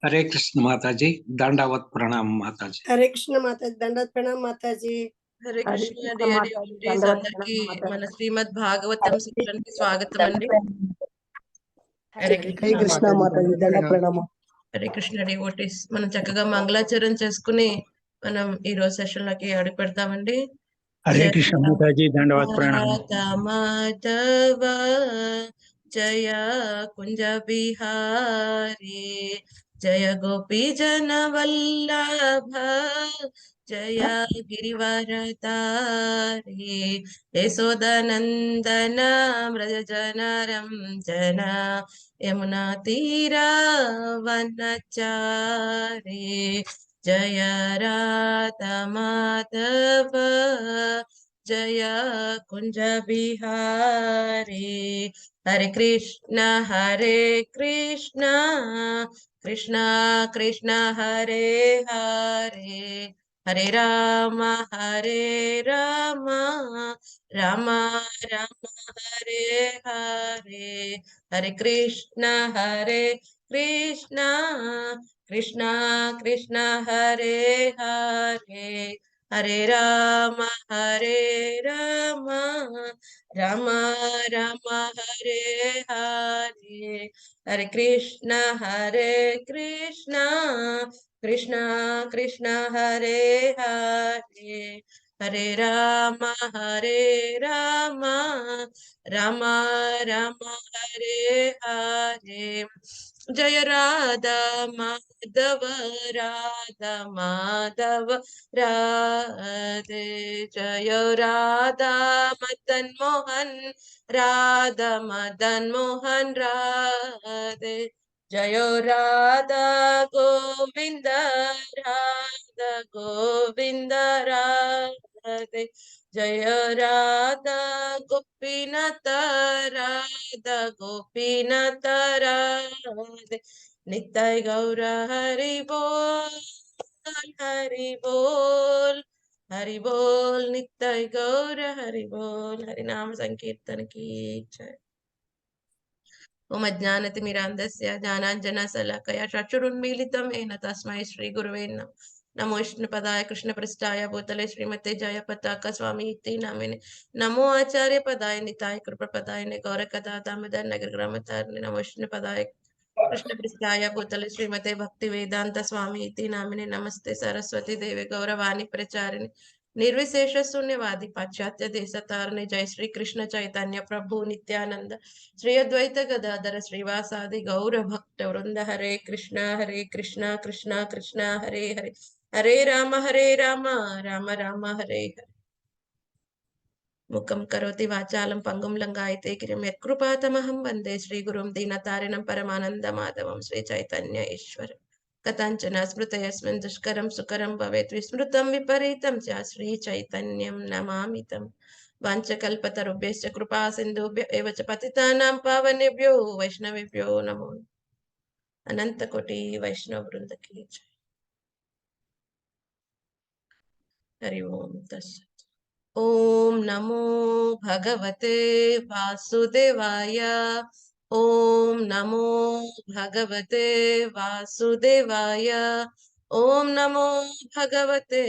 हरे कृष्ण माताजी, दंडवत प्रणाम माताजी। हरे कृष्ण माताजी, దండవత్ ప్రణామ్ మాతాజీ. హరే హరే కృష్ణ కృష్ణ డియర్ మాతాజీ, డివోటీస్ దండవత్ అందరికి ప్రణామం మాతాజీ. మన శ్రీమద్ భాగవతం హరే సెక్షన్ కి స్వాగతం దండ అండి. ప్రణామం. హరే హరే కృష్ణ హరే కృష్ణ మాతాజీ, దండ ప్రణామం. హరే కృష్ణ డివోటీస్ మనం చక్కగా మంగళాచరణ చేసుకుని మనం ఈ రోజు సెషన్ లోకి అడుగు పెడతామండి. हरे कृष्ण माताजी, दंडवत प्रणाम। माधव जय कुंज बिहारी जय गोपी जन वल्लभ जय गिरिवरधारी यशोदनंदन व्रज जनरम जन यमुना तीरा वनचारी जय राधा माधव जय कुंज बिहारी हरे कृष्ण कृष्ण कृष्ण हरे हरे हरे राम राम राम हरे हरे हरे कृष्ण कृष्ण कृष्ण हरे हरे हरे राम राम राम राम हरे हरे हरे कृष्ण कृष्ण कृष्ण हरे हरे हरे राम राम राम राम हरे हरे जय राधा माधव राधे जय राधा मदन मोहन राधे जय राधा गोविंद राधे जय राधा गोपीनाथ राधे नित्य गौर हरि बोल हरि बोल नित्य गौर हरि बोल हरि नाम संकीर्तन की जय। ओम अज्ञानतिमिरान्धस्य ज्ञानाञ्जनशलाकया चक्षुरुन्मीलितं येन तस्मै श्रीगुरुवे नमः। नमो विष्णुपदाय कृष्णपृष्ठाय भूतले श्रीमते जयपताका स्वामी इति नामिने नमो आचार्य पदाय निताय कृपपदाय गौरकदा दामोदर नगर ग्रामतारिणे नमो विष्णुपदाय कृष्णपृष्ठाय भूतले श्रीमते भक्ति वेदांत स्वामी इति नामिने नमस्ते सरस्वती देवे गौरवाणी प्रचारिणे निर्विशेष शून्यवादी पाश्चात्य देशतारिणे जय श्री कृष्ण चैतन्य प्रभु नित्यानंद श्री अद्वैत गदाधर श्रीवासादि गौर भक्त वृंद हरे कृष्ण कृष्ण कृष्ण हरे हरे हरे राम राम राम हरे हरे मुखं करोति वाचालं पंगुं लंघयते गिरिं यत्कृपातमहं वन्दे श्रीगुरुं दीनतारिणं परमानन्दमाधवं श्रीचैतन्य ईश्वर कथञ्चन स्मृतयस्मिन् दुष्करं सुकरं भवेत् विस्मृतं विपरीतं च श्रीचैतन्यं नमामि तम् वाञ्छकल्पतरुभ्यश्च कृपा सिन्धुभ्य एव च पतितानां पावनेभ्यो वैष्णवेभ्यो नमो अनन्तकोटि वैष्णव वृंद की जय। हरि ओम तस्सत्। ओम नमो भगवते वासुदेवाय ओम नमो भगवते वासुदेवाय ओम नमो भगवते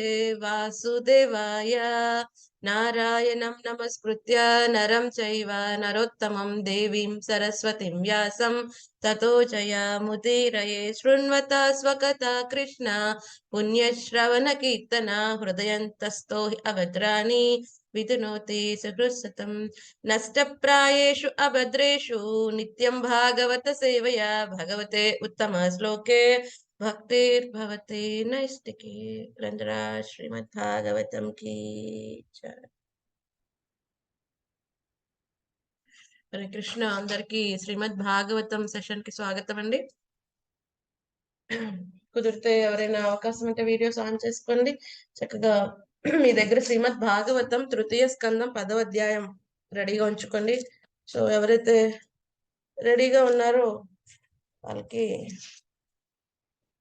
वासुदेवाय नारायणं नमस्कृत्य नरं चैव नरोत्तमं देवीं सरस्वतीं व्यासं ततो जयमुदीरये शृण्वता स्वकथा कृष्ण पुण्यश्रवण कीर्तना हृदयन्तस्थो हि अभद्राणि विधुनोति सुहृत्सतं नष्टप्रायेषु अभद्रेषु नित्यं भागवत सेवया भगवते उत्तम श्लोके भक्तिर्भवति नैष्टिकी रंजना श्रीमद्भागवतम की जय। हरे कृष्ण అందరికి శ్రీమద్ భాగవతం సెషన్ కి స్వాగతం అండి. కుదిరితే ఎవరైనా అవకాశం ఉంటే వీడియోస్ ఆన్ చేసుకోండి. చక్కగా మీ దగ్గర శ్రీమద్ భాగవతం తృతీయ స్కందం 10వ అధ్యాయం రెడీగా ఉంచుకోండి. సో ఎవరైతే రెడీగా ఉన్నారో వాళ్ళకి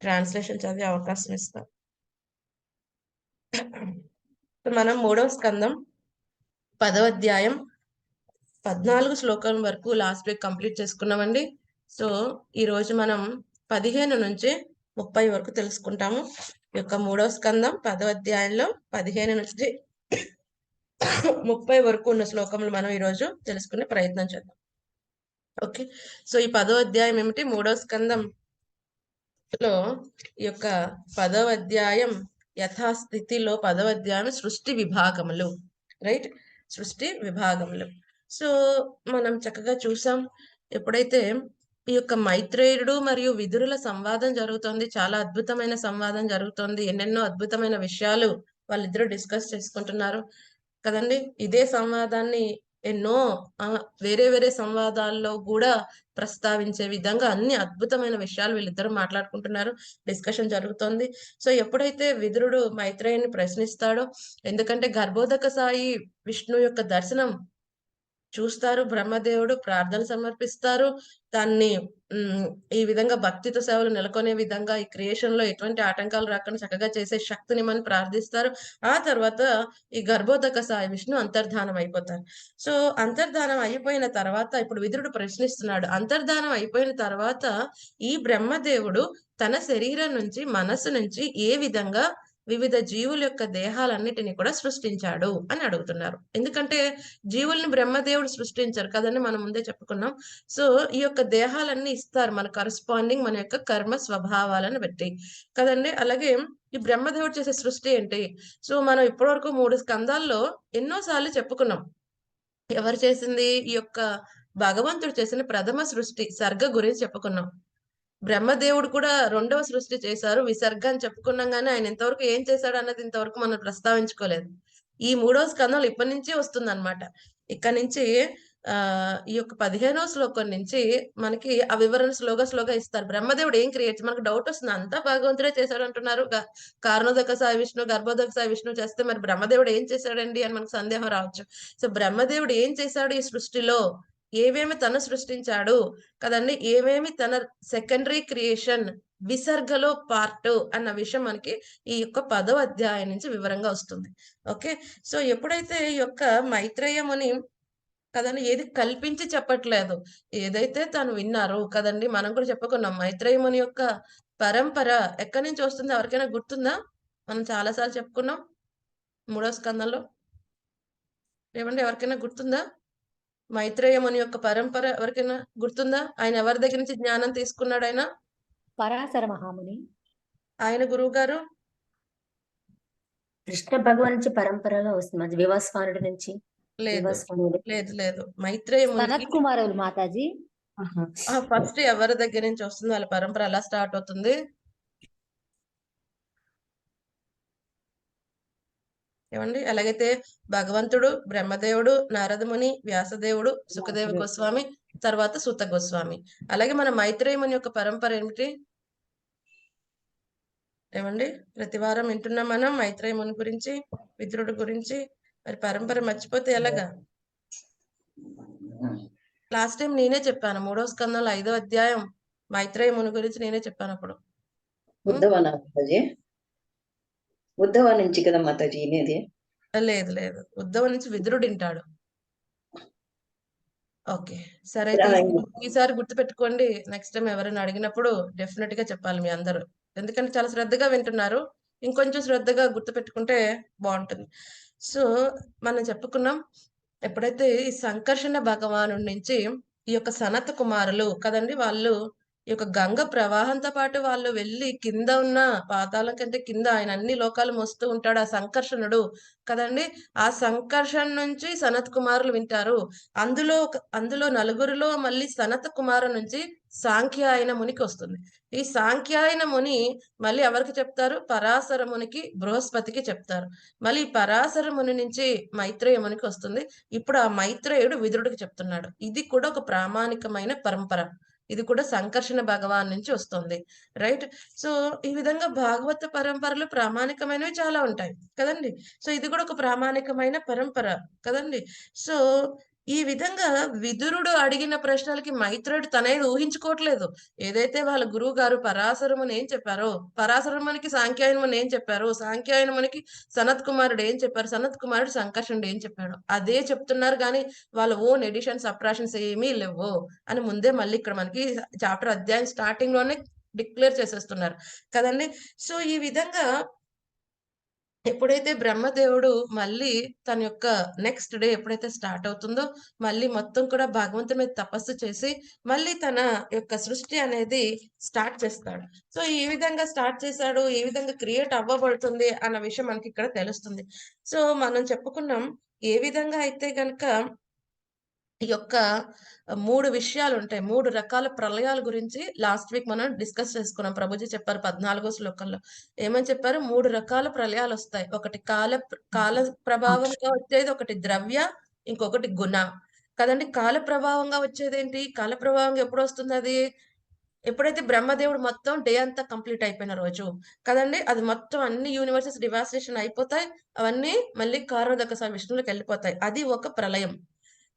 ట్రాన్స్లేషన్ చదివే అవకాశం ఇస్తాం. మనం 3వ స్కందం 10వ అధ్యాయం 14 శ్లోకం వరకు లాస్ట్ వీక్ కంప్లీట్ చేసుకున్నామండి. సో ఈ రోజు మనం 15 నుంచి 30 వరకు తెలుసుకుంటాము. ఈ యొక్క 3వ స్కందం 10వ అధ్యాయంలో 15 నుంచి 30 వరకు ఉన్న శ్లోకములు మనం ఈరోజు తెలుసుకునే ప్రయత్నం చేద్దాం. ఓకే. సో ఈ 10వ అధ్యాయం ఏమిటి? 3వ స్కందంలో ఈ యొక్క 10వ అధ్యాయం యథాస్థితిలో 10వ అధ్యాయం సృష్టి విభాగములు, రైట్? సృష్టి విభాగములు. సో మనం చక్కగా చూసాం. ఎప్పుడైతే ఈ యొక్క మైత్రేయుడు మరియు విదురుల సంవాదం జరుగుతోంది, చాలా అద్భుతమైన సంవాదం జరుగుతోంది. ఎన్నెన్నో అద్భుతమైన విషయాలు వాళ్ళిద్దరూ డిస్కస్ చేసుకుంటున్నారు కదండి. ఇదే సంవాదాన్ని ఎన్నో వేరే వేరే సంవాదాల్లో కూడా ప్రస్తావించే విధంగా అన్ని అద్భుతమైన విషయాలు వీళ్ళిద్దరూ మాట్లాడుకుంటున్నారు, డిస్కషన్ జరుగుతోంది. సో ఎప్పుడైతే విదురుడు మైత్రేయుని ప్రశ్నిస్తాడో, ఎందుకంటే గర్భోదక సాయి విష్ణు యొక్క దర్శనం చూస్తారు, బ్రహ్మదేవుడు ప్రార్థన సమర్పిస్తారు, దాన్ని ఈ విధంగా భక్తితో సేవలు నెలకొనే విధంగా ఈ క్రియేషన్ లో ఎటువంటి ఆటంకాలు రాకుండా చక్కగా చేసే శక్తిని మనం ప్రార్థిస్తారు. ఆ తర్వాత ఈ గర్భోదక సాయి విష్ణు అంతర్ధానం అయిపోతారు. సో అంతర్ధానం అయిపోయిన తర్వాత ఇప్పుడు విదురుడు ప్రశ్నిస్తున్నాడు, అంతర్ధానం అయిపోయిన తర్వాత ఈ బ్రహ్మదేవుడు తన శరీరం నుంచి, మనస్సు నుంచి ఏ విధంగా వివిధ జీవుల యొక్క దేహాలన్నిటిని కూడా సృష్టించాడు అని అడుగుతున్నారు. ఎందుకంటే జీవుల్ని బ్రహ్మదేవుడు సృష్టించారు కదండి, మనం ముందే చెప్పుకున్నాం. సో ఈ యొక్క దేహాలన్నీ ఇస్తారు మన కరస్పాండింగ్ మన యొక్క కర్మ స్వభావాలను బట్టి కదండి. అలాగే ఈ బ్రహ్మదేవుడు చేసే సృష్టి ఏంటి? సో మనం ఇప్పటివరకు 3 స్కందాల్లో ఎన్నోసార్లు చెప్పుకున్నాం. ఎవరు చేసింది? ఈ యొక్క భగవంతుడు చేసిన ప్రథమ సృష్టి సర్గ గురించి చెప్పుకున్నాం. బ్రహ్మదేవుడు కూడా 2వ సృష్టి చేశారు, విసర్గ అని చెప్పుకున్నాం గానీ ఆయన ఇంతవరకు ఏం చేశాడు అన్నది ఇంతవరకు మనం ప్రస్తావించుకోలేదు. ఈ 3వ స్కందంలో ఇప్పటి నుంచే వస్తుందన్నమాట. ఇక్కడ నుంచి ఈ యొక్క 15వ శ్లోకం నుంచి మనకి ఆ వివరణ స్లోగా ఇస్తారు. బ్రహ్మదేవుడు ఏం క్రియేట్, మనకు డౌట్ వస్తుంది, అంతా భగవంతుడే చేశాడు అంటున్నారు. కారణోదక సాయి విష్ణు, గర్భోదక సాయి విష్ణు చేస్తే మరి బ్రహ్మదేవుడు ఏం చేశాడండి అని మనకు సందేహం రావచ్చు. సో బ్రహ్మదేవుడు ఏం చేశాడు ఈ సృష్టిలో, ఏమేమి తను సృష్టించాడు కదండి, ఏమేమి తన సెకండరీ క్రియేషన్ విసర్గలో పార్ట్ అన్న విషయం మనకి ఈ యొక్క 10వ అధ్యాయం నుంచి వివరంగా వస్తుంది. ఓకే. సో ఎప్పుడైతే ఈ యొక్క మైత్రేయ ముని కదండి ఏది కల్పించి చెప్పట్లేదు, ఏదైతే తను విన్నారో కదండి, మనం కూడా చెప్పుకున్నాం మైత్రేయ ముని యొక్క పరంపర ఎక్కడి నుంచి వస్తుంది ఎవరికైనా గుర్తుందా? మనం చాలాసార్లు చెప్పుకున్నాం 3వ స్కందంలో. ఏమండి ఎవరికైనా గుర్తుందా? మైత్రేయ ముని యొక్క పరంపర ఎవరికైనా గుర్తుందా? ఆయన ఎవరి దగ్గర నుంచి జ్ఞానం తీసుకున్నాడు? ఆయన పరాశర మహాముని. ఆయన గురువు గారు కృష్ణ భగవాన్ నుంచి పరంపరగా వస్తుంది, అది వివస్వానుడి నుంచి. లేదు లేదు లేదు మైత్రేయ ముని సనత్ కుమారులు మాతాజీ. ఫస్ట్ ఎవరి దగ్గర నుంచి వస్తుంది, వాళ్ళ పరంపర ఎలా స్టార్ట్ అవుతుంది? ఏమండి? ఎలాగైతే భగవంతుడు, బ్రహ్మదేవుడు, నారదముని, వ్యాసదేవుడు, సుఖదేవ గోస్వామి, తర్వాత సూత గోస్వామి, అలాగే మన మైత్రేయ ముని యొక్క పరంపర ఏమిటి? ఏమండి ప్రతి వారం వింటున్నాం మనం మైత్రేయ ముని గురించి, విదురుడు గురించి. మరి పరంపర మర్చిపోతే ఎలాగా? లాస్ట్ టైం నేనే చెప్పాను 3వ స్కందంలో 5వ అధ్యాయం మైత్రేయ ముని గురించి నేనే చెప్పాను అప్పుడు. ఉద్ధవ నుంచి కదా మాతాజీ అనేది? లేదు లేదు, ఉద్ధవ నుంచి విదురుడు వింటాడు. ఓకే సరే, ఈసారి గుర్తు పెట్టుకోండి. నెక్స్ట్ టైం ఎవరైనా అడిగినప్పుడు డెఫినెట్ గా చెప్పాలి మీ అందరూ, ఎందుకంటే చాలా శ్రద్ధగా వింటున్నారు. ఇంకొంచెం శ్రద్ధగా గుర్తు పెట్టుకుంటే బాగుంటుంది. సో మనం చెప్పుకున్నాం, ఎప్పుడైతే ఈ సంకర్షణ భగవాను నుంచి ఈ యొక్క సనత్ కుమారులు కదండి, వాళ్ళు ఈ యొక్క గంగ ప్రవాహంతో పాటు వాళ్ళు వెళ్ళి కింద ఉన్న పాతాళం కంటే కింద ఆయన అన్ని లోకాలు మోస్తూ ఉంటాడు ఆ సంకర్షణుడు కదండి. ఆ సంకర్షణ నుంచి సనత్ కుమారులు వింటారు. అందులో నలుగురిలో మళ్ళీ సనత్ కుమారు నుంచి సాంఖ్యాయన మునికి వస్తుంది. ఈ సాంఖ్యాయన ముని మళ్ళీ ఎవరికి చెప్తారు? పరాశర మునికి, బృహస్పతికి చెప్తారు. మళ్ళీ పరాశర ముని నుంచి మైత్రేయ మునికి వస్తుంది. ఇప్పుడు ఆ మైత్రేయుడు విదురుడికి చెప్తున్నాడు. ఇది కూడా ఒక ప్రామాణికమైన పరంపర, ఇది కూడా సంకర్షణ భగవాన్ నుంచి వస్తుంది, రైట్? సో ఈ విధంగా భాగవత పరంపరలు ప్రామాణికమైనవి చాలా ఉంటాయి కదండి. సో ఇది కూడా ఒక ప్రామాణికమైన పరంపర కదండి. సో ఈ విధంగా విదురుడు అడిగిన ప్రశ్నలకి మైత్రేయుడు తనేది ఊహించుకోవట్లేదు. ఏదైతే వాళ్ళ గురువు గారు పరాశరముని ఏం చెప్పారో, పరాశరమునికి సాంఖ్యాయనముని ఏం చెప్పారు, సాంఖ్యాయనమునికి సనత్ కుమారుడు ఏం చెప్పారు, సనత్ కుమారుడు సంకర్షణుడు ఏం చెప్పాడు, అదే చెప్తున్నారు. కానీ వాళ్ళ ఓన్ ఎడిషన్ సప్రాషన్స్ ఏమీ లేవు అని ముందే మళ్ళీ ఇక్కడ మనకి చాప్టర్ అధ్యాయం స్టార్టింగ్ లోనే డిక్లేర్ చేసేస్తున్నారు కదండి. సో ఈ విధంగా ఎప్పుడైతే బ్రహ్మదేవుడు మళ్ళీ తన యొక్క నెక్స్ట్ డే ఎప్పుడైతే స్టార్ట్ అవుతుందో, మళ్ళీ మొత్తం కూడా భగవంతుని మీద తపస్సు చేసి, మళ్ళీ తన యొక్క సృష్టి అనేది స్టార్ట్ చేస్తాడు. సో, ఈ విధంగా స్టార్ట్ చేశాడు, ఏ విధంగా క్రియేట్ అవ్వబడుతుంది అన్న విషయం మనకి ఇక్కడ తెలుస్తుంది. సో, మనం చెప్పుకున్నాం ఏ విధంగా అయితే గనక ఈ యొక్క 3 విషయాలుంటాయి. 3 రకాల ప్రళయాల గురించి లాస్ట్ వీక్ మనం డిస్కస్ చేసుకున్నాం. ప్రభుజీ చెప్పారు 14వ శ్లోకంలో. ఏమని చెప్పారు? 3 రకాల ప్రళయాలొస్తాయి. ఒకటి కాల ప్రభావంగా వచ్చేది, ఒకటి ద్రవ్య, ఇంకొకటి గుణ. కదండీ! కాల ప్రభావంగా వచ్చేదేంటి? కాల ప్రభావంగా ఎప్పుడొస్తుందది? ఎప్పుడైతే బ్రహ్మదేవుడు మొత్తం డే అంతా కంప్లీట్ అయిపోయిన రోజు. కదండీ! అది మొత్తం అన్ని యూనివర్సెస్ డివాస్టేషన్ అయిపోతాయి. అవన్నీ మళ్ళీ కారణోదక విష్ణువులోకెళ్ళిపోతాయి. అది ఒక ప్రళయం.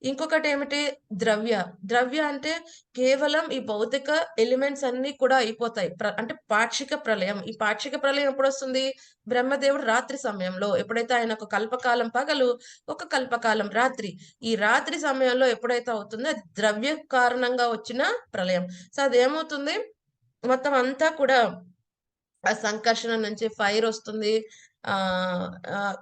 ఇంకొకటేమిటి? ద్రవ్య. ద్రవ్య అంటే కేవలం ఈ భౌతిక ఎలిమెంట్స్ అన్నీ కూడా అయిపోతాయి. అంటే పాక్షిక ప్రళయం. ఈ పాక్షిక ప్రళయం ఎప్పుడొస్తుంది? బ్రహ్మదేవుడు రాత్రి సమయంలో. ఎప్పుడైతే ఆయన ఒక కల్పకాలం పగలు, ఒక కల్పకాలం రాత్రి. ఈ రాత్రి సమయంలో ఎప్పుడైతే అవుతుందో అది ద్రవ్య కారణంగా వచ్చిన ప్రళయం. సో, అదేమవుతుంది? మొత్తం అంతా కూడా ఆ సంకర్షణ నుంచి ఫైర్ వస్తుంది.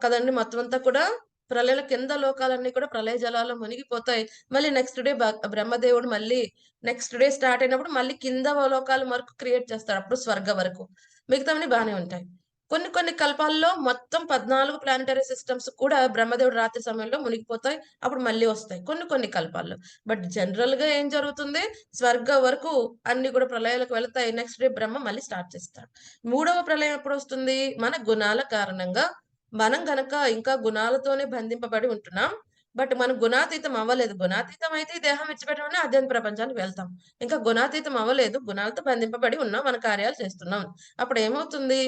కదండీ! మొత్తం అంతా కూడా ప్రళయాల కింద లోకాలన్నీ కూడా ప్రళయ జలాల్లో మునిగిపోతాయి. మళ్ళీ నెక్స్ట్ డే బ్రహ్మదేవుడు మళ్ళీ నెక్స్ట్ డే స్టార్ట్ అయినప్పుడు మళ్ళీ కింద లోకాల వరకు క్రియేట్ చేస్తాడు. అప్పుడు స్వర్గ వరకు. మిగతావన్నీ బానే ఉంటాయి. కొన్ని కొన్ని కల్పాల్లో మొత్తం 14 ప్లానెటరీ సిస్టమ్స్ కూడా బ్రహ్మదేవుడు రాత్రి సమయంలో మునిగిపోతాయి. అప్పుడు మళ్ళీ వస్తాయి. కొన్ని కొన్ని కల్పాల్లో. బట్ జనరల్‌గా ఏం జరుగుతుంది? స్వర్గ వరకు అన్ని కూడా ప్రళయాలకు వెళతాయి. నెక్స్ట్ డే బ్రహ్మ మళ్ళీ స్టార్ట్ చేస్తాడు. 3వ ప్రళయం ఎప్పుడొస్తుంది? మన గుణాల కారణంగా మనం గనక ఇంకా గుణాలతోనే బంధింపబడి ఉంటున్నాం. బట్ మనం గుణాతీతం అవ్వలేదు. గుణాతీతం అయితే ఈ దేహం విడిచిపెట్టగానే అధ్యాత్మ ప్రపంచానికి వెళ్తాం. ఇంకా గుణాతీతం అవ్వలేదు. గుణాలతో బంధింపబడి ఉన్నాం. మన కార్యాలు చేస్తున్నాం. అప్పుడేమవుతుంది?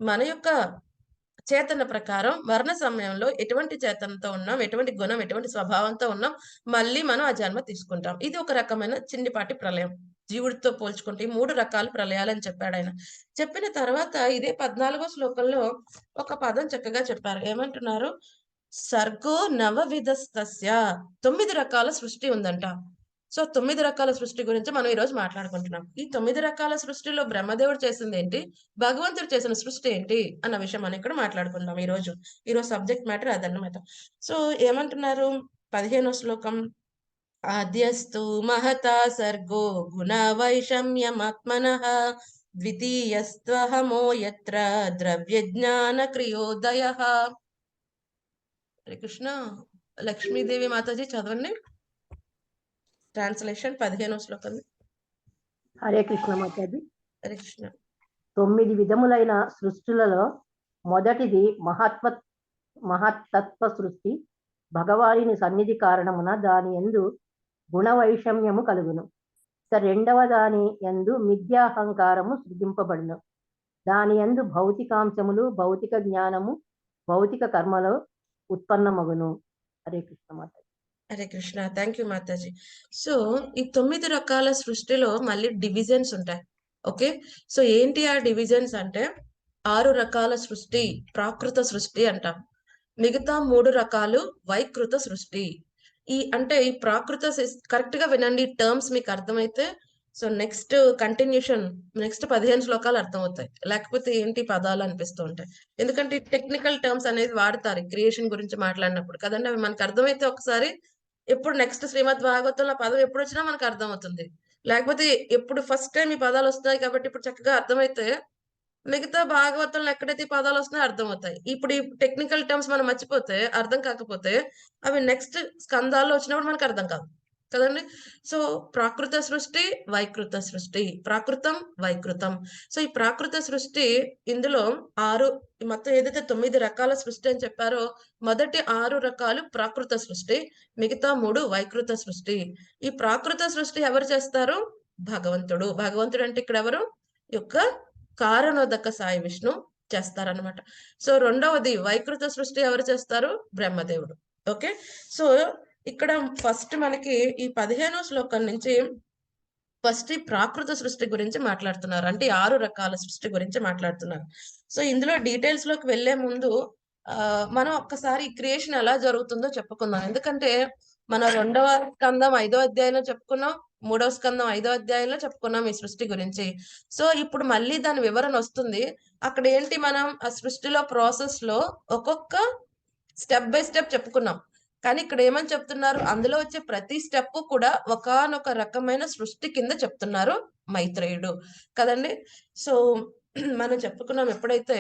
మన యొక్క చేతన ప్రకారం మరణ సమయంలో ఎటువంటి చేతనతో ఉన్నాం, ఎటువంటి గుణం, ఎటువంటి స్వభావంతో ఉన్నాం, మళ్ళీ మనం ఆ జన్మ తీసుకుంటాం. ఇది ఒక రకమైన చిన్నిపాటి ప్రళయం. జీవుడితో పోల్చుకుంటే ఈ 3 రకాల ప్రళయాలని చెప్పాడాయన. చెప్పిన తర్వాత ఇదే 14వ శ్లోకంలో ఒక పదం చక్కగా చెప్పారు. ఏమంటున్నారు? సర్గో నవవిధస్తస్య 9 రకాల సృష్టి ఉందంట. సో, 9 రకాల సృష్టి గురించి మనం ఈరోజు మాట్లాడుకుంటున్నాం. ఈ 9 రకాల సృష్టిలో బ్రహ్మదేవుడు చేసిందేంటి? భగవంతుడు చేసిన సృష్టి ఏంటి? అన్న విషయం మనం ఇక్కడ మాట్లాడుకుందాం ఈరోజు. ఈరోజు సబ్జెక్ట్ మ్యాటర్ అదన్నమాట. సో, ఏమంటున్నారు? 15వ శ్లోకం. ఆద్యస్తు మహతా సర్గో గుణ వైషమ్యమాత్మనః ద్వితీయస్త్వహమో యత్ర ద్రవ్యజ్ఞాన క్రియోదయః. హరే కృష్ణ. లక్ష్మీదేవి మాతాజీ చదవండి. ట్రాన్స్లేషన్ 15వ శ్లోకం. హరే కృష్ణ మాతాజీ. హరే కృష్ణ. 9 విధములైన సృష్టిలలో మొదటిది మహత్తత్వ సృష్టి. భగవాని సన్నిధి కారణమున దాని యందు గుణ వైషమ్యము కలుగును. రెండవ దాని యందు మిథ్యాహంకారము సృజింపబడును. దాని యందు భౌతికాంశములు, భౌతిక జ్ఞానము, భౌతిక కర్మలు ఉత్పన్నమగును. Hare Krishna Mataji. Hare Krishna. Thank you Mataji. So, ఈ 9 రకాల సృష్టిలో మళ్ళీ డివిజన్స్ ఉంటాయి. ఓకే. సో, ఏంటి ఆ డివిజన్స్ అంటే 6 రకాల సృష్టి ప్రాకృత సృష్టి అంటాం. మిగతా 3 రకాలు వైకృత సృష్టి. అంటే ఈ ప్రాకృత కరెక్ట్ గా వినండి. ఈ టర్మ్స్ మీకు అర్థమైతే సో నెక్స్ట్ కంటిన్యూషన్ నెక్స్ట్ 15 శ్లోకాలు అర్థమవుతాయి. లేకపోతే ఏంటి పదాలు అనిపిస్తూ ఉంటాయి. ఎందుకంటే టెక్నికల్ టర్మ్స్ అనేది వాడతారు క్రియేషన్ గురించి మాట్లాడినప్పుడు కదండి. అవి మనకు అర్థమైతే ఒకసారి ఎప్పుడు నెక్స్ట్ శ్రీమద్ భాగవతంలో పదం ఎప్పుడు వచ్చినా మనకు అర్థమవుతుంది. లేకపోతే ఎప్పుడు ఫస్ట్ టైం ఈ పదాలు వస్తాయి కాబట్టి ఇప్పుడు చక్కగా అర్థమైతే మిగతా భాగవతంలో ఎక్కడైతే ఈ పదాలు వస్తున్నాయో అర్థమవుతాయి. ఇప్పుడు ఈ టెక్నికల్ టర్మ్స్ మనం మర్చిపోతే అర్థం కాకపోతే అవి నెక్స్ట్ స్కందాల్లో వచ్చినప్పుడు మనకు అర్థం కాదు కదండి. సో ప్రాకృత సృష్టి, వైకృత సృష్టి, ప్రాకృతం, వైకృతం. సో ఈ ప్రాకృత సృష్టి ఇందులో 6 మొత్తం ఏదైతే 9 రకాల సృష్టి అని చెప్పారో మొదటి 6 రకాలు ప్రాకృత సృష్టి, మిగతా 3 వైకృత సృష్టి. ఈ ప్రాకృత సృష్టి ఎవరు చేస్తారు? భగవంతుడు. భగవంతుడు అంటే ఇక్కడ ఎవరు? యొక్క కారణోదక సాయి విష్ణు చేస్తారనమాట. సో రెండవది వైకృత సృష్టి ఎవరు చేస్తారు? బ్రహ్మదేవుడు. ఓకే. సో ఇక్కడ ఫస్ట్ మనకి ఈ 15వ శ్లోకం నుంచి ఫస్ట్ ఈ ప్రాకృత సృష్టి గురించి మాట్లాడుతున్నారు. అంటే 6 రకాల సృష్టి గురించి మాట్లాడుతున్నారు. సో ఇందులో డీటెయిల్స్ లోకి వెళ్లే ముందు మనం ఒక్కసారి ఈ క్రియేషన్ ఎలా జరుగుతుందో చెప్పుకుందాం. ఎందుకంటే మన 2వ స్కందం 5వ అధ్యాయంలో చెప్పుకున్నాం, 3వ స్కందం 5వ అధ్యాయంలో చెప్పుకున్నాం ఈ సృష్టి గురించి. సో ఇప్పుడు మళ్ళీ దాని వివరణ వస్తుంది. అక్కడ ఏంటి, మనం ఆ సృష్టిలో ప్రాసెస్ లో ఒక్కొక్క స్టెప్ బై స్టెప్ చెప్పుకున్నాం. కానీ ఇక్కడ ఏమని చెప్తున్నారు, అందులో వచ్చే ప్రతి స్టెప్ కూడా ఒకానొక రకమైన సృష్టి కింద చెప్తున్నారు మైత్రేయుడు కదండి. సో మనం చెప్పుకున్నాం, ఎప్పుడైతే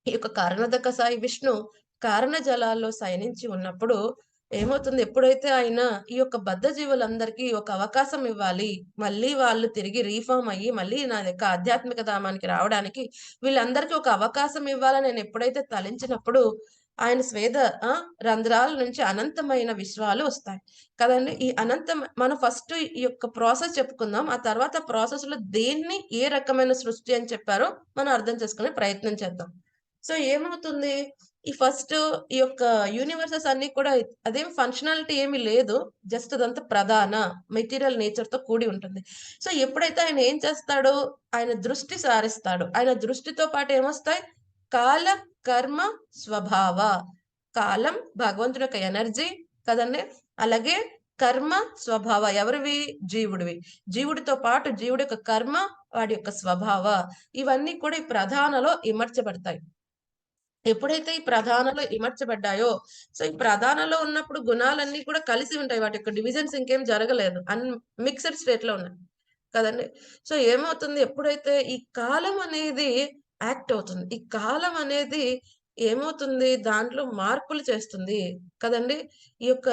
ఈ యొక్క కారణోదక సాయి విష్ణు కారణ జలాల్లో శయనించి ఉన్నప్పుడు ఏమవుతుంది, ఎప్పుడైతే ఆయన ఈ యొక్క బద్ధ జీవులందరికీ ఒక అవకాశం ఇవ్వాలి, మళ్ళీ వాళ్ళు తిరిగి రీఫార్మ్ అయ్యి మళ్ళీ నా యొక్క ఆధ్యాత్మిక ధామానికి రావడానికి వీళ్ళందరికీ ఒక అవకాశం ఇవ్వాలని నేను ఎప్పుడైతే తలించినప్పుడు ఆయన స్వేద రంధ్రాల నుంచి అనంతమైన విశ్వాలు వస్తాయి కదండి. ఈ మనం ఫస్ట్ ఈ యొక్క ప్రాసెస్ చెప్పుకుందాం. ఆ తర్వాత ప్రాసెస్ లో దేన్ని ఏ రకమైన సృష్టి అని చెప్పారో మనం అర్థం చేసుకునే ప్రయత్నం చేద్దాం. సో ఏమవుతుంది, ఈ ఫస్ట్ ఈ యొక్క యూనివర్సెస్ అన్ని కూడా అదేం ఫంక్షనాలిటీ ఏమీ లేదు, జస్ట్ అదంతా ప్రధాన మెటీరియల్ నేచర్ తో కూడి ఉంటుంది. సో ఎప్పుడైతే ఆయన ఏం చేస్తాడో, ఆయన దృష్టి సారిస్తాడు. ఆయన దృష్టితో పాటు ఏమొస్తాయి, కాల కర్మ స్వభావ. కాలం భగవంతుడి యొక్క ఎనర్జీ కదండి, అలాగే కర్మ స్వభావ ఎవరివి, జీవుడివి. జీవుడితో పాటు జీవుడి యొక్క కర్మ, వాడి యొక్క స్వభావ, ఇవన్నీ కూడా ఈ ప్రధానలో ఇమర్చబడతాయి. ఎప్పుడైతే ఈ ప్రధానలో ఇమర్చబడ్డాయో, సో ఈ ప్రధానలో ఉన్నప్పుడు గుణాలన్నీ కూడా కలిసి ఉంటాయి, వాటి యొక్క డివిజన్స్ ఇంకేం జరగలేదు, మిక్స్డ్ స్టేట్ లో ఉన్నాయి కదండి. సో ఏమవుతుంది, ఎప్పుడైతే ఈ కాలం అనేది యాక్ట్ అవుతుంది, ఈ కాలం అనేది ఏమవుతుంది, దాంట్లో మార్పులు చేస్తుంది కదండి. ఈ యొక్క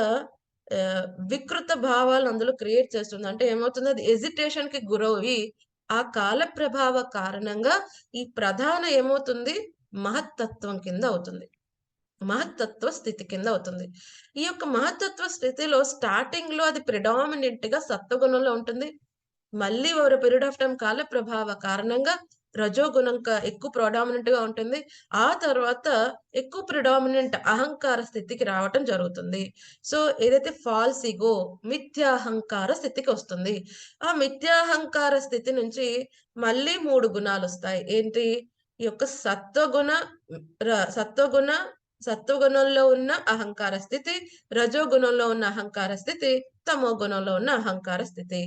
వికృత భావాలు అందులో క్రియేట్ చేస్తుంది. అంటే ఏమవుతుంది, అది ఎజిటేషన్ కి గురవి ఆ కాల ప్రభావ కారణంగా ఈ ప్రధాన ఏమవుతుంది, మహత్తత్వం కింద అవుతుంది, మహత్తత్వ స్థితి కింద అవుతుంది. ఈ యొక్క మహత్తత్వ స్థితిలో స్టార్టింగ్ లో అది ప్రిడామినెంట్ గా సత్వగుణంలో ఉంటుంది. మళ్ళీ ఓవర్ పీరియడ్ ఆఫ్ టైం కాల ప్రభావ కారణంగా రజోగుణం ఎక్కువ ప్రిడామినెంట్ గా ఉంటుంది. ఆ తర్వాత ఎక్కువ ప్రిడామినెంట్ అహంకార స్థితికి రావటం జరుగుతుంది. సో ఏదైతే ఫాల్స్ ఈగో, మిథ్యాహంకార స్థితికి వస్తుంది. ఆ మిథ్యాహంకార స్థితి నుంచి మళ్ళీ 3 గుణాలు వస్తాయి. ఏంటి, ఈ యొక్క సత్వగుణంలో ఉన్న అహంకార స్థితి, రజోగుణంలో ఉన్న అహంకార స్థితి, తమో గుణంలో ఉన్న అహంకార స్థితి.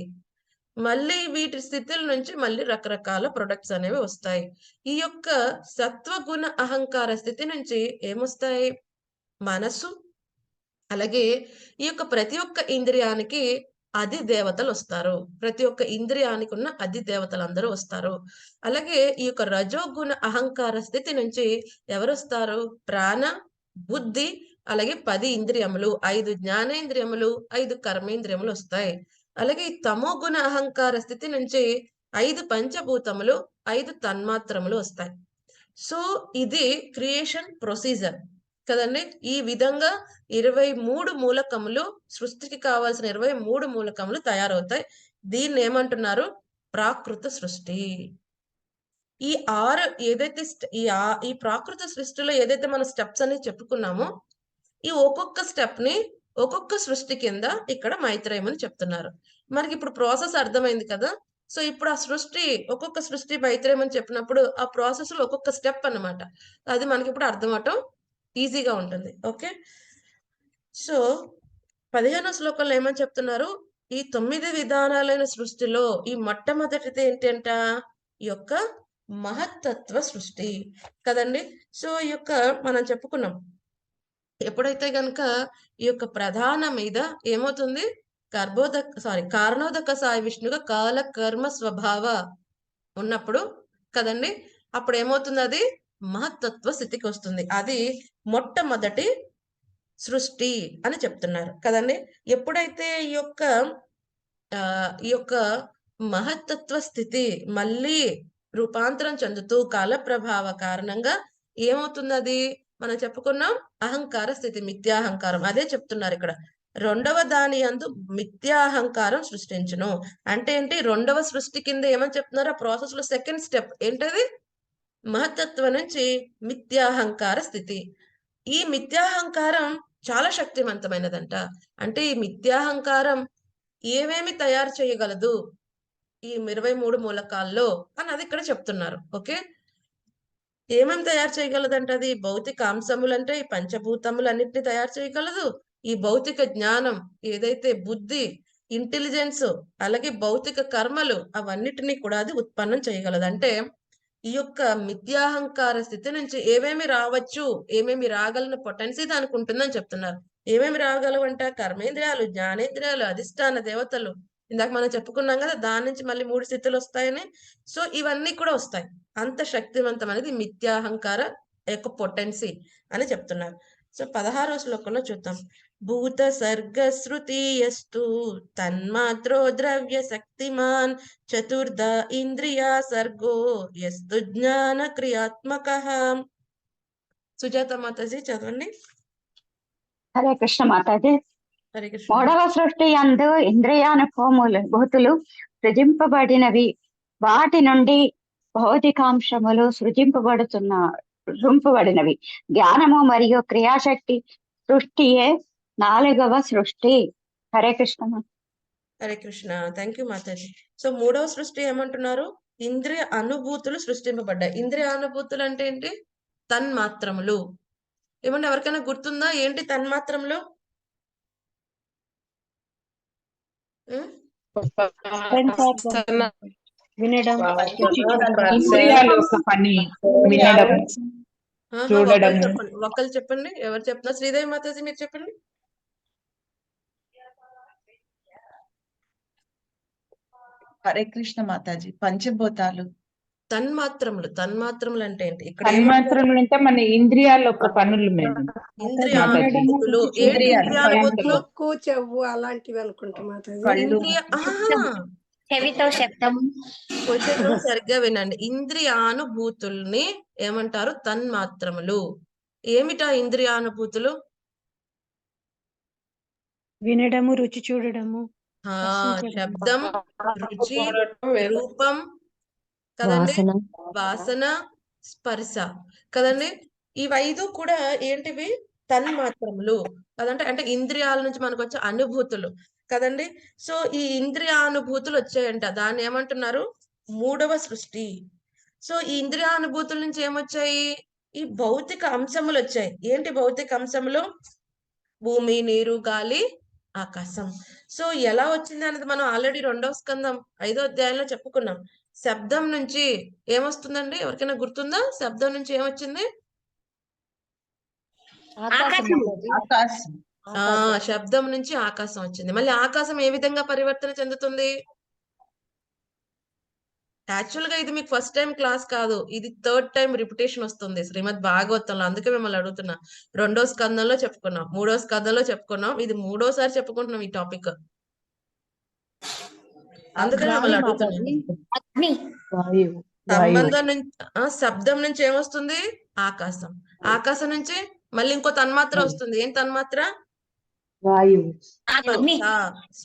మళ్ళీ వీటి స్థితుల నుంచి మళ్ళీ రకరకాల ప్రొడక్ట్స్ అనేవి వస్తాయి. ఈ యొక్క సత్వగుణ అహంకార స్థితి నుంచి ఏమొస్తాయి, మనసు, అలాగే ఈ యొక్క ప్రతి ఒక్క ఇంద్రియానికి అధి దేవతలు వస్తారు. ప్రతి ఒక్క ఇంద్రియానికి ఉన్న అధి దేవతలు అందరూ వస్తారు. అలాగే ఈ యొక్క రజోగుణ అహంకార స్థితి నుంచి ఎవరు వస్తారు, ప్రాణ, బుద్ధి, అలాగే 10 ఇంద్రియములు, 5 జ్ఞానేంద్రియములు, 5 కర్మేంద్రియములు వస్తాయి. అలాగే ఈ తమో గుణ అహంకార స్థితి నుంచి 5 పంచభూతములు, 5 తన్మాత్రములు వస్తాయి. సో ఇది క్రియేషన్ ప్రొసీజర్ కదండి. ఈ విధంగా 23 మూలకములు, సృష్టికి కావాల్సిన 23 మూలకములు తయారవుతాయి. దీన్ని ఏమంటున్నారు, ప్రాకృత సృష్టి. ఈ 6 ఏదైతే ఈ ప్రాకృత సృష్టిలో ఏదైతే మనం స్టెప్స్ అని చెప్పుకున్నామో, ఈ ఒక్కొక్క స్టెప్ ని ఒక్కొక్క సృష్టి కింద ఇక్కడ మైత్రేయం అని చెప్తున్నారు. మనకి ఇప్పుడు ప్రాసెస్ అర్థమైంది కదా. సో ఇప్పుడు ఆ సృష్టి, ఒక్కొక్క సృష్టి మైత్రేయం అని చెప్పినప్పుడు ఆ ప్రాసెస్ లో ఒక్కొక్క స్టెప్ అన్నమాట, అది మనకి ఇప్పుడు అర్థం అవటం ఈజీగా ఉంటుంది. ఓకే, సో 15వ శ్లోకంలో ఏమని చెప్తున్నారు, ఈ 9 విధానాలైన సృష్టిలో ఈ మొట్టమొదటిది ఏంటంట, ఈ యొక్క మహత్తత్వ సృష్టి కదండి. సో ఈ యొక్క మనం చెప్పుకున్నాం, ఎప్పుడైతే గనక ఈ యొక్క ప్రధాన మీద ఏమవుతుంది, కారణోదక సాయి విష్ణుగా కాల కర్మ స్వభావ ఉన్నప్పుడు కదండి, అప్పుడు ఏమవుతుంది, అది మహత్తత్వ స్థితికి వస్తుంది. అది మొట్టమొదటి సృష్టి అని చెప్తున్నారు కదండి. ఎప్పుడైతే ఈ యొక్క మహత్తత్వ స్థితి మళ్ళీ రూపాంతరం చెందుతూ కాల ప్రభావ కారణంగా ఏమవుతుంది, అది మనం చెప్పుకున్నాం అహంకార స్థితి, మిథ్యాహంకారం. అదే చెప్తున్నారు ఇక్కడ, 2వ దాని యందు మిథ్యాహంకారం సృష్టించును. అంటే ఏంటి, 2వ సృష్టి కింద ఏమని చెప్తున్నారు, ఆ ప్రాసెస్ లో సెకండ్ స్టెప్ ఏంటది, మహత్తత్వం నుంచి మిథ్యాహంకార స్థితి. ఈ మిథ్యాహంకారం చాలా శక్తివంతమైనదంట. అంటే ఈ మిథ్యాహంకారం ఏమేమి తయారు చేయగలదు ఈ 23 మూలకాల్లో అన్నది ఇక్కడ చెప్తున్నారు. ఓకే, ఏమేమి తయారు చేయగలదంట, అది భౌతిక అంశములు, అంటే ఈ పంచభూతములన్నిటిని తయారు చేయగలదు. ఈ భౌతిక జ్ఞానం ఏదైతే బుద్ధి, ఇంటెలిజెన్స్, అలాగే భౌతిక కర్మలు అవన్నిటినీ కూడా అది ఉత్పన్నం చేయగలదు. అంటే ఈ యొక్క మిథ్యాహంకార స్థితి నుంచి ఏమేమి రావచ్చు, ఏమేమి రాగలిగిన పొటెన్సీ దానికి ఉంటుందని చెప్తున్నారు. ఏమేమి రాగలవంట? కర్మేంద్రియాలు, జ్ఞానేంద్రియాలు, అధిష్టాన దేవతలు. ఇందాక మనం చెప్పుకున్నాం కదా, దాని నుంచి మళ్ళీ 3 స్థితులు వస్తాయని. సో ఇవన్నీ కూడా వస్తాయి. అంత శక్తివంతమైనది మిథ్యాహంకార యొక్క పొటెన్సీ అని చెప్తున్నారు. సో 16వ శ్లోకంలో చూద్దాం. భూత సర్గ శృతియస్తు తన్మాత్రో ద్రవ్య శక్తిమాన్ చతుర్థ ఇంద్రియ సర్గో యస్తు జ్ఞాన క్రియాత్మక. సుజాత మాతాజీ చదవండి. హరే కృష్ణ మాతాజీ. హరే కృష్ణ. మూడవ సృష్టి యందు ఇంద్రియానుభూతులు సృజింపబడినవి. వాటి నుండి భౌతికాంశములు సృజింపబడినవి. జ్ఞానము మరియు క్రియాశక్తి సృష్టియే 4వ సృష్టి. Hare Krishna. Hare Krishna. Thank you Mataji. So 3వ సృష్టి ఏమంటున్నారు? ఇంద్రియ అనుభూతులు సృష్టింపబడ్డాయి. ఇంద్రియ అనుభూతులు అంటే ఏంటి? తన్మాత్రములు. ఏమంటే ఎవరికైనా గుర్తుందా ఏంటి తన్మాత్రములు? వినడం, ఇంద్రియాలు యొక్క పని వినడం, చూడడం. ఒకళ్ళు చెప్పండి, ఎవరు చెప్తున్నారు? శ్రీదేవి మాతాజీ మీరు చెప్పండి. హరే కృష్ణ మాతాజీ. పంచభూతాలు. తన్మాత్రములు అంటే ఏంటి? ఇక్కడ తన్మాత్రములు అంటే మన ఇంద్రియాల యొక్క పనులు మేడం. ఇంద్రియానుభూతులు. ఏంటి ఇంద్రియానుభూతులు? ముక్కు, చెవు అలాంటివి అనుకుంటా మాతాజీ. చెవితో శబ్దం. కొంచెం సరిగ్గా వినండి. ఇంద్రియానుభూతుల్ని ఏమంటారు? తన్మాత్రములు. ఏమిటా ఇంద్రియానుభూతులు? వినడము, రుచి చూడడము, శబ్దం, రుచి, రూపం కదండి, వాసన, స్పర్శ కదండి. ఇవైదు కూడా ఏంటివి? తన్మాత్రములు కదంటే. అంటే ఇంద్రియాల నుంచి మనకు వచ్చే అనుభూతులు కదండి. సో ఈ ఇంద్రియానుభూతులు వచ్చాయంట. దాన్ని ఏమంటున్నారు? 3వ సృష్టి. సో ఈ ఇంద్రియానుభూతుల నుంచి ఏమొచ్చాయి? ఈ భౌతిక అంశములు వచ్చాయి. ఏంటి భౌతిక అంశములు? భూమి, నీరు, గాలి, ఆకాశం. సో ఎలా వచ్చింది అనేది మనం ఆల్రెడీ 2వ స్కందం 5వ అధ్యాయంలో చెప్పుకున్నాం. శబ్దం నుంచి ఏమొస్తుందండి? ఎవరికైనా గుర్తుందా? శబ్దం నుంచి ఏమొచ్చింది? శబ్దం నుంచి ఆకాశం వచ్చింది. మళ్ళీ ఆకాశం ఏ విధంగా పరివర్తన చెందుతుంది? యాక్చువల్ గా ఇది మీకు ఫస్ట్ టైం క్లాస్ కాదు, ఇది 3rd టైం రిపిటేషన్ వస్తుంది శ్రీమద్ భాగవతంలో. అందుకే మిమ్మల్ని అడుగుతున్నా. 2వ స్కందంలో చెప్పుకున్నాం, 3వ స్కందంలో చెప్పుకున్నాం, ఇది 3వసారి చెప్పుకుంటున్నాం ఈ టాపిక్. అందుకని మిమ్మల్ని అడుగుతున్నాను. సంబంధం నుంచి శబ్దం నుంచి ఏమొస్తుంది? ఆకాశం. ఆకాశం నుంచి మళ్ళీ ఇంకో తన్మాత్ర వస్తుంది. ఏం తన్మాత్ర?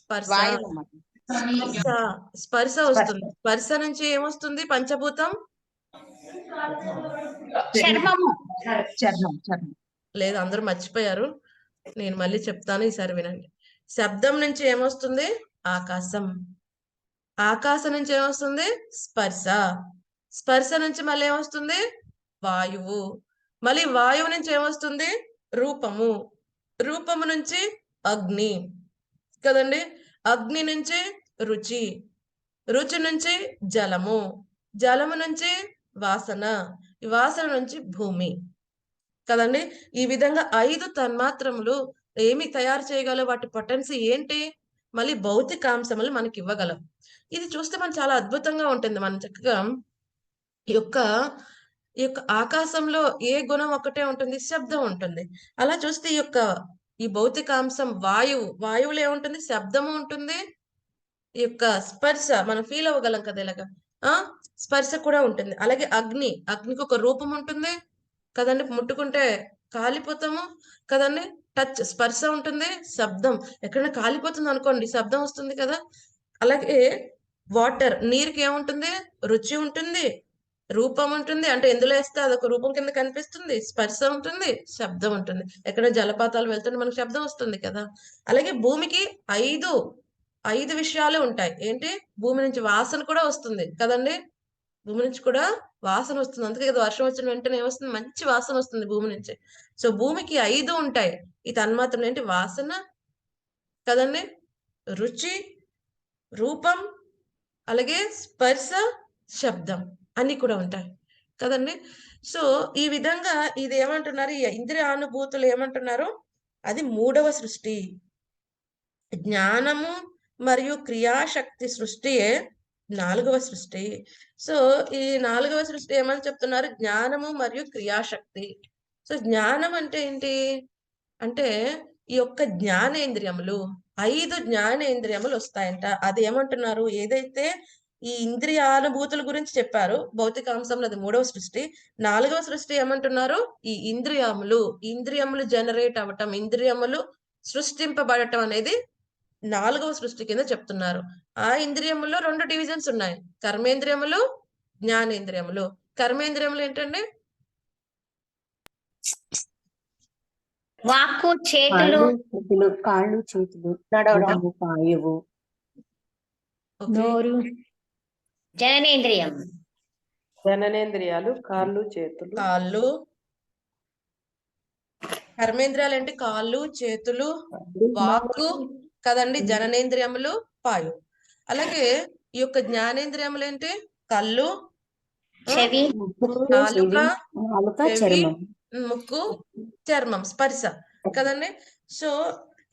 స్పర్శ వస్తుంది. స్పర్శ నుంచి ఏమొస్తుంది? పంచభూతం. లేదు, అందరూ మర్చిపోయారు. నేను మళ్ళీ చెప్తాను, ఈసారి వినండి. శబ్దం నుంచి ఏమొస్తుంది? ఆకాశం. ఆకాశం నుంచి ఏమొస్తుంది? స్పర్శ. స్పర్శ నుంచి మళ్ళీ ఏమొస్తుంది? వాయువు. మళ్ళీ వాయువు నుంచి ఏమొస్తుంది? రూపము. రూపము నుంచి అగ్ని కదండి. అగ్ని నుంచి రుచి. రుచి నుంచి జలము. జలము నుంచి వాసన. ఈ వాసన నుంచి భూమి కదండి. ఈ విధంగా 5 తన్మాత్రములు ఏమి తయారు చేయగలవు? వాటి పొటెన్సీ ఏంటి? మళ్ళీ భౌతికాంశములు మనకి ఇవ్వగలవు. ఇది చూస్తే మనం చాలా అద్భుతంగా ఉంటుంది. మనం చక్కగా ఈ యొక్క ఆకాశంలో ఏ గుణం ఒకటే ఉంటుంది? శబ్దం ఉంటుంది. అలా చూస్తే ఈ భౌతికాంశం వాయువులో ఏముంటుంది? శబ్దము ఉంటుంది. ఈ యొక్క స్పర్శ మనం ఫీల్ అవ్వగలం కదా ఇలాగా. స్పర్శ కూడా ఉంటుంది. అలాగే అగ్నికి ఒక రూపం ఉంటుంది కదండి. ముట్టుకుంటే కాలిపోతాము కదండి. టచ్, స్పర్శ ఉంటుంది. శబ్దం, ఎక్కడైనా కాలిపోతుంది అనుకోండి శబ్దం వస్తుంది కదా. అలాగే వాటర్, నీరుకి ఏముంటుంది? రుచి ఉంటుంది, రూపం ఉంటుంది. అంటే ఎందులో వేస్తే అదొక రూపం కింద కనిపిస్తుంది. స్పర్శ ఉంటుంది, శబ్దం ఉంటుంది. ఎక్కడ జలపాతాలు వెళ్తుంటే మనకు శబ్దం వస్తుంది కదా. అలాగే భూమికి 5 విషయాలు ఉంటాయి. ఏంటి? భూమి నుంచి వాసన కూడా వస్తుంది కదండి. భూమి నుంచి కూడా వాసన వస్తుంది. అందుకే కదా వర్షం వచ్చిన వెంటనే ఏమొస్తుంది? మంచి వాసన వస్తుంది భూమి నుంచి. సో భూమికి 5 ఉంటాయి. ఈ తన్మాత్రలు ఏంటి? వాసన కదండి, రుచి, రూపం, అలాగే స్పర్శ, శబ్దం అన్ని కూడా ఉంటాయి కదండి. సో ఈ విధంగా ఇది ఏమంటున్నారు, ఈ ఇంద్రియానుభూతులు ఏమంటున్నారు, అది 3వ సృష్టి. జ్ఞానము మరియు క్రియాశక్తి సృష్టియే 4వ సృష్టి. సో ఈ 4వ సృష్టి ఏమని చెప్తున్నారు, జ్ఞానము మరియు క్రియాశక్తి. సో జ్ఞానం అంటే ఏంటి అంటే ఈ యొక్క జ్ఞానేంద్రియములు, 5 జ్ఞానేంద్రియములు వస్తాయంట. అది ఏమంటున్నారు, ఏదైతే ఈ ఇంద్రియానుభూతుల గురించి చెప్పారు భౌతికాంశంలో, అది 3వ సృష్టి. 4వ సృష్టి ఏమంటున్నారు, ఈ ఇంద్రియములు జనరేట్ అవ్వటం, ఇంద్రియములు సృష్టింపబడటం అనేది 4వ సృష్టి కింద చెప్తున్నారు. ఆ ఇంద్రియములో 2 డివిజన్స్ ఉన్నాయి, కర్మేంద్రియములు, జ్ఞానేంద్రియములు. కర్మేంద్రియములు ఏంటండి, వాక్కు, చేతులు, కాళ్ళు చేతులు, నడవడం, పాయువు, ఓకే, నోరు, జననేంద్రియం, జననేంద్రియాలు, కాళ్ళు చేతులు. కాళ్ళు. కర్మేంద్రియాలు అంటే కాళ్ళు, చేతులు, వాక్కు కదండి. జననేంద్రియములు, పాయు. అలాగే ఈ యొక్క జ్ఞానేంద్రియములు ఏంటి, కళ్ళు, చెవి, నాలుక, చెవి, చర్మం. ముక్కు, చర్మం, స్పర్శ కదండి. సో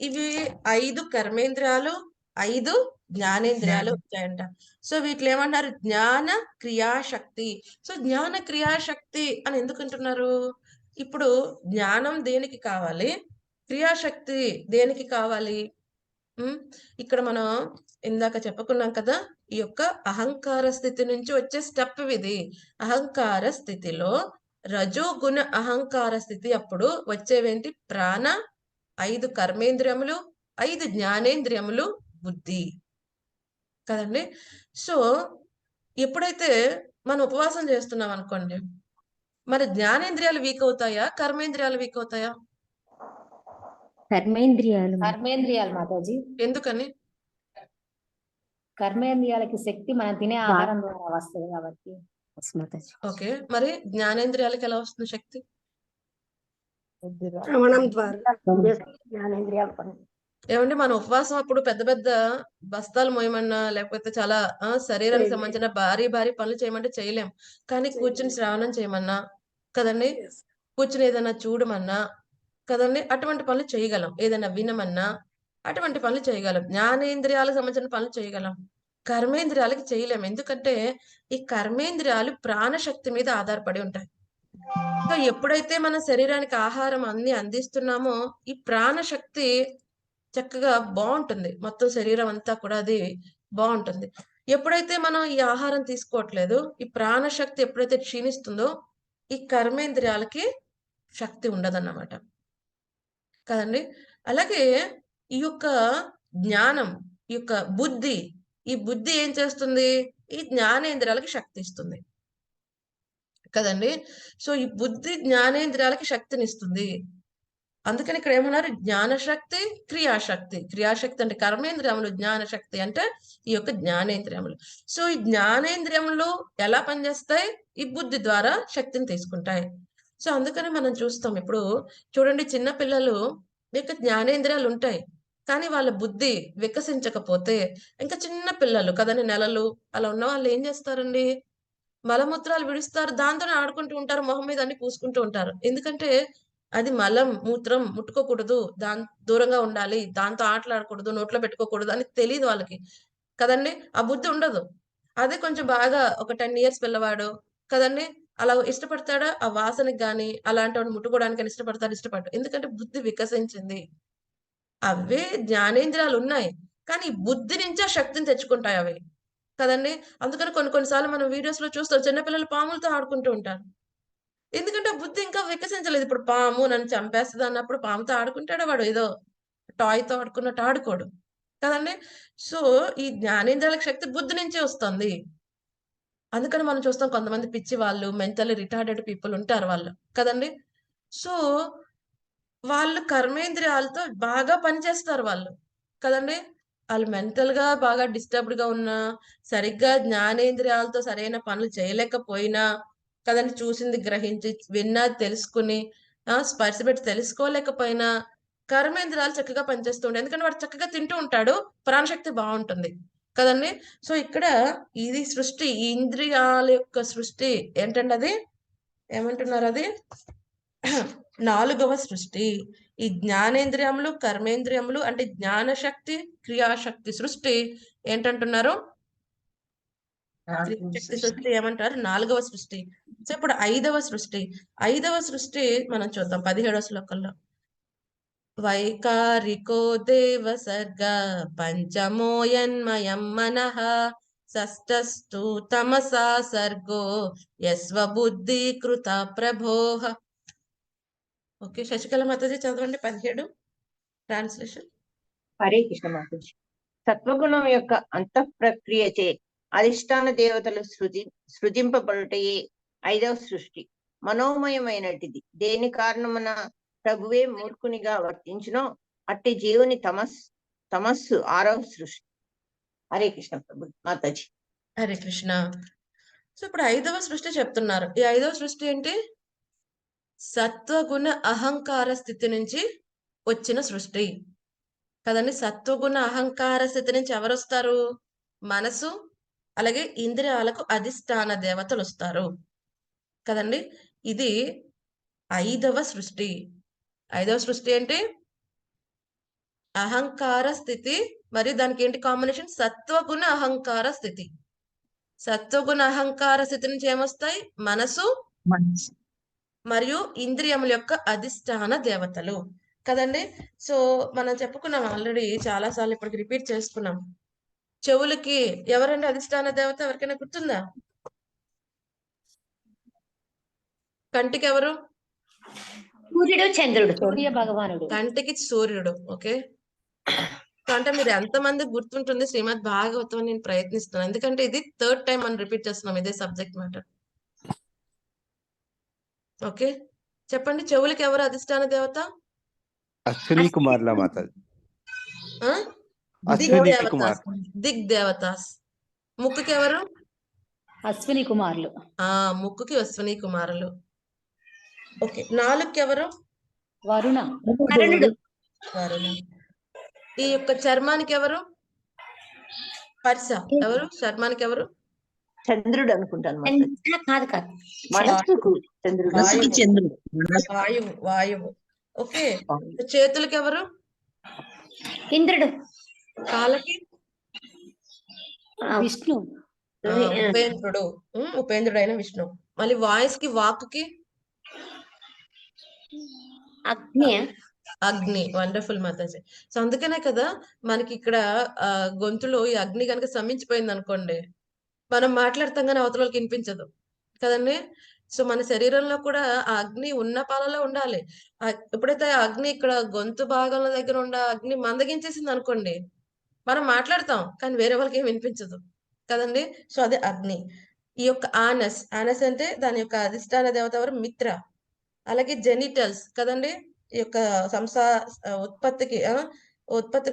ఇవి 5 కర్మేంద్రియాలు, 5 జ్ఞానేంద్రియాలు వచ్చాయంట. సో వీటిలో ఏమంటారు, జ్ఞాన క్రియాశక్తి. సో జ్ఞాన క్రియాశక్తి అని ఎందుకు అంటున్నారు, ఇప్పుడు జ్ఞానం దేనికి కావాలి, క్రియాశక్తి దేనికి కావాలి. ఇక్కడ మనం ఇందాక చెప్పుకున్నాం కదా, ఈ యొక్క అహంకార స్థితి నుంచి వచ్చే స్టెప్ ఇది. అహంకార స్థితిలో రజోగుణ అహంకార స్థితి అప్పుడు వచ్చేవేంటి, ప్రాణ, 5 కర్మేంద్రియములు, 5 జ్ఞానేంద్రియములు, బుద్ధి కదండి. సో ఎప్పుడైతే మనం ఉపవాసం చేస్తున్నాం అనుకోండి, మరి జ్ఞానేంద్రియాలు వీక్ అవుతాయా, కర్మేంద్రియాలు వీక్ అవుతాయా? కర్మేంద్రియాలు మాతాజీ. ఎందుకని? కర్మేంద్రియాలకి శక్తి మనం తినే ఆహారం ద్వారా వస్తుంది కాబట్టి. ఓకే, మరి జ్ఞానేంద్రియాలకి ఎలా వస్తుంది శక్తి? శ్రవణం ద్వారా. జ్ఞానేంద్రియాల పని. ఏమంటే మన ఉపవాసం అప్పుడు పెద్ద పెద్ద బస్తాలు మోయమన్నా, లేకపోతే చాలా శరీరానికి సంబంధించిన భారీ పనులు చేయమంటే చేయలేం. కానీ కూర్చుని శ్రవణం చేయమన్నా కదండి, కూర్చుని ఏదైనా చూడమన్నా కదండి, అటువంటి పనులు చేయగలం. ఏదైనా వినమన్నా అటువంటి పనులు చేయగలం. జ్ఞానేంద్రియాలకు సంబంధించిన పనులు చేయగలం, కర్మేంద్రియాలకి చేయలేం. ఎందుకంటే ఈ కర్మేంద్రియాలు ప్రాణశక్తి మీద ఆధారపడి ఉంటాయి. సో ఎప్పుడైతే మన శరీరానికి ఆహారం అన్ని అందిస్తున్నామో ఈ ప్రాణశక్తి చక్కగా బాగుంటుంది, మొత్తం శరీరం అంతా కూడా అది బాగుంటుంది. ఎప్పుడైతే మనం ఈ ఆహారం తీసుకోవట్లేదు, ఈ ప్రాణశక్తి ఎప్పుడైతే క్షీణిస్తుందో ఈ కర్మేంద్రియాలకి శక్తి ఉండదన్నమాట కదండి. అలాగే ఈ యొక్క జ్ఞానం, ఈ యొక్క బుద్ధి, ఈ బుద్ధి ఏం చేస్తుంది, ఈ జ్ఞానేంద్రియాలకి శక్తి ఇస్తుంది కదండి. సో ఈ బుద్ధి జ్ఞానేంద్రియాలకి శక్తినిస్తుంది. అందుకని ఇక్కడ ఏమన్నారు, జ్ఞానశక్తి, క్రియాశక్తి. క్రియాశక్తి అంటే కర్మేంద్రియములు, జ్ఞానశక్తి అంటే ఈ యొక్క జ్ఞానేంద్రియములు. సో ఈ జ్ఞానేంద్రియములు ఎలా పనిచేస్తాయి, ఈ బుద్ధి ద్వారా శక్తిని తీసుకుంటాయి. సో అందుకని మనం చూస్తాం, ఇప్పుడు చూడండి, చిన్న పిల్లలు యొక్క జ్ఞానేంద్రియాలు ఉంటాయి, కానీ వాళ్ళ బుద్ధి వికసించకపోతే, ఇంకా చిన్న పిల్లలు కదండి, నెలలు అలా ఉన్న వాళ్ళు ఏం చేస్తారండి, మలమూత్రాలు విడుస్తారు, దాంతోనే ఆడుకుంటూ ఉంటారు, మొహం మీద అన్ని పూసుకుంటూ ఉంటారు. ఎందుకంటే అది మలం, మూత్రం ముట్టుకోకూడదు, దూరంగా ఉండాలి, దాంతో ఆటలాడకూడదు, నోట్లో పెట్టుకోకూడదు అని తెలియదు వాళ్ళకి కదండి, ఆ బుద్ధి ఉండదు. అదే కొంచెం బాగా ఒక 10 years పిల్లవాడు కదండి, అలా ఇష్టపడతాడా, ఆ వాసనకి గాని అలాంటి వాడు ముట్టుకోవడానికి ఇష్టపడతాడు. ఎందుకంటే బుద్ధి వికసించింది. అవే జ్ఞానేంద్రియాలు ఉన్నాయి, కానీ బుద్ధి నుంచి ఆ శక్తిని తెచ్చుకుంటాయి అవి కదండి. అందుకని కొన్నిసార్లు మనం వీడియోస్ లో చూస్తాం, చిన్నపిల్లలు పాములతో ఆడుకుంటూ ఉంటారు. ఎందుకంటే ఆ బుద్ధి ఇంకా వికసించలేదు. ఇప్పుడు పాము నన్ను చంపేస్తుంది అన్నప్పుడు పాముతో ఆడుకుంటాడు వాడు, ఏదో టాయ్ తో ఆడుకున్నట్టు ఆడుకోడు కదండి. సో ఈ జ్ఞానేంద్రియాలకు శక్తి బుద్ధి నుంచే వస్తుంది. అందుకని మనం చూస్తాం, కొంతమంది పిచ్చి వాళ్ళు, మెంటల్లీ రిటార్డెడ్ పీపుల్ ఉంటారు వాళ్ళు కదండి. సో వాళ్ళు కర్మేంద్రియాలతో బాగా పనిచేస్తారు వాళ్ళు కదండి. వాళ్ళు మెంటల్ గా బాగా డిస్టర్బ్డ్ గా ఉన్నా, సరిగ్గా జ్ఞానేంద్రియాలతో సరైన పనులు చేయలేకపోయినా కదండి, చూసింది గ్రహించి, విన్నా తెలుసుకుని, స్పర్శ పెట్టి తెలుసుకోలేకపోయినా కర్మేంద్రియాలు చక్కగా పనిచేస్తూ ఉంటాయి. ఎందుకంటే వాడు చక్కగా తింటూ ఉంటాడు, ప్రాణశక్తి బాగుంటుంది కదండి. సో ఇక్కడ ఇది సృష్టి, ఈ ఇంద్రియాల యొక్క సృష్టి ఏంటండి, అది ఏమంటున్నారు, అది 4వ సృష్టి. ఈ జ్ఞానేంద్రియములు, కర్మేంద్రియములు అంటే జ్ఞానశక్తి, క్రియాశక్తి సృష్టి ఏంటంటున్నారు, క్రియాశక్తి సృష్టి ఏమంటారు, 4వ సృష్టి. సో ఇప్పుడు 5వ సృష్టి. 5వ సృష్టి మనం చూద్దాం 17వ శ్లోకంలో. వైకారికో దేవ సర్గ పంచమోయన్మయం మనః షష్ఠస్తు తమసా సర్గో యస్వబుద్ధి కృత ప్రభోః. ఓకే, శశికళ మాతాజీ చదవండి 17 ట్రాన్స్లేషన్. హరే కృష్ణ మాతాజీ. సత్వగుణం యొక్క అంతఃప్రక్రియచే అధిష్టాన దేవతలు సృజింపబడుటయే 5వ సృష్టి. మనోమయమైనటిది. దేని కారణమున ప్రభువే మూర్ఖునిగా వర్తించునో అట్టి జీవుని తమస్సు 6వ సృష్టి. హరే కృష్ణ ప్రభు మాతాజీ. హరే కృష్ణ. సో ఇప్పుడు 5వ సృష్టి చెప్తున్నారు. ఈ 5వ సృష్టి ఏంటి, సత్వగుణ అహంకార స్థితి నుంచి వచ్చిన సృష్టి కదండి. సత్వగుణ అహంకార స్థితి నుంచి ఎవరు వస్తారు, మనసు అలాగే ఇంద్రియాలకు అధిష్టాన దేవతలు వస్తారు కదండి. ఇది 5వ సృష్టి. 5వ సృష్టి ఏంటి, అహంకార స్థితి, మరి దానికి ఏంటి కాంబినేషన్, సత్వగుణ అహంకార స్థితి. సత్వగుణ అహంకార స్థితి నుంచి ఏమొస్తాయి, మనసు మరియు ఇంద్రియముల యొక్క అధిష్టాన దేవతలు కదండి. సో మనం చెప్పుకున్నాం ఆల్రెడీ చాలా సార్లు, ఇప్పటికి రిపీట్ చేసుకున్నాం. చెవులకి ఎవరండి అధిష్టాన దేవత, ఎవరికైనా గుర్తుందా? కంటికి ఎవరు, సూర్యుడు చంద్రుడు, సూర్య భగవానుడు. కంటికి సూర్యుడు. ఓకే, అంటే మీరు ఎంతమంది గుర్తుంటుంది శ్రీమద్ భాగవతం అని నేను ప్రయత్నిస్తున్నాను, ఎందుకంటే ఇది 3rd టైం మనం రిపీట్ చేస్తున్నాం ఇదే సబ్జెక్ట్ మ్యాటర్. ఓకే, చెప్పండి, చెవులకి ఎవరు అధిష్టాన దేవత? అశ్విని కుమార్ల మాతాజీ. దిగ్ దేవతాస్. ముక్కుకి ఎవరు? అశ్విని కుమారులు. ముక్కుకి అశ్విని కుమారులు. ఓకే, నాలుగుకి ఎవరు? వరుణ. వరుణ. ఈ యొక్క చర్మానికి ఎవరు? పర్స. ఎవరు చర్మానికి ఎవరు? చంద్రుడు అనుకుంటాను. కాదు కాదు, మనస్సుకు చంద్రుడు. వాయువు. వాయువు. ఓకే, చేతులకి ఎవరు? ఇంద్రుడు. కాళ్ళకి విష్ణు. ఉపేంద్రుడు. ఉపేంద్రుడు అయిన విష్ణు. మళ్ళీ వాయిస్ కి, వాక్కుకి అగ్ని. అగ్ని. వండర్ఫుల్ మాతాజీ. సో అందుకనే కదా మనకి ఇక్కడ గొంతులో ఈ అగ్ని కనుక సమించిపోయింది అనుకోండి, మనం మాట్లాడతాం కానీ అవతల వాళ్ళకి వినిపించదు కదండి. సో మన శరీరంలో కూడా ఆ అగ్ని ఉన్న పాలలో ఉండాలి. ఎప్పుడైతే ఆ అగ్ని ఇక్కడ గొంతు భాగంలో దగ్గర ఉండ అగ్ని మందగించేసింది అనుకోండి, మనం మాట్లాడతాం కానీ వేరే వాళ్ళకి ఏం వినిపించదు కదండి. సో అదే అగ్ని. ఈ యొక్క ఆనస్. ఆనస్ అంటే దాని యొక్క అధిష్టాన దేవత ఎవరు? మిత్ర. అలాగే జెనిటల్స్ కదండి, ఈ యొక్క ఉత్పత్తికి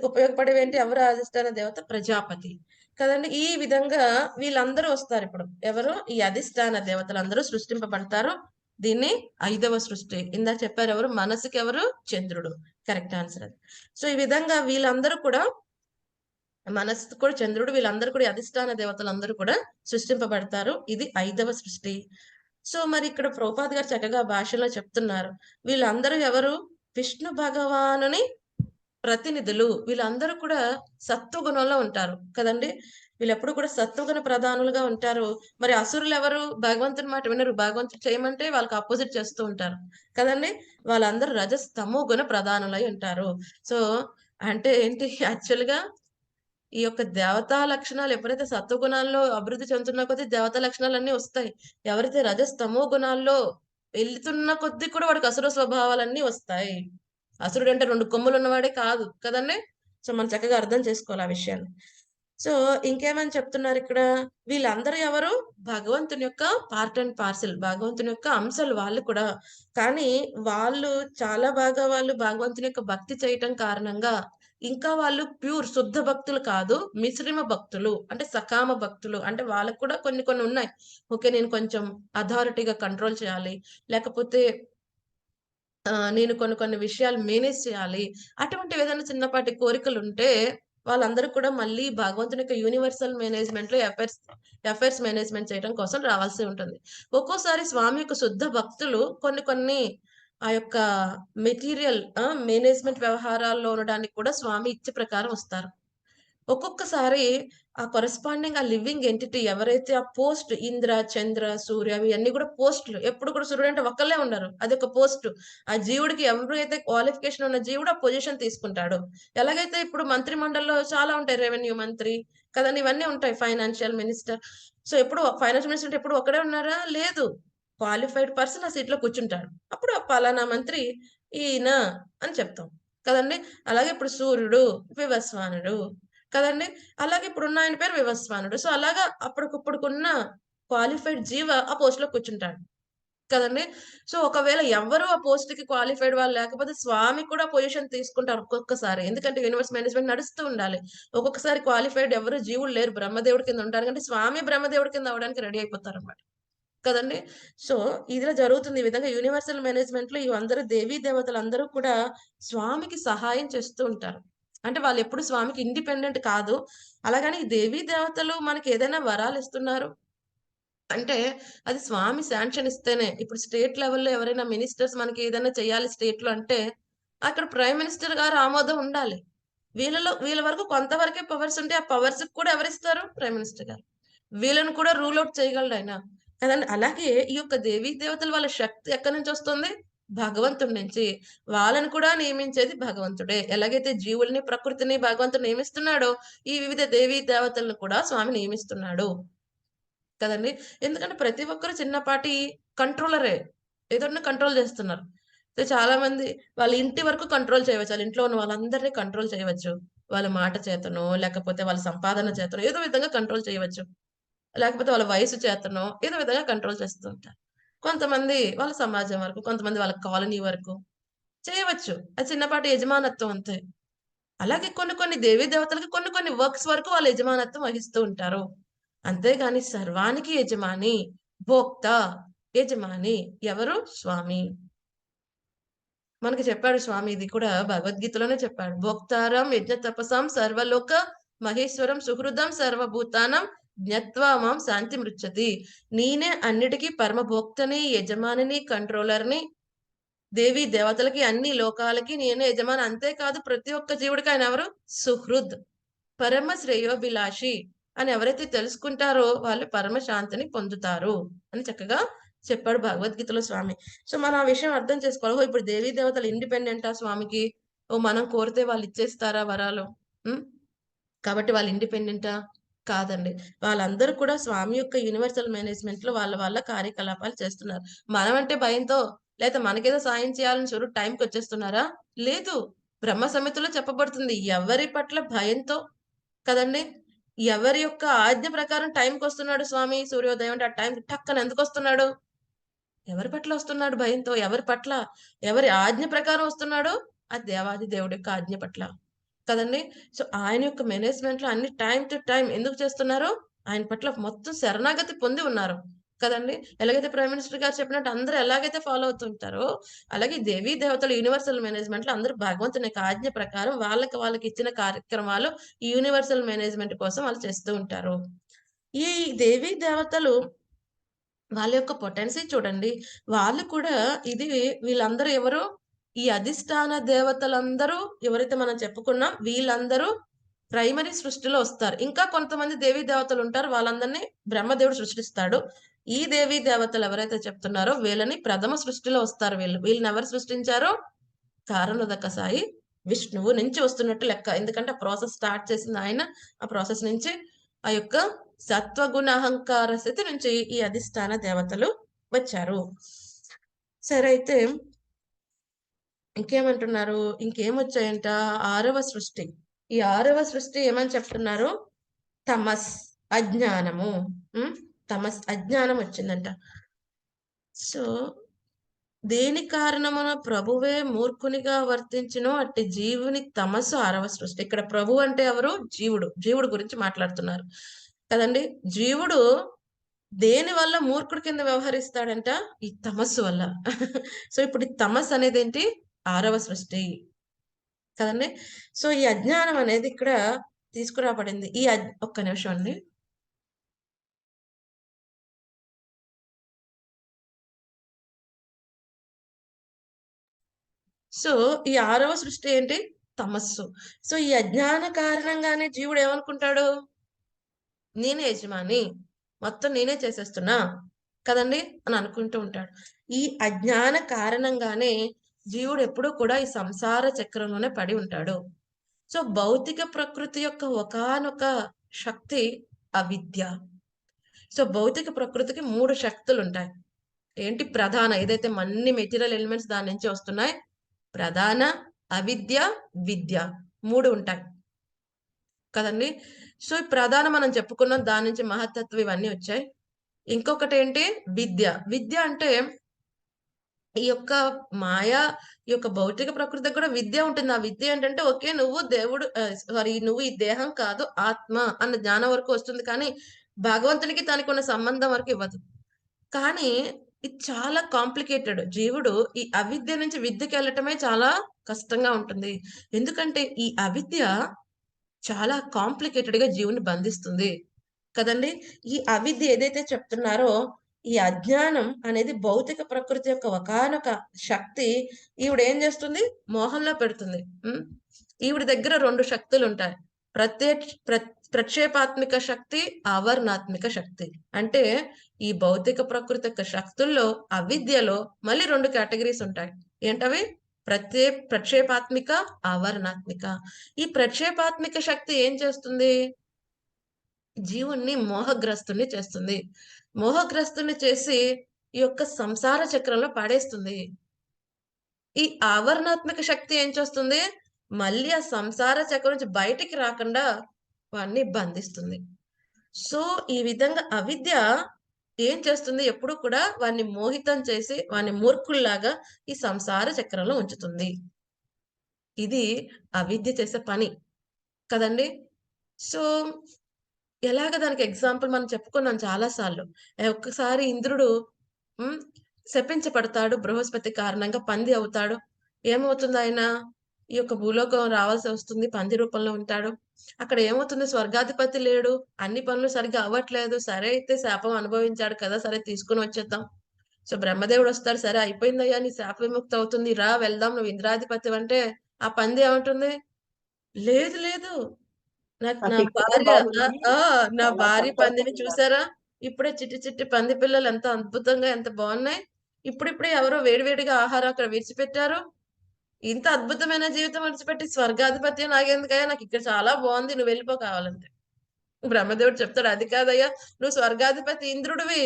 ఉపయోగపడేవి ఏంటి, ఎవరు అధిష్టాన దేవత? ప్రజాపతి కదండి. ఈ విధంగా వీళ్ళందరూ వస్తారు. ఇప్పుడు ఎవరు? ఈ అధిష్టాన దేవతలందరూ సృష్టింపబడతారు. దీన్ని 5వ సృష్టి. ఇందాక చెప్పారు ఎవరు? మనసుకి ఎవరు? చంద్రుడు. కరెక్ట్ ఆన్సర్ అది. సో ఈ విధంగా వీళ్ళందరూ కూడా, మనస్సు కూడా చంద్రుడు, వీళ్ళందరూ కూడా అధిష్టాన దేవతలందరూ కూడా సృష్టింపబడతారు. ఇది 5వ సృష్టి. సో మరి ఇక్కడ ప్రభుపాద్ గారు చక్కగా భాషలో చెప్తున్నారు, వీళ్ళందరూ ఎవరు? విష్ణు భగవానుని ప్రతినిధులు. వీళ్ళందరూ కూడా సత్వగుణంలో ఉంటారు కదండి. వీళ్ళు ఎప్పుడు కూడా సత్వగుణ ప్రధానులుగా ఉంటారు. మరి అసురులు ఎవరు? భగవంతుని మాట వినరు, భగవంతుడు చేయమంటే వాళ్ళకి అపోజిట్ చేస్తూ ఉంటారు కదండి. వాళ్ళందరూ రజస్తమో గుణ ప్రధానులై ఉంటారు. సో అంటే ఏంటి, యాక్చువల్ గా ఈ యొక్క దేవతా లక్షణాలు ఎప్పుడైతే సత్వగుణాల్లో అభివృద్ధి చెందుతున్న కొద్దీ దేవతా లక్షణాలన్నీ వస్తాయి. ఎవరైతే రజస్తమో గుణాల్లో వెళ్తున్న కొద్దీ కూడా వాడికి అసుర స్వభావాలన్నీ వస్తాయి. అసురుడు అంటే 2 కొమ్ములు ఉన్నవాడే కాదు కదండి. సో మనం చక్కగా అర్థం చేసుకోవాలి ఆ విషయాన్ని. సో ఇంకేమని చెప్తున్నారు ఇక్కడ, వీళ్ళందరూ ఎవరు? భగవంతుని యొక్క పార్ట్ అండ్ పార్సెల్, భగవంతుని యొక్క అంశాలు వాళ్ళు కూడా. కానీ వాళ్ళు చాలా బాగా వాళ్ళు భగవంతుని యొక్క భక్తి చేయటం కారణంగా ఇంకా వాళ్ళు ప్యూర్ శుద్ధ భక్తులు కాదు, మిశ్రమ భక్తులు, అంటే సకామ భక్తులు. అంటే వాళ్ళకు కూడా కొన్ని కొన్ని ఉన్నాయి. ఓకే, నేను కొంచెం అథారిటీగా కంట్రోల్ చేయాలి, లేకపోతే నేను కొన్ని కొన్ని విషయాలు మేనేజ్ చేయాలి, అటువంటి ఏదైనా చిన్నపాటి కోరికలు ఉంటే వాళ్ళందరూ కూడా మళ్ళీ భగవంతుని యొక్క యూనివర్సల్ మేనేజ్మెంట్ లో అఫైర్స్ మేనేజ్మెంట్ చేయడం కోసం రావాల్సి ఉంటుంది. ఒక్కోసారి స్వామి యొక్క శుద్ధ భక్తులు కొన్ని ఆ యొక్క మెటీరియల్ మేనేజ్మెంట్ వ్యవహారాల్లో ఉండడానికి కూడా స్వామి ఇచ్చే ప్రకారం వస్తారు. ఒక్కొక్కసారి ఆ కరెస్పాండింగ్ ఆ లివింగ్ ఎంటిటీ ఎవరైతే ఆ పోస్ట్ ఇంద్ర, చంద్ర, సూర్య ఇవన్నీ కూడా పోస్టులు. ఎప్పుడు కూడా సూర్యుడు అంటే ఒక్కళ్ళే ఉండరు. అది ఒక పోస్ట్. ఆ జీవుడికి ఎవరైతే క్వాలిఫికేషన్ ఉన్న జీవుడు ఆ పొజిషన్ తీసుకుంటాడు. ఎలాగైతే ఇప్పుడు మంత్రి మండలిలో చాలా ఉంటాయి. రెవెన్యూ మంత్రి కదండి, ఇవన్నీ ఉంటాయి. Financial minister. సో ఎప్పుడు ఫైనాన్షియల్ మినిస్టర్ ఎప్పుడు ఒకడే ఉన్నారా? లేదు. క్వాలిఫైడ్ పర్సన్ ఆ సీట్ లో కూర్చుంటాడు. అప్పుడు ఆ పలానా మంత్రి ఈయన అని చెప్తాం కదండి. అలాగే ఇప్పుడు సూర్యుడు వివస్వానుడు కదండి. అలాగే ఇప్పుడున్న ఆయన పేరు వివస్వానుడు. సో అలాగా అప్పటికప్పుడుకున్న క్వాలిఫైడ్ జీవ ఆ పోస్ట్ లో కూర్చుంటాడు కదండి. సో ఒకవేళ ఎవరు ఆ పోస్ట్ కి క్వాలిఫైడ్ వాళ్ళు లేకపోతే స్వామి కూడా పొజిషన్ తీసుకుంటారు ఒక్కొక్కసారి. ఎందుకంటే యూనివర్స్ మేనేజ్మెంట్ నడుస్తూ ఉండాలి. ఒక్కొక్కసారి క్వాలిఫైడ్ ఎవరు జీవులు లేరు, బ్రహ్మదేవుడి కింద ఉంటారు. అంటే స్వామి బ్రహ్మదేవుడి కింద అవడానికి రెడీ అయిపోతారు అన్నమాట కదండి. సో ఇదిలా జరుగుతుంది. ఈ విధంగా యూనివర్సల్ మేనేజ్మెంట్ లో ఈ అందరూ దేవీ దేవతలు అందరూ కూడా స్వామికి సహాయం చేస్తూ ఉంటారు. అంటే వాళ్ళు ఎప్పుడు స్వామికి ఇండిపెండెంట్ కాదు. అలాగని ఈ దేవీ దేవతలు మనకి ఏదైనా వరాలు ఇస్తున్నారు అంటే అది స్వామి శాంక్షన్ ఇస్తేనే. ఇప్పుడు స్టేట్ లెవెల్లో ఎవరైనా మినిస్టర్స్ మనకి ఏదైనా చేయాలి స్టేట్ లో అంటే అక్కడ ప్రైమ్ మినిస్టర్ గారు ఆమోదం ఉండాలి. వీళ్ళ వరకు కొంతవరకే పవర్స్ ఉంటే ఆ పవర్స్ కూడా ఎవరిస్తారు? ప్రైమ్ మినిస్టర్ గారు. వీళ్ళని కూడా రూల్ అవుట్ చేయగలడు ఆయన కదండి. అలాగే ఈ యొక్క దేవీ దేవతలు వాళ్ళ శక్తి ఎక్కడి నుంచి వస్తుంది? భగవంతుడి నుంచి. వాళ్ళని కూడా నియమించేది భగవంతుడే. ఎలాగైతే జీవుల్ని ప్రకృతిని భగవంతుడు నియమిస్తున్నాడో ఈ వివిధ దేవీ దేవతలను కూడా స్వామి నియమిస్తున్నాడు కదండి. ఎందుకంటే ప్రతి ఒక్కరు చిన్నపాటి కంట్రోలరే, ఏదో కంట్రోల్ చేస్తున్నారు. చాలా మంది వాళ్ళ ఇంటి వరకు కంట్రోల్ చేయవచ్చు. వాళ్ళ ఇంట్లో ఉన్న వాళ్ళందరినీ కంట్రోల్ చేయవచ్చు. వాళ్ళ మాట చేతనో లేకపోతే వాళ్ళ సంపాదన చేతనో ఏదో విధంగా కంట్రోల్ చేయవచ్చు. లేకపోతే వాళ్ళ వయసు చేతనో ఏదో విధంగా కంట్రోల్ చేస్తూ ఉంటారు. కొంతమంది వాళ్ళ సమాజం వరకు, కొంతమంది వాళ్ళ కాలనీ వరకు చేయవచ్చు. అది చిన్నపాటి యజమానత్వం అంతే. అలాగే కొన్ని దేవీ దేవతలకి కొన్ని వర్క్స్ వరకు వాళ్ళ యజమానత్వం వహిస్తూ ఉంటారు. అంతేగాని సర్వానికి యజమాని, భోక్త, యజమాని ఎవరు? స్వామి. మనకి చెప్పాడు స్వామి, ఇది కూడా భగవద్గీతలోనే చెప్పాడు. భోక్తారం యజ్ఞ తపసాం సర్వలోక మహేశ్వరం సుహృదం సర్వభూతానం జ్ఞత్వా మాం శాంతి మృచ్చతి. నేనే అన్నిటికీ పరమభోక్తని, యజమానిని, కంట్రోలర్ని. దేవి దేవతలకి అన్ని లోకాలకి నేనే యజమాని. అంతేకాదు ప్రతి ఒక్క జీవుడికి ఆయన ఎవరు? సుహృద్, పరమ శ్రేయోభిలాషి అని ఎవరైతే తెలుసుకుంటారో వాళ్ళు పరమ శాంతిని పొందుతారు అని చక్కగా చెప్పాడు భగవద్గీతలో స్వామి. సో మనం ఆ విషయం అర్థం చేసుకోవాలి. ఇప్పుడు దేవీ దేవతలు ఇండిపెండెంటా స్వామికి? మనం కోరితే వాళ్ళు ఇచ్చేస్తారా వరాలు? కాబట్టి వాళ్ళు ఇండిపెండెంటా? కాదండి. వాళ్ళందరూ కూడా స్వామి యొక్క యూనివర్సల్ మేనేజ్మెంట్ లో వాళ్ళ కార్యకలాపాలు చేస్తున్నారు. మనం అంటే భయంతో లేదా మనకేదో సాయం చేయాలని చూడు టైంకి వచ్చేస్తున్నారా? లేదు. బ్రహ్మ సంహితలో చెప్పబడుతుంది ఎవరి పట్ల భయంతో కదండి. ఎవరి యొక్క ఆజ్ఞ ప్రకారం టైంకి వస్తున్నాడు స్వామి సూర్యోదయం అంటే ఆ టైం టక్కన ఎందుకు వస్తున్నాడు? ఎవరి పట్ల వస్తున్నాడు? భయంతో. ఎవరి పట్ల? ఎవరి ఆజ్ఞ ప్రకారం వస్తున్నాడు? ఆ దేవాది దేవుడి యొక్క ఆజ్ఞ పట్ల కదండి. సో ఆయన యొక్క మేనేజ్మెంట్ లో అన్ని టైం టు టైం ఎందుకు చేస్తున్నారు? ఆయన పట్ల మొత్తం శరణాగతి పొంది ఉన్నారు కదండి. ఎలాగైతే ప్రైమ్ మినిస్టర్ గారు చెప్పినట్టు అందరూ ఎలాగైతే ఫాలో అవుతుంటారో అలాగే దేవీ దేవతలు యూనివర్సల్ మేనేజ్మెంట్ లో అందరూ భగవంతుని యొక్క ఆజ్ఞ ప్రకారం వాళ్ళకి ఇచ్చిన కార్యక్రమాలు ఈ యూనివర్సల్ మేనేజ్మెంట్ కోసం వాళ్ళు చేస్తూ ఉంటారు. ఈ దేవీ దేవతలు వాళ్ళ యొక్క పొటెన్సీ చూడండి. వాళ్ళు కూడా వీళ్ళందరూ ఎవరు? ఈ అధిష్టాన దేవతలందరూ ఎవరైతే మనం చెప్పుకున్నాం వీళ్ళందరూ ప్రైమరీ సృష్టిలో వస్తారు. ఇంకా కొంతమంది దేవీ దేవతలు ఉంటారు. వాళ్ళందరినీ బ్రహ్మదేవుడు సృష్టిస్తాడు. ఈ దేవీ దేవతలు ఎవరైతే చెప్తున్నారో వీళ్ళని ప్రథమ సృష్టిలో వస్తారు. వీళ్ళని ఎవరు సృష్టించారో? కారణోదక సాయి విష్ణువు నుంచి వస్తున్నట్టు లెక్క. ఎందుకంటే ఆ ప్రాసెస్ స్టార్ట్ చేసింది ఆయన. ఆ ప్రాసెస్ నుంచి ఆ యొక్క సత్వగుణ అహంకార స్థితి నుంచి ఈ అధిష్టాన దేవతలు వచ్చారు. సరే, అయితే ఇంకేమంటున్నారు? ఇంకేమొచ్చాయంట? 6వ సృష్టి. ఈ 6వ సృష్టి ఏమని చెప్తున్నారు? తమస్, అజ్ఞానము. తమస్, అజ్ఞానం వచ్చిందంట. సో దేని కారణమున ప్రభువే మూర్ఖునిగా వర్తించినో అట్టి జీవుని తమస్సు 6వ సృష్టి. ఇక్కడ ప్రభు అంటే ఎవరు? జీవుడు గురించి మాట్లాడుతున్నారు కదండి. జీవుడు దేని వల్ల మూర్ఖుడి కింద వ్యవహరిస్తాడంట? ఈ తమస్సు వల్ల. సో ఇప్పుడు ఈ తమస్సు అనేది ఏంటి? 6వ సృష్టి కదండి. సో ఈ అజ్ఞానం అనేది ఇక్కడ తీసుకురాబడింది. ఒక్క నిమిషం అండి. సో ఈ 6వ సృష్టి ఏంటి? తమస్సు. సో ఈ అజ్ఞాన కారణంగానే జీవుడు ఏమనుకుంటాడు? నేనే యజమాని, మొత్తం నేనే చేసేస్తున్నా కదండి అని అనుకుంటూ ఉంటాడు. ఈ అజ్ఞాన కారణంగానే జీవుడు ఎప్పుడూ కూడా ఈ సంసార చక్రంలోనే పడి ఉంటాడు. సో భౌతిక ప్రకృతి యొక్క ఒకానొక శక్తి అవిద్య. సో భౌతిక ప్రకృతికి 3 శక్తులు ఉంటాయి. ఏంటి? ప్రధాన, ఏదైతే అన్ని మెటీరియల్ ఎలిమెంట్స్ దాని నుంచి వస్తున్నాయి, ప్రధాన, అవిద్య, విద్య 3 ఉంటాయి కదండి. సో ఈ ప్రధాన మనం చెప్పుకున్నాం, దాని నుంచి మహత్తత్వం ఇవన్నీ వచ్చాయి. ఇంకొకటి ఏంటి? విద్య. విద్య అంటే ఈ యొక్క మాయా, ఈ యొక్క భౌతిక ప్రకృతికి కూడా విద్య ఉంటుంది. ఆ విద్య ఏంటంటే ఓకే నువ్వు దేవుడు, సారీ నువ్వు ఈ దేహం కాదు ఆత్మ అన్న జ్ఞానం వరకు వస్తుంది, కానీ భగవంతునికి తనకు ఉన్న సంబంధం వరకు ఇవ్వదు. కానీ ఇది చాలా కాంప్లికేటెడ్. జీవుడు ఈ అవిద్య నుంచి విద్యకి వెళ్ళటమే చాలా కష్టంగా ఉంటుంది. ఎందుకంటే ఈ అవిద్య చాలా కాంప్లికేటెడ్ గా జీవుని బంధిస్తుంది కదండి. ఈ అవిద్య ఏదైతే చెప్తున్నారో, ఈ అజ్ఞానం అనేది భౌతిక ప్రకృతి యొక్క ఒకానొక శక్తి ఈవిడ ఏం చేస్తుంది? మోహంలో పెడుతుంది. ఈవిడ దగ్గర 2 శక్తులు ఉంటాయి. ప్రక్షేపాత్మిక శక్తి, ఆవరణాత్మిక శక్తి. అంటే ఈ భౌతిక ప్రకృతి యొక్క శక్తుల్లో, అవిద్యలో మళ్ళీ 2 కేటగిరీస్ ఉంటాయి. ఏంటవి? ప్రక్షేపాత్మిక, ఆవరణాత్మిక. ఈ ప్రక్షేపాత్మిక శక్తి ఏం చేస్తుంది? జీవుణ్ణి మోహగ్రస్తుని చేస్తుంది. మోహగ్రస్తుని చేసి ఈ యొక్క సంసార చక్రంలో పడేస్తుంది. ఈ ఆవరణాత్మక శక్తి ఏం చేస్తుంది? మళ్ళీ ఆ సంసార చక్రం నుంచి బయటికి రాకుండా వాడిని బంధిస్తుంది. సో ఈ విధంగా అవిద్య ఏం చేస్తుంది? ఎప్పుడు కూడా వాడిని మోహితం చేసి వాడిని మూర్ఖుల్లాగా ఈ సంసార చక్రంలో ఉంచుతుంది. ఇది అవిద్య చేసే పని కదండి. సో ఎలాగ దానికి ఎగ్జాంపుల్ మనం చెప్పుకున్నాం చాలా సార్లు. ఒక్కసారి ఇంద్రుడు శపించబడతాడు బృహస్పతి కారణంగా, పంది అవుతాడు. ఏమవుతుంది? ఆయన ఈ యొక్క భూలోకం రావాల్సి వస్తుంది, పంది రూపంలో ఉంటాడు. అక్కడ ఏమవుతుంది? స్వర్గాధిపతి లేడు, అన్ని పనులు సరిగ్గా అవ్వట్లేదు. సరే అయితే శాపం అనుభవించాడు కదా, సరే తీసుకుని వచ్చేద్దాం. సో బ్రహ్మదేవుడు వస్తాడు, సరే అయిపోయిందయ్యా నీ శాప విముక్తి అవుతుంది, రా వెళ్దాం, నువ్వు ఇంద్రాధిపతి అంటే ఆ పంది ఏమంటుంది? లేదు లేదు, నా భార్య పందిని చూసారా? ఇప్పుడే చిట్టి చిట్టి పంది పిల్లలు ఎంత అద్భుతంగా ఎంత బాగున్నాయి. ఇప్పుడిప్పుడే ఎవరో వేడివేడిగా ఆహారం అక్కడ విడిచిపెట్టారు. ఇంత అద్భుతమైన జీవితం విడిచిపెట్టి స్వర్గాధిపతి నాకెందుకయ్యా, నాకు ఇక్కడ చాలా బాగుంది, నువ్వు వెళ్ళిపో కావాలంటే. బ్రహ్మదేవుడు చెప్తాడు, అది కాదయ్యా, నువ్వు స్వర్గాధిపతి ఇంద్రుడివి.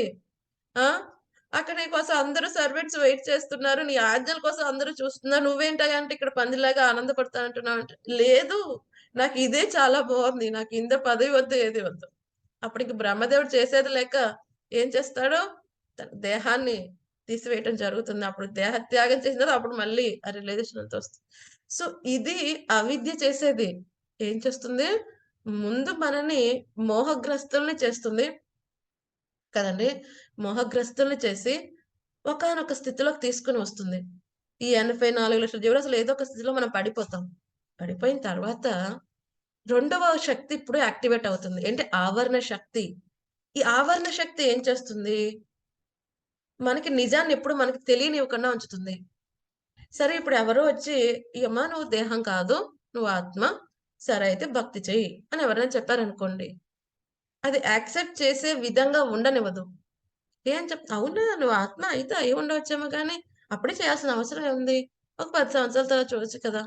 అక్కడ నీ కోసం అందరూ సర్వెంట్స్ వెయిట్ చేస్తున్నారు, నీ ఆజ్ఞల కోసం అందరూ చూస్తున్నారు, నువ్వేంటయ్యా అంటే ఇక్కడ పందిలాగా ఆనందపడతానంటున్నావు అంటే, లేదు నాకు ఇదే చాలా బాగుంది, నాకు ఇంత పదవి వద్దు, ఏది వద్దు. అప్పటికి బ్రహ్మదేవుడు చేసేది లేక ఏం చేస్తాడో, తన దేహాన్ని తీసివేయటం జరుగుతుంది. అప్పుడు దేహత్యాగం చేసిన తర్వాత అప్పుడు మళ్ళీ ఆ రిలైజేషన్ అంతా వస్తుంది. సో ఇది అవిద్య చేసేది. ఏం చేస్తుంది? ముందు మనని మోహగ్రస్తుల్ని చేస్తుంది కదండి. మోహగ్రస్తుల్ని చేసి ఒకానొక స్థితిలోకి తీసుకుని వస్తుంది. ఈ 84 లక్షల జీవులు అసలు ఏదో ఒక స్థితిలో మనం పడిపోతాం. పడిపోయిన తర్వాత 2వ శక్తి ఇప్పుడు యాక్టివేట్ అవుతుంది. ఏంటి? ఆవరణ శక్తి. ఈ ఆవరణ శక్తి ఏం చేస్తుంది? మనకి నిజాన్ని ఎప్పుడు మనకి తెలియనివ్వకుండా ఉంచుతుంది. సరే ఇప్పుడు ఎవరో వచ్చి అమ్మా నువ్వు దేహం కాదు, నువ్వు ఆత్మ, సరే అయితే భక్తి చెయ్యి అని ఎవరైనా చెప్పారనుకోండి, అది యాక్సెప్ట్ చేసే విధంగా ఉండనివ్వదు. ఏం అవునా నువ్వు ఆత్మ అయితే అయి ఉండవచ్చేమో, కానీ అప్పుడే చేయాల్సిన అవసరం ఏముంది? ఒక 10 సంవత్సరాల తర్వాత చూడొచ్చు కదా,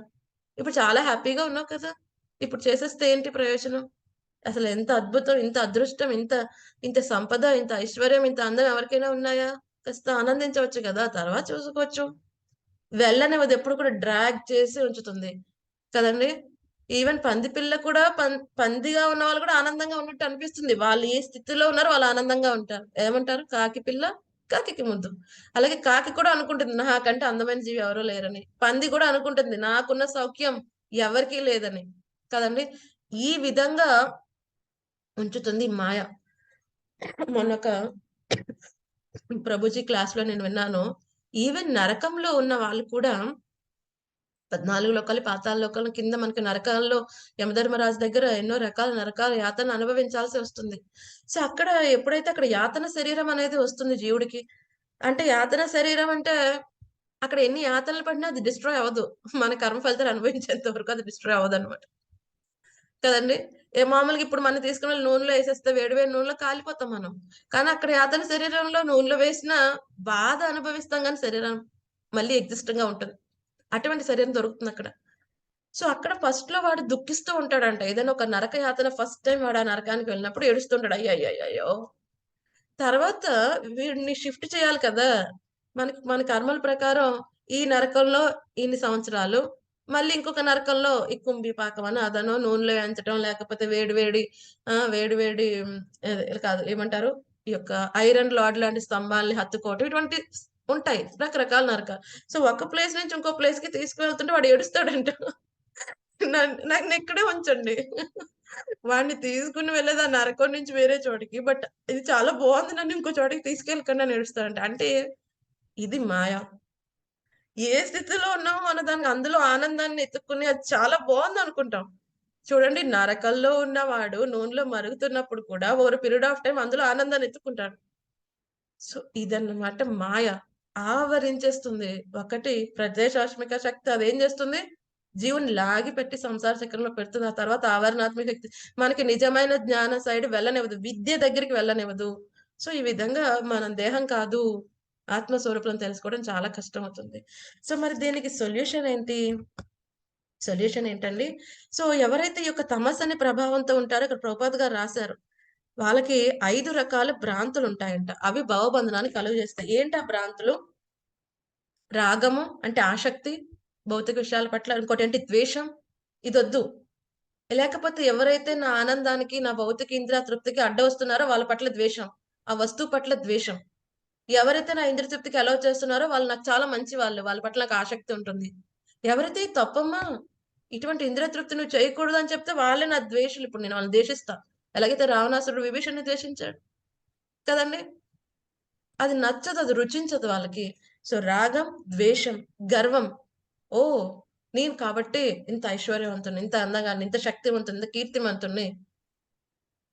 ఇప్పుడు చాలా హ్యాపీగా ఉన్నావు కదా, ఇప్పుడు చేసేస్తే ఏంటి ప్రయోజనం? అసలు ఎంత అద్భుతం, ఇంత అదృష్టం, ఇంత ఇంత సంపద, ఇంత ఐశ్వర్యం, ఇంత అందం ఎవరికైనా ఉన్నాయా? కాస్త ఆనందించవచ్చు కదా, తర్వాత చూసుకోవచ్చు. వెళ్ళనివ్వదు, ఎప్పుడు కూడా డ్రాగ్ చేసి ఉంచుతుంది కదండి. ఈవెన్ పంది పిల్ల కూడా పందిగా ఉన్న వాళ్ళు కూడా ఆనందంగా ఉన్నట్టు అనిపిస్తుంది. వాళ్ళు ఏ స్థితిలో ఉన్నారో వాళ్ళు ఆనందంగా ఉంటారు. ఏమంటారు? కాకి పిల్ల కాకి ముద్దు. అలాగే కాకి కూడా అనుకుంటుంది నాకంటే అందమైన జీవి ఎవరో లేరని. పంది కూడా అనుకుంటుంది నాకున్న సౌఖ్యం ఎవరికీ లేదని కదండి. ఈ విధంగా ఉంచుతుంది మాయ. మొన్నొక ప్రభుజీ క్లాస్ లో నేను విన్నాను, ఈవెన్ నరకంలో ఉన్న వాళ్ళు కూడా 14 లోకాలు, పాతాళ లోకాలు, కింద మనకి నరకాల్లో యమధర్మరాజు దగ్గర ఎన్నో రకాల నరకాల యాతన అనుభవించాల్సి వస్తుంది. సో అక్కడ ఎప్పుడైతే అక్కడ యాతన శరీరం అనేది వస్తుంది జీవుడికి, అంటే యాతన శరీరం అంటే అక్కడ ఎన్ని యాతనలు పడినా అది డిస్ట్రాయ్ అవ్వదు. మన కర్మ ఫలితాలు అనుభవించేంత వరకు అది డిస్ట్రాయ్ అవ్వదన్నమాట. కదండీ! మామూలుగా ఇప్పుడు మనం తీసుకుని వెళ్లి నూనెలో ఏసేస్తే వేడి వేడి నూనెలో కాలిపోతాం మనం. కానీ అక్కడ యాతన శరీరంలో నూనెలో వేసిన బాధ అనుభవిస్తాం గానీ శరీరం మళ్ళీ ఎగ్జిస్టింగ్‌గా ఉంటుంది. అటువంటి శరీరం దొరుకుతుంది అక్కడ. సో అక్కడ ఫస్ట్‌లో వాడు దుఃఖిస్తూ ఉంటాడంట. ఏదైనా ఒక నరక యాతన ఫస్ట్ టైమ్ వాడు ఆ నరకానికి వెళ్ళినప్పుడు ఏడుస్తుంటాడు. అయ్యయ్యయ్యయ్యో! తర్వాత వీడిని షిఫ్ట్ చేయాలి కదా! మన కర్మల ప్రకారం ఈ నరకంలో ఇన్ని సంవత్సరాలు, మళ్ళీ ఇంకొక నరకంలో ఈ కుంభీపాకం అని అదనో నూనెలో వేయించటం, లేకపోతే వేడి వేడి వేడి వేడి కాదు ఏమంటారు? ఈ యొక్క ఐరన్ రాడ్ లాంటి స్తంభాల్ని హత్తుకోవటం ఇటువంటి ఉంటాయి. రకరకాల నరకాలు. సో ఒక ప్లేస్ నుంచి ఇంకో ప్లేస్‌కి తీసుకువెళ్తుంటే వాడు ఏడుస్తాడంట. నన్నిక్కడే ఉంచండి. వాడిని తీసుకొని వెళ్ళేది ఆ నరకం నుంచి వేరే చోటికి. బట్ ఇది చాలా బాగుంది, నన్ను ఇంకో చోటికి తీసుకెళ్ళకండి అని ఏడుస్తాడంట. అంటే ఇది మాయ. ఏ స్థితిలో ఉన్నామో మనం దానికి అందులో ఆనందాన్ని ఎతుక్కుని అది చాలా బాగుంది అనుకుంటాం. చూడండి, నరకంలో ఉన్నవాడు నూనెలో మరుగుతున్నప్పుడు కూడా ఓవర్ పీరియడ్ ఆఫ్ టైం అందులో ఆనందాన్ని ఎత్తుకుంటాడు. సో ఇదన్నమాట మాయ ఆవరించేస్తుంది. ఒకటి ప్రదేశాత్మిక శక్తి అదేం చేస్తుంది, జీవుని లాగి పెట్టి సంసార చక్రంలో పెడుతుంది. ఆ తర్వాత ఆవరణాత్మక శక్తి మనకి నిజమైన జ్ఞాన సైడ్ వెళ్ళనివ్వదు, విద్య దగ్గరికి వెళ్ళనివ్వదు. సో ఈ విధంగా మనం దేహం కాదు ఆత్మస్వరూపం తెలుసుకోవడం చాలా కష్టం అవుతుంది. సో మరి దీనికి సొల్యూషన్ ఏంటి? సొల్యూషన్ ఏంటండి? సో ఎవరైతే ఈ యొక్క తమస్సు అనే ప్రభావంతో ఉంటారో ఇక్కడ ప్రభుపాద్ గారు రాశారు. వాళ్ళకి 5 రకాల భ్రాంతులు ఉంటాయంట. అవి భవబంధనాన్ని కలుగజేస్తాయి. ఏంటి ఆ భ్రాంతులు? రాగము అంటే ఆసక్తి భౌతిక విషయాల పట్ల, ఇంకోటి ఏంటి ద్వేషం, ఇదొద్దు. లేకపోతే ఎవరైతే నా ఆనందానికి, నా భౌతిక ఇంద్రియ తృప్తికి అడ్డు వస్తున్నారో వాళ్ళ పట్ల ద్వేషం, ఆ వస్తువు పట్ల ద్వేషం. ఎవరైతే నా ఇంద్రియ తృప్తికి అలౌ చేస్తున్నారో వాళ్ళు నాకు చాలా మంచి వాళ్ళు, వాళ్ళ పట్ల నాకు ఆసక్తి ఉంటుంది. ఎవరైతే తప్పమ్మా ఇటువంటి ఇంద్రియ తృప్తి నువ్వు చేయకూడదు అని చెప్తే వాళ్ళే నా ద్వేషులు. ఇప్పుడు నేను వాళ్ళని ద్వేషిస్తా. ఎలాగైతే రావణాసురుడు విభీషణ్ణి ద్వేషించాడు కదండి. అది నచ్చదు, అది రుచించదు వాళ్ళకి. సో రాగం, ద్వేషం, గర్వం. ఓ నేను కాబట్టి ఇంత ఐశ్వర్యవంతుని, ఇంత అందంగా, ఇంత శక్తివంతుని, ఇంత కీర్తివంతుని.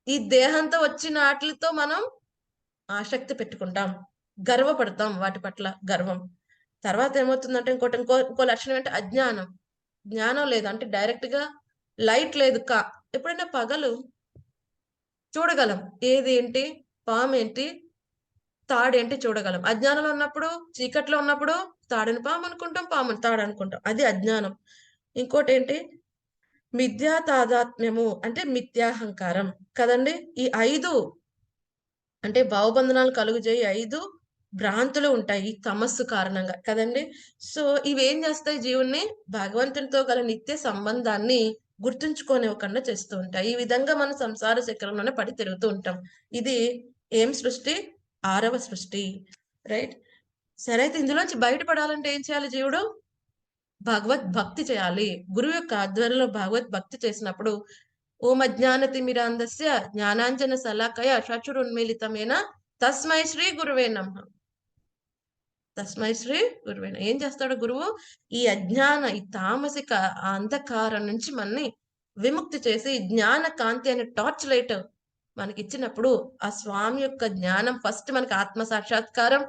ఈ దేహంతో వచ్చిన వాటితో మనం ఆసక్తి పెట్టుకుంటాం, గర్వపడతాం వాటి పట్ల గర్వం. తర్వాత ఏమవుతుందంటే ఇంకో లక్షణం ఏంటి? అజ్ఞానం. జ్ఞానం లేదు అంటే డైరెక్ట్ గా లైట్ లేదు. ఎప్పుడైనా పగలు చూడగలం, ఏది ఏంటి, పాము ఏంటి, తాడేంటి చూడగలం. అజ్ఞానంలో ఉన్నప్పుడు, చీకట్లో ఉన్నప్పుడు తాడుని పాము అనుకుంటాం, పాముని తాడు అనుకుంటాం. అది అజ్ఞానం. ఇంకోటి ఏంటి? మిథ్యా తాదాత్మ్యము అంటే మిథ్యాహంకారం కదండి. ఈ 5 అంటే భావబంధనాలు కలుగుజేయి 5 భ్రాంతులు ఉంటాయి ఈ తమస్సు కారణంగా కదండి. సో ఇవేం చేస్తాయి? జీవుణ్ణి భగవంతునితో గల నిత్య సంబంధాన్ని గుర్తుంచుకోనివ్వకుండా చేస్తూ ఉంటాయి. ఈ విధంగా మనం సంసార చక్రంలోనే పడి తిరుగుతూ ఉంటాం. ఇది ఏం సృష్టి? 6వ సృష్టి, రైట్? సరే, అయితే ఇందులోంచి బయటపడాలంటే ఏం చేయాలి? జీవుడు భగవద్ భక్తి చేయాలి. గురువు యొక్క ఆధ్వర్యంలో భగవద్ భక్తి చేసినప్పుడు ఓం అజ్ఞానతిమిరాంధస్య జ్ఞానాంజన శలాకయ చక్షురున్మీలితమేన తస్మై శ్రీ గురువే నమః. తస్మై శ్రీ గురువే నమః. ఏం చేస్తాడు గురువు? ఈ అజ్ఞాన, ఈ తామసిక అంధకారం నుంచి మనని విముక్తి చేసి జ్ఞాన కాంతి అనే టార్చ్ లైట్ మనకి ఇచ్చినప్పుడు ఆ స్వామి యొక్క జ్ఞానం ఫస్ట్ మనకి ఆత్మ సాక్షాత్కారం.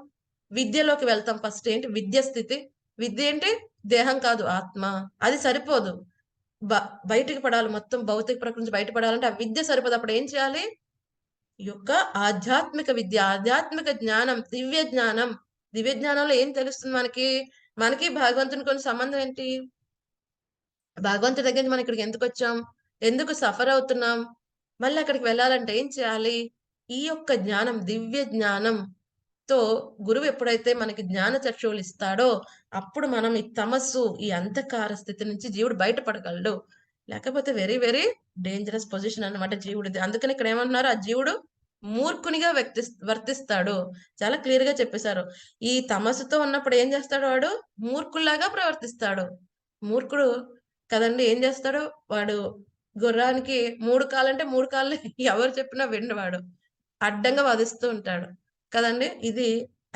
విద్యలోకి వెళ్తాం. ఫస్ట్ ఏంటి? విద్య స్థితి. విద్య ఏంటి? దేహం కాదు, ఆత్మ. అది సరిపోదు, బయటికి పడాలి. మొత్తం భౌతిక ప్రకృతి నుంచి బయటపడాలంటే ఆ విద్య సరిపోదు. అప్పుడు ఏం చేయాలి? ఈ యొక్క ఆధ్యాత్మిక విద్య, ఆధ్యాత్మిక జ్ఞానం, దివ్య జ్ఞానం. దివ్య జ్ఞానంలో ఏం తెలుస్తుంది మనకి భగవంతుని కొన్ని సంబంధం ఏంటి? భగవంతుడి దగ్గర నుంచి మనం ఇక్కడికి ఎందుకు వచ్చాం? ఎందుకు సఫర్ అవుతున్నాం? మళ్ళీ అక్కడికి వెళ్ళాలంటే ఏం చేయాలి? ఈ యొక్క జ్ఞానం, దివ్య జ్ఞానం తో గురువు ఎప్పుడైతే మనకి జ్ఞాన చక్షువులు ఇస్తాడో అప్పుడు మనం ఈ తమస్సు, ఈ అంధకార స్థితి నుంచి జీవుడు బయటపడగలడు. లేకపోతే వెరీ వెరీ డేంజరస్ పొజిషన్ అన్నమాట జీవుడిది. అందుకని ఇక్కడ ఏమంటున్నారు? ఆ జీవుడు మూర్ఖునిగా వర్తిస్తాడు. చాలా క్లియర్ గా చెప్పేశారు. ఈ తమస్సుతో ఉన్నప్పుడు ఏం చేస్తాడు? వాడు మూర్ఖుల్లాగా ప్రవర్తిస్తాడు. మూర్ఖుడు కదండి. ఏం చేస్తాడు? వాడు గుర్రానికి 3 కాళ్ళంటే 3 కాళ్ళు ఎవరు చెప్పినా వినవాడు, అడ్డంగా వాదిస్తూ ఉంటాడు కదండి. ఇది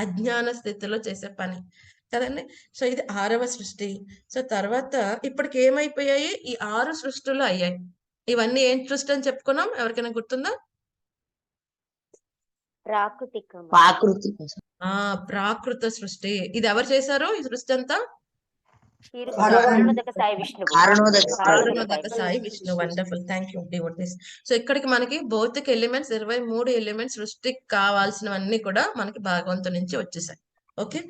అజ్ఞాన స్థితిలో చేసే పని. కదండి. సో ఇది 6వ సృష్టి. సో తర్వాత ఇప్పటికి ఏమైపోయాయి? ఈ 6 సృష్టులు అయ్యాయి. ఇవన్నీ ఏం సృష్టి అని చెప్పుకున్నాం? ఎవరికైనా గుర్తుందా? ప్రాకృతిక ప్రాకృత సృష్టి. ఇది ఎవరు చేశారు ఈ సృష్టి అంతా? Karanodaka Shayi Vishnu. Wonderful, thank you devotees. So ఇక్కడికి మనకి భౌతిక ఎలిమెంట్స్ 23 ఎలిమెంట్స్ సృష్టికి కావాల్సినవన్నీ కూడా మనకి భగవంతుడి నుంచి వచ్చేసాయి. ఓకే,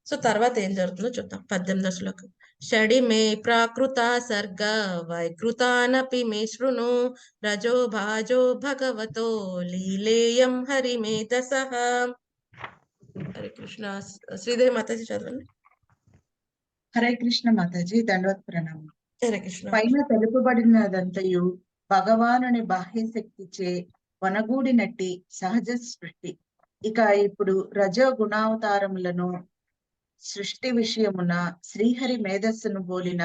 సో తర్వాత ఏం జరుగుతుందో చూద్దాం. 18వ శ్లోకం. షడి మే ప్రాకృత సర్గ వైకృతానపి మే శృణు రజో భాజో భగవతో లీలేయం హరిమేధసః. హరే కృష్ణ. శ్రీదేవి మాతాజీ చదవండి. హరే కృష్ణ మాతాజీ, దండవత్ ప్రణామం. హరే కృష్ణ. పైన తెలుపబడినదంతయు భగవానుని బాహ్య శక్తిచే వనగూడినట్టి సహజ సృష్టి. ఇక ఇప్పుడు రజో గుణావతారములను సృష్టి విషయమున శ్రీహరి మేధస్సును బోలిన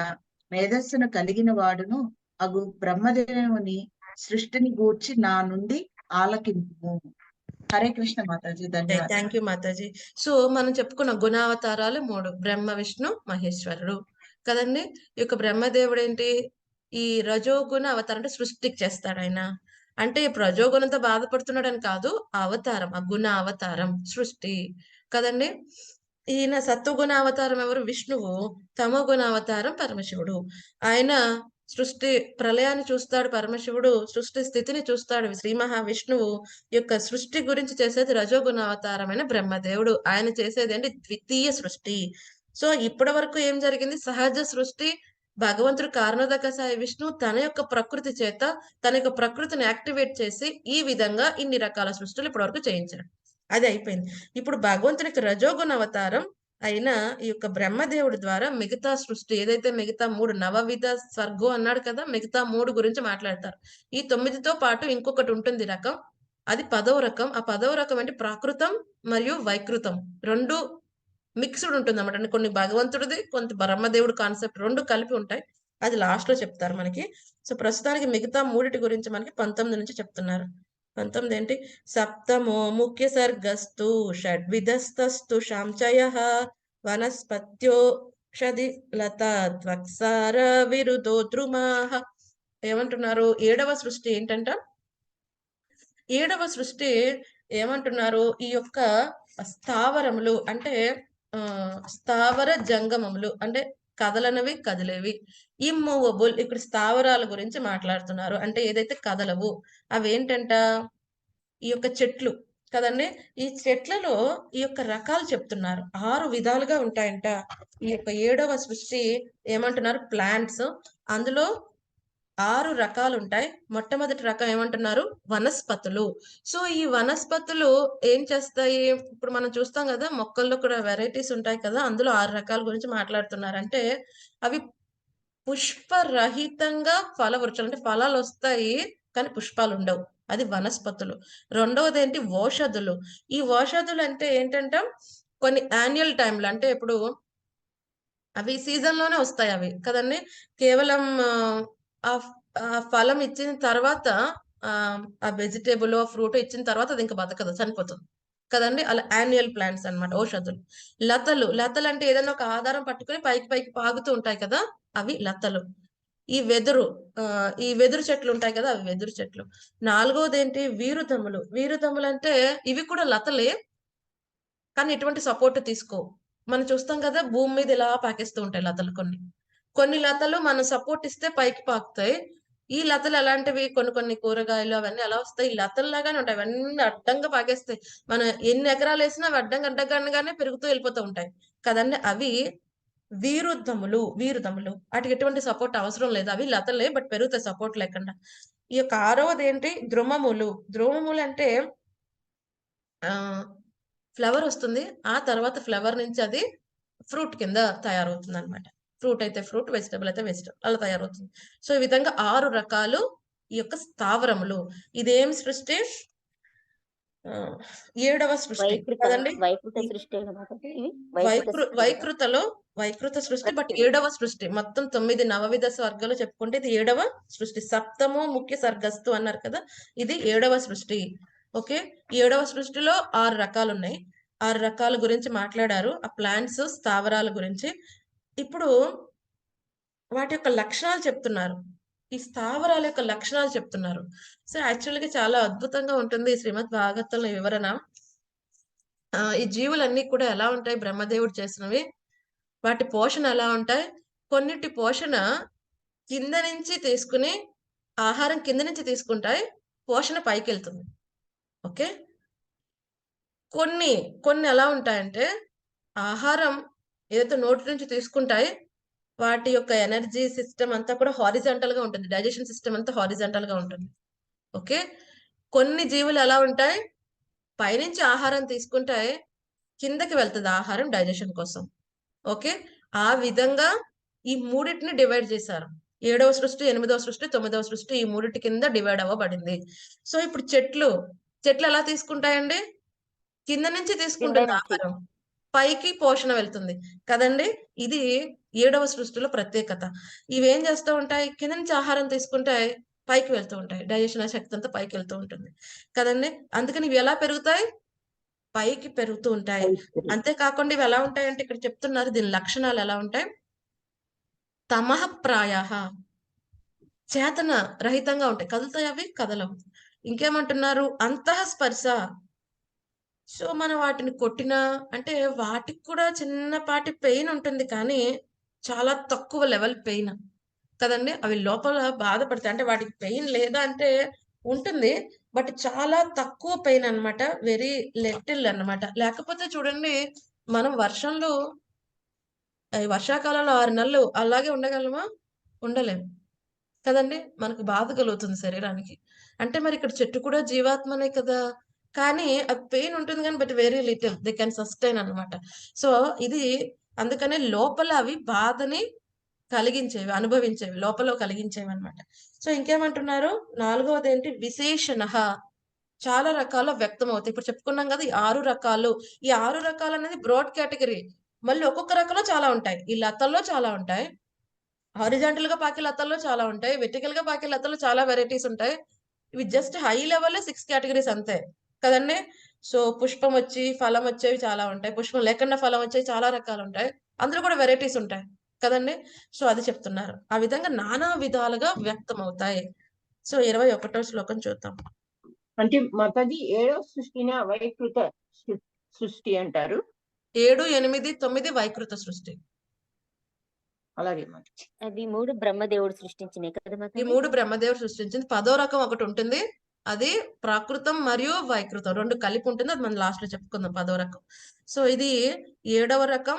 మేధస్సును కలిగిన వాడును అగు బ్రహ్మదేవుని సృష్టిని గూర్చి నా నుండి ఆలకింపు. హరే కృష్ణ మాతాజీ, ధన్యవాదాలు. Thank you Mataji. సో మనం చెప్పుకున్న గుణావతారాలు 3, బ్రహ్మ విష్ణు మహేశ్వరుడు కదండి. ఈ యొక్క బ్రహ్మదేవుడు ఏంటి? ఈ రజోగుణ అవతారం అంటే సృష్టికి చేస్తాడు ఆయన. అంటే ఇప్పుడు రజోగుణంతో బాధపడుతున్నాడు అని కాదు, ఆ అవతారం, ఆ గుణ అవతారం సృష్టి కదండి. ఈయన సత్వగుణ అవతారం ఎవరు? విష్ణువు. తమో గుణ అవతారం పరమశివుడు. ఆయన సృష్టి ప్రళయాన్ని చూస్తాడు పరమశివుడు, సృష్టి స్థితిని చూస్తాడు శ్రీ మహావిష్ణువు. యొక్క సృష్టి గురించి చేసేది రజోగుణ అవతారమైన బ్రహ్మదేవుడు. ఆయన చేసేది ఏంటి? ద్వితీయ సృష్టి. సో ఇప్పటి వరకు ఏం జరిగింది? సహజ సృష్టి. భగవంతుడు కారణోదక సాయి విష్ణు తన యొక్క ప్రకృతి చేత తన యొక్క ప్రకృతిని యాక్టివేట్ చేసి ఈ విధంగా ఇన్ని రకాల సృష్టిలు ఇప్పటి వరకు చేయించాడు. అది అయిపోయింది. ఇప్పుడు భగవంతునికి రజోగుణ అవతారం అయిన ఈ యొక్క బ్రహ్మదేవుడి ద్వారా మిగతా సృష్టి ఏదైతే మిగతా 3 నవవిధ స్వర్గం అన్నాడు కదా, మిగతా 3 గురించి మాట్లాడతారు. ఈ 9తో పాటు ఇంకొకటి ఉంటుంది రకం, అది 10వ రకం. ఆ 10వ రకం అంటే ప్రాకృతం మరియు వైకృతం 2 మిక్స్డ్ ఉంటుంది అన్నమాట. అంటే కొన్ని భగవంతుడిది, కొంత బ్రహ్మదేవుడు కాన్సెప్ట్ 2 కలిపి ఉంటాయి. అది లాస్ట్ లో చెప్తారు మనకి. సో ప్రస్తుతానికి మిగతా 3 గురించి మనకి 19 నుంచి చెప్తున్నారు. 19 ఏంటి? సప్తమో ముఖ్య సర్గస్తు షడ్విధస్తస్తు శాంచయః వనస్పత్యోషధి లతా త్వక్సార విరుదో ద్రుమాః. ఏమంటున్నారు? 7వ సృష్టి ఏంటంట? 7వ సృష్టి ఏమంటున్నారు? ఈ యొక్క స్థావరములు అంటే స్థావర జంగమములు అంటే కదలనవి కదిలేవి, ఇమ్మూవబుల్. ఇక్కడ స్థావరాల గురించి మాట్లాడుతున్నారు. అంటే ఏదైతే కదలవు అవేంటంట? ఈ యొక్క చెట్లు కదండి. ఈ చెట్లలో ఈ యొక్క రకాలు చెప్తున్నారు. 6 విధాలుగా ఉంటాయంట. ఈ యొక్క 7వ సృష్టి ఏమంటున్నారు? ప్లాంట్స్. అందులో 6 రకాలు ఉంటాయి. మొట్టమొదటి రకం ఏమంటున్నారు? వనస్పతులు. సో ఈ వనస్పతులు ఏం చేస్తాయి? ఇప్పుడు మనం చూస్తాం కదా, మొక్కల్లో కూడా వెరైటీస్ ఉంటాయి కదా, అందులో 6 రకాల గురించి మాట్లాడుతున్నారు. అంటే అవి పుష్పరహితంగా ఫలవృక్షాలు, అంటే ఫలాలు వస్తాయి కానీ పుష్పాలు ఉండవు. అది వనస్పతులు. రెండవది ఏంటి? ఓషధులు. ఈ ఓషధులు అంటే ఏంటంటే కొన్ని యాన్యువల్ టైంలో, అంటే ఇప్పుడు అవి సీజన్ లోనే వస్తాయి అవి కదండి. కేవలం ఆ ఫలం ఇచ్చిన తర్వాత ఆ వెజిటేబుల్ ఫ్రూట్ ఇచ్చిన తర్వాత అది ఇంకా బతకదు, చనిపోతుంది కదండి. అలా యాన్యువల్ ప్లాంట్స్ అన్నమాట ఓషధులు. లతలు. లతలు అంటే ఏదైనా ఒక ఆధారం పట్టుకుని పైకి పైకి పాగుతూ ఉంటాయి కదా, అవి లతలు. ఈ వెదురు చెట్లు ఉంటాయి కదా, అవి వెదురు చెట్లు. 4వది ఏంటి? వీరుధములు. వీరుధములు అంటే ఇవి కూడా లతలే కానీ ఎటువంటి సపోర్ట్ తీసుకో. మనం చూస్తాం కదా, భూమి మీద ఇలా పాకేస్తూ ఉంటాయి లతలు. కొన్ని లతలు మనం సపోర్ట్ ఇస్తే పైకి పాకుతాయి. ఈ లతలు ఎలాంటివి? కొన్ని కూరగాయలు అవన్నీ అలా వస్తాయి, లతలు లాగానే ఉంటాయి. అవన్నీ అడ్డంగా పాకేస్తాయి. మనం ఎన్ని ఎకరాలు వేసినా అవి అడ్డంగానే పెరుగుతూ వెళ్ళిపోతూ ఉంటాయి కదండి. అవి వీరుధములు. వాటికి ఎటువంటి సపోర్ట్ అవసరం లేదు, అవి లతలే బట్ పెరుగుతాయి సపోర్ట్ లేకుండా. ఈ యొక్క 6వది ఏంటి? ద్రుమములు. ద్రుమములు అంటే ఫ్లవర్ వస్తుంది, ఆ తర్వాత ఫ్లవర్ నుంచి అది ఫ్రూట్ కింద తయారవుతుంది అనమాట. ఫ్రూట్ అయితే ఫ్రూట్, వెజిటబుల్ అయితే వెజిటబుల్, అలా తయారవుతుంది. సో ఈ విధంగా 6 రకాలు ఈ యొక్క స్థావరములు. ఇదేం సృష్టి? 7వ సృష్టి కదండి. వైకృత సృష్టి బట్ 7వ సృష్టి. మొత్తం 9 నవవిధ స్వర్గాలు చెప్పుకుంటే ఇది 7వ సృష్టి. సప్తమో ముఖ్య సర్గస్తు అన్నారు కదా, ఇది 7వ సృష్టి. ఓకే, 7వ సృష్టిలో 6 రకాలు ఉన్నాయి. 6 రకాల గురించి మాట్లాడారు. ఆ ప్లాంట్స్, స్థావరాల గురించి. ఇప్పుడు వాటి యొక్క లక్షణాలు చెప్తున్నారు. ఈ స్థావరాల యొక్క లక్షణాలు చెప్తున్నారు. సో యాక్చువల్‌గా చాలా అద్భుతంగా ఉంటుంది ఈ శ్రీమద్ భాగవతంలో వివరణ. ఈ జీవులన్నీ కూడా ఎలా ఉంటాయి బ్రహ్మదేవుడు చేసినవి, వాటి పోషణ ఎలా ఉంటాయి, కొన్నిటి పోషణ కింద నుంచి తీసుకుని ఆహారం కింద నుంచి తీసుకుంటాయి, పోషణ పైకెళ్తుంది. ఓకే. కొన్ని ఎలా ఉంటాయంటే ఆహారం ఏదైతే నోటి నుంచి తీసుకుంటాయి, వాటి యొక్క ఎనర్జీ సిస్టమ్ అంతా కూడా హారిజాంటల్ గా ఉంటుంది. డైజెషన్ సిస్టమ్ అంతా హారిజాంటల్ గా ఉంటుంది. ఓకే. కొన్ని జీవులు ఎలా ఉంటాయి, పైనుంచి ఆహారం తీసుకుంటాయి, కిందకి వెళ్తుంది ఆహారం డైజెషన్ కోసం. ఓకే. ఆ విధంగా ఈ మూడింటిని డివైడ్ చేశారు. 7వ సృష్టి, 8వ సృష్టి, 9వ సృష్టి, ఈ మూడింటి కింద డివైడ్ అవ్వబడింది. సో ఇప్పుడు చెట్లు ఎలా తీసుకుంటాయండి, కింద నుంచి తీసుకుంటుంది ఆహారం, పైకి పోషణ వెళ్తుంది కదండి. ఇది 7వ సృష్టిలో ప్రత్యేకత. ఇవేం చేస్తూ ఉంటాయి, కింద నుంచి ఆహారం తీసుకుంటాయి, పైకి వెళ్తూ ఉంటాయి, డైజెషన్ శక్తి అంతా పైకి వెళ్తూ ఉంటుంది కదండి. అందుకని ఇవి ఎలా పెరుగుతాయి, పైకి పెరుగుతూ ఉంటాయి. అంతేకాకుండా ఇవి ఎలా ఉంటాయంటే ఇక్కడ చెప్తున్నారు, దీని లక్షణాలు ఎలా ఉంటాయి. తమః ప్రాయః, చేతన రహితంగా ఉంటాయి, కదులుతాయి అవి కదలవు. ఇంకేమంటున్నారు, అంతః స్పర్శ. సో మనం వాటిని కొట్టినా అంటే వాటికి కూడా చిన్నపాటి పెయిన్ ఉంటుంది, కానీ చాలా తక్కువ లెవెల్ పెయిన్ కదండి. అవి లోపల బాధపడతాయి, అంటే వాటికి పెయిన్ లేదా అంటే ఉంటుంది, బట్ చాలా తక్కువ పెయిన్ అన్నమాట, వెరీ లిటిల్ అన్నమాట. లేకపోతే చూడండి, మనం వర్షాకాలంలో 6 నెలలు అలాగే ఉండగలమా, ఉండలేము కదండి. మనకు బాధ కలుగుతుంది శరీరానికి. అంటే మరి ఇక్కడ చెట్టు కూడా జీవాత్మనే కదా, కానీ అది పెయిన్ ఉంటుంది కానీ but very little they can sustain అన్నమాట. సో ఇది అందుకనే లోపల అవి బాధని కలిగించేవి, అనుభవించేవి, లోపల కలిగించేవి అన్నమాట. సో ఇంకేమంటున్నారు, 4వది ఏంటి, విశేషణః, చాలా రకాల వ్యక్తం అవుతాయి. ఇప్పుడు చెప్పుకున్నాం కదా ఈ 6 రకాలు. ఈ 6 రకాలు అనేది బ్రాడ్ కేటగిరీ. మళ్ళీ ఒక్కొక్క రకంలో చాలా ఉంటాయి. ఈ లతల్లో చాలా ఉంటాయి, హారిజాంటల్ గా పాకే లతల్లో చాలా ఉంటాయి, వెర్టికల్ గా పాకే లతల్లో చాలా వెరైటీస్ ఉంటాయి. ఇవి జస్ట్ హై లెవెల్ 6 కేటగిరీస్ అంతే కదండి. సో పుష్పం వచ్చి ఫలం వచ్చేవి చాలా ఉంటాయి, పుష్పం లేకుండా ఫలం వచ్చేవి చాలా రకాలు ఉంటాయి, అందులో కూడా వెరైటీస్ ఉంటాయి కదండి. సో అది చెప్తున్నారు, ఆ విధంగా నానా విధాలుగా వ్యక్తం అవుతాయి. సో 21వ శ్లోకం చూద్దాం. అంటే మాతాజీ 7వ సృష్టిని వైకృత సృష్టి అంటారు. 7, 8, 9 వైకృత సృష్టి. అలాగే మాతాజీ. అవి 3 బ్రహ్మదేవుడు సృష్టించినాయి కదా ఈ మాతాజీ. 3 బ్రహ్మదేవుడు సృష్టించింది. 10వ రకం ఒకటి ఉంటుంది, అది ప్రాకృతం మరియు వైకృతం 2 కలిపి ఉంటుంది, అది మనం లాస్ట్ లో చెప్పుకుందాం 10వ రకం. సో ఇది 7వ రకం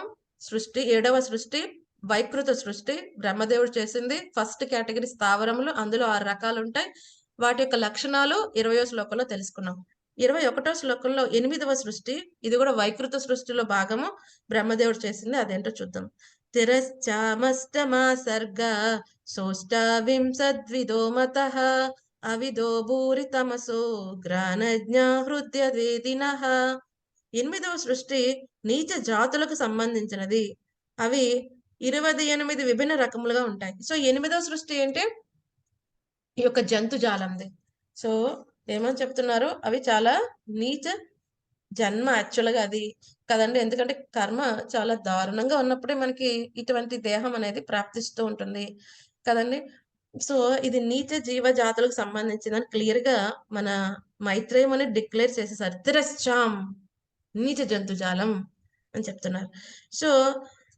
సృష్టి, 7వ సృష్టి వైకృత సృష్టి, బ్రహ్మదేవుడు చేసింది. ఫస్ట్ కేటగిరీ స్థావరములు, అందులో 6 రకాలు ఉంటాయి, వాటి యొక్క లక్షణాలు 20వ శ్లోకంలో తెలుసుకున్నాం. 21వ శ్లోకంలో 8వ సృష్టి, ఇది కూడా వైకృత సృష్టిలో భాగము, బ్రహ్మదేవుడు చేసింది, అదేంటో చూద్దాం. తిరశ్చామష్టమా సర్గ సోష్టావింశద్విదో మతః అవిదో భూరి తమసో గ్రానజ్ఞా హృదయ వేదినః. 8వ సృష్టి నీచ జాతులకు సంబంధించినది, అవి 28 విభిన్న రకములుగా ఉంటాయి. సో 8వ సృష్టి ఏంటి, ఈ యొక్క జంతుజాలంది. సో ఏమని చెప్తున్నారు, అవి చాలా నీచ జన్మ యాక్చువల్ గా అది కదండి. ఎందుకంటే కర్మ చాలా దారుణంగా ఉన్నప్పుడే మనకి ఇటువంటి దేహం అనేది ప్రాప్తిస్తూ ఉంటుంది కదండి. సో ఇది నీచ జీవ జాతులకు సంబంధించిందని క్లియర్ గా మన మైత్రేయం అని డిక్లేర్ చేసేసారు. తిరశ్చాం, నీచ జంతుజాలం అని చెప్తున్నారు. సో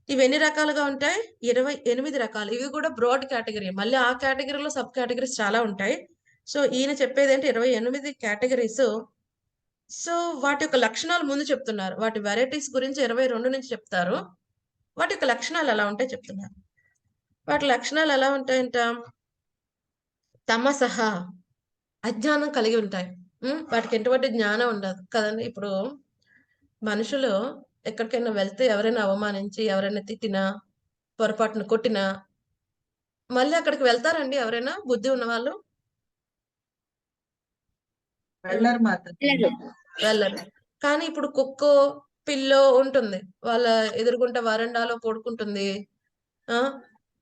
ఇవి ఎన్ని రకాలుగా ఉంటాయి, 28 రకాలు. ఇవి కూడా బ్రాడ్ కేటగిరీ, మళ్ళీ ఆ కేటగిరీలో సబ్ కేటగిరీస్ చాలా ఉంటాయి. సో ఈయన చెప్పేది ఏంటి, 28 కేటగిరీస్. సో వాటి యొక్క లక్షణాలు ముందు చెప్తున్నారు, వాటి వెరైటీస్ గురించి 22 నుంచి చెప్తారు, వాటి యొక్క లక్షణాలు ఎలా ఉంటాయి చెప్తున్నారు. వాటి లక్షణాలు ఎలా ఉంటాయంట, తమసహ, అజ్ఞానం కలిగి ఉంటాయి. వాటికి ఎటువంటి జ్ఞానం ఉండదు కదండి. ఇప్పుడు మనుషులు ఎక్కడికైనా వెళ్తే ఎవరైనా అవమానించి, ఎవరైనా తిట్టినా, పొరపాటును కొట్టినా మళ్ళీ అక్కడికి వెళ్తారండి ఎవరైనా బుద్ధి ఉన్న వాళ్ళు? వెళ్ళరు. కానీ ఇప్పుడు కుక్కో పిల్లో ఉంటుంది, వాళ్ళ ఎదురుగుంట వరండాలో పడుకుంటుంది,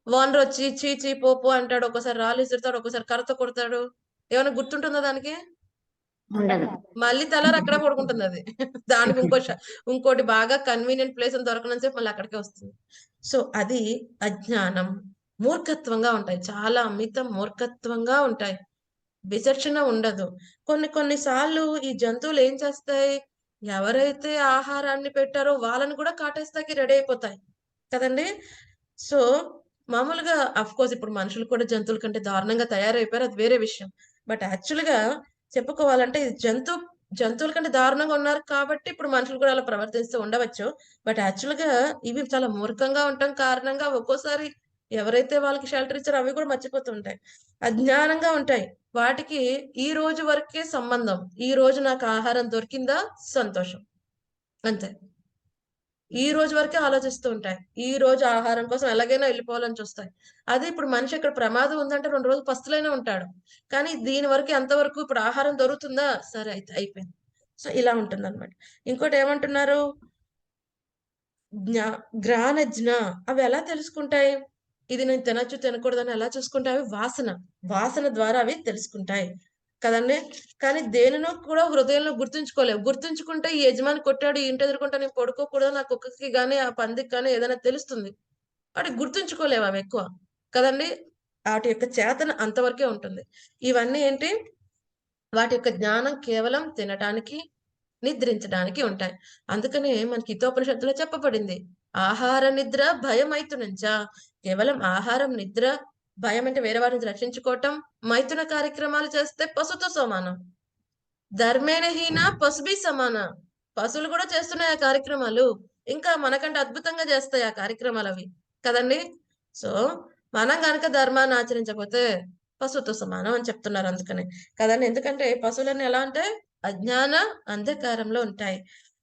ఓనర్ వచ్చి చీ చీ పోపు అంటాడు, ఒకసారి రాళ్ళు ఇస్తాడు, ఒకసారి కర్రతో కొడతాడు, ఏమైనా గుర్తుంటుందా దానికి? ఉండదు. మళ్ళీ తెల్లారి అక్కడే పడుకుంటుంది అది. దానికి ఇంకోటి బాగా కన్వీనియంట్ ప్లేస్ అని దొరకనంత సేపు మళ్ళీ అక్కడికే వస్తుంది. సో అది అజ్ఞానం, మూర్ఖత్వంగా ఉంటాయి. చాలా అమిత మూర్ఖత్వంగా ఉంటాయి. విచక్షణ ఉండదు. కొన్ని సార్లు ఈ జంతువులు ఏం చేస్తాయి, ఎవరైతే ఆహారాన్ని పెట్టారో వాళ్ళని కూడా కాటేస్తాకి రెడీ అయిపోతాయి కదండి. సో మామూలుగా కోర్స్ ఇప్పుడు మనుషులు కూడా జంతువుల కంటే దారుణంగా తయారైపోయారు, అది వేరే విషయం. బట్ యాక్చువల్ గా చెప్పుకోవాలంటే ఇది జంతువుల కంటే దారుణంగా ఉన్నారు కాబట్టి ఇప్పుడు మనుషులు కూడా అలా ప్రవర్తిస్తూ ఉండవచ్చు. బట్ యాక్చువల్ గా ఇవి చాలా మూర్ఖంగా ఉండటం కారణంగా ఒక్కోసారి ఎవరైతే వాళ్ళకి షెల్టర్ ఇచ్చారో అవి కూడా మర్చిపోతూ ఉంటాయి. అజ్ఞానంగా ఉంటాయి. వాటికి ఈ రోజు వరకే సంబంధం. ఈ రోజు నాకు ఆహారం దొరికిందా సంతోషం, అంతే. ఈ రోజు వరకే ఆలోచిస్తూ ఉంటాయి. ఈ రోజు ఆహారం కోసం ఎలాగైనా వెళ్ళిపోవాలని చూస్తాయి. అదే ఇప్పుడు మనిషి ఇక్కడ ప్రమాదం ఉందంటే 2 రోజులు పస్తులైనా ఉంటాడు. కానీ దీని వరకు ఎంతవరకు ఇప్పుడు ఆహారం దొరుకుతుందా, సరే అయితే అయిపోయింది. సో ఇలా ఉంటుంది అనమాట. ఇంకోటి ఏమంటున్నారు, జ్ఞానజ్ఞ అవి ఎలా తెలుసుకుంటాయి, ఇది నేను తినొచ్చు తినకూడదని ఎలా చూసుకుంటాయి, అవి వాసన ద్వారా అవి తెలుసుకుంటాయి కదండి. కానీ దేనినో కూడా హృదయంలో గుర్తుంచుకోలేవు. గుర్తుంచుకుంటే ఈ యజమాని కొట్టాడు, ఈ ఇంటి ఎదుర్కొంటే నేను పడుకోకూడదు, నా కుక్కకి గానీ ఆ పందికి కానీ ఏదైనా తెలుస్తుంది. వాటికి గుర్తుంచుకోలేవు అవి ఎక్కువ కదండి. వాటి యొక్క చేతన అంతవరకే ఉంటుంది. ఇవన్నీ ఏంటి, వాటి యొక్క జ్ఞానం కేవలం తినటానికి నిద్రించడానికి ఉంటాయి. అందుకనే మనకి హితోపనిషత్తులో చెప్పబడింది, ఆహార నిద్ర భయం మైథునంచ. కేవలం ఆహారం, నిద్ర, భయం అంటే వేరే వారి నుంచి రక్షించుకోవటం, మైథున కార్యక్రమాలు చేస్తే పశుతో సమానం. ధర్మేణ హీన పశుభి సమాన. పశువులు కూడా చేస్తున్నాయి ఆ కార్యక్రమాలు, ఇంకా మనకంటే అద్భుతంగా చేస్తాయి ఆ కార్యక్రమాలు అవి కదండి. సో మనం గనక ధర్మాన్ని ఆచరించకపోతే పశువుతో సమానం అని చెప్తున్నారు. అందుకనే కదండి. ఎందుకంటే పశువులన్నీ ఎలా ఉంటాయి, అజ్ఞాన అంధకారంలో ఉంటాయి.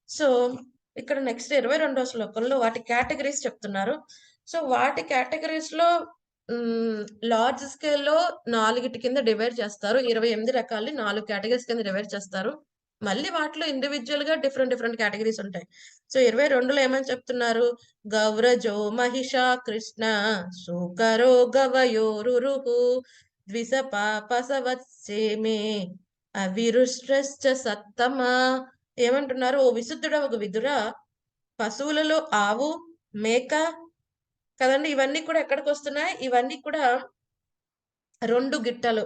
సో ఇక్కడ నెక్స్ట్ 22వ శ్లోకంలో వాటి కేటగిరీస్ చెప్తున్నారు. సో వాటి కేటగిరీస్ లో లార్జ్ స్కేల్లో 4 కింద డివైడ్ చేస్తారు. 28 రకాలని 4 కేటగిరీస్ కింద డివైడ్ చేస్తారు. మళ్ళీ వాటిలో ఇండివిజువల్ గా డిఫరెంట్ కేటగిరీస్ ఉంటాయి. సో 22లో ఏమని చెప్తున్నారు, గౌరజో మహిష కృష్ణ సూకరో గవయోరురుహు ద్విసపాపసవత్సేమే అవిరుష్ట్రశ్చ సత్తమ. ఏమంటున్నారు, ఓ విశుద్ధుడ ఒక విదురా, పశువులలో ఆవు, మేక కదండి, ఇవన్నీ కూడా ఎక్కడికి వస్తున్నాయి, ఇవన్నీ కూడా 2 గిట్టలు,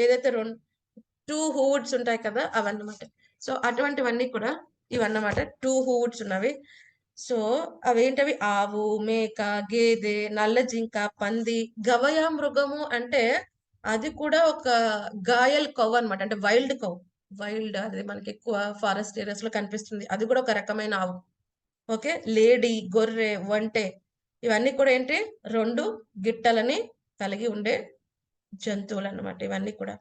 ఏదైతే 2 హూడ్స్ ఉంటాయి కదా అవన్నమాట. సో అటువంటివన్నీ కూడా ఇవన్నమాట 2 హూడ్స్ ఉన్నవి. సో అవేంటవి, ఆవు, మేక, గేదె, నల్ల జింక, పంది. గవయ మృగము అంటే అది కూడా ఒక గాయల్ కౌ అనమాట, అంటే వైల్డ్ కౌ. వైల్డ్ అది మనకి ఎక్కువ ఫారెస్ట్ ఏరియాస్ లో కనిపిస్తుంది. అది కూడా ఒక రకమైన ఆవు. ఓకే, లేడీ, గొర్రె, ఒంటె, ఇవన్నీ కూడా ఏంటి 2 గిట్టలని కలిగి ఉండే జంతువులు అన్నమాట ఇవన్నీ కూడా.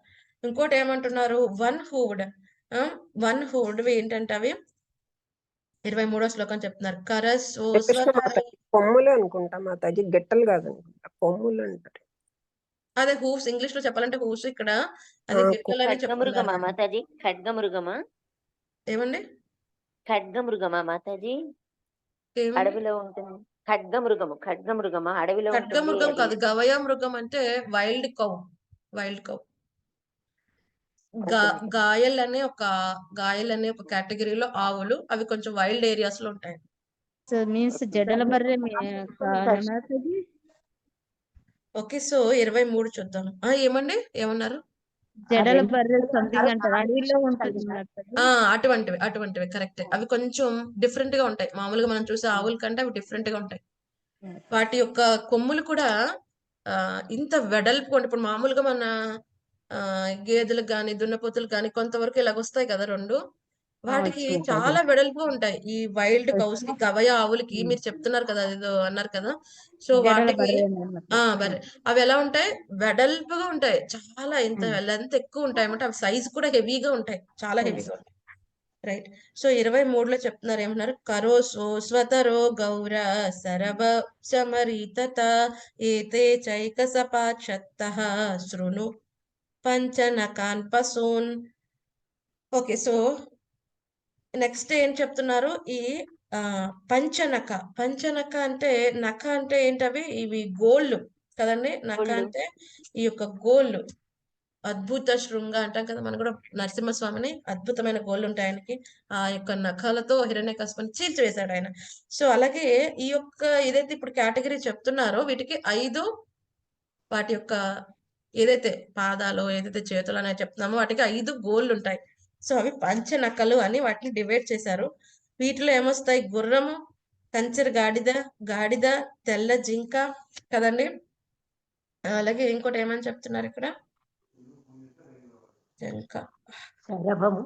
ఇంకోటి ఏమంటున్నారు, 1 హూవ్డ్. 1 హూవ్డ్ ఏంటంటే అవి 23వ శ్లోకం చెప్తున్నారు, కొమ్ములు అనుకుంటా మాతాజీ, గిట్టలు కాదనుకుంటా, కొమ్ములు అంటారు. అదే హూవ్స్, ఇంగ్లీష్ లో చెప్పాలంటే హూవ్స్, ఇక్కడ అది గిట్టలని చెప్తున్నారు. మాతాజీ ఖడ్గమృగమా, ఏమండి ఖడ్గమృగమా మాతాజీ, అడవిలో ఉంటుంది. ఖడ్గమృగమా అడవిలో ఉంటుంది. ఖడ్గమృగం కాదు, గవయ మృగం అంటే వైల్డ్ కౌ. గాయల్ అనే ఒక కేటగిరీలో ఆవులు, అవి కొంచెం వైల్డ్ ఏరియాస్ లో ఉంటాయి. సో మీన్స్ జడల బర్రె మాతాజీ. ఓకే, సో 23 చూద్దాం. ఏమండి, ఏమన్నారు, జడల బర్రె సంథింగ్ అంటారు, అడవిలో ఉంటుంది. అటువంటివి కరెక్ట్. అవి కొంచెం డిఫరెంట్ గా ఉంటాయి. మామూలుగా మనం చూసే ఆవుల కంటే అవి డిఫరెంట్ గా ఉంటాయి. వాటి యొక్క కొమ్ములు కూడా ఇంత వెడల్పు. ఇప్పుడు మామూలుగా మన గేదెలకు గాని దున్నపోతులకు గాని కొంతవరకు ఇలాగొస్తాయి కదా 2, వాటికి చాలా వెడల్పుగా ఉంటాయి. ఈ వైల్డ్ కౌస్ కి, గవయ ఆవులకి మీరు చెప్తున్నారు కదా, అదేదో అన్నారు కదా. సో వాటికి అవి ఎలా ఉంటాయి, వెడల్పుగా ఉంటాయి, చాలా ఇంత లెంత్ ఎక్కువ ఉంటాయి అన్నమాట. అవి సైజ్ కూడా హెవీగా ఉంటాయి, చాలా హెవీగా ఉంటాయి. రైట్. సో 23లో చెప్తున్నారు, ఏమన్నారు, కరోసో స్వతరో గౌర సరభ సమరీతత ఏతే చైక సపాక్షత్తః శృణు పంచనకాన్ పశూన్. ఓకే, సో నెక్స్ట్ ఏం చెప్తున్నారు, ఈ పంచనక అంటే, నక అంటే ఏంటవి, ఇవి గోళ్ళు కదండి. నక అంటే ఈ యొక్క గోళ్ళు. అద్భుత శృంగ అంటాం కదా మనం కూడా. నరసింహస్వామిని అద్భుతమైన గోళ్ళు ఉంటాయి ఆయనకి. ఆ యొక్క నఖాలతో హిరణ్యకశిపుని చీల్చివేశాడు ఆయన. సో అలాగే ఈ యొక్క ఏదైతే ఇప్పుడు కేటగిరీ చెప్తున్నారో వీటికి 5 వాటి యొక్క ఏదైతే పాదాలు ఏదైతే చేతులు అనేది చెప్తున్నామో వాటికి 5 గోళ్ళు ఉంటాయి. సో అవి పంచనక్కలు అని వాటిని డివైడ్ చేశారు. వీటిలో ఏమొస్తాయి? గుర్రము, కంచెర గాడిద, గాడిద, తెల్ల జింక కదండి. అలాగే ఇంకోటి ఏమని చెప్తున్నారు ఇక్కడ? జింక, శరభము,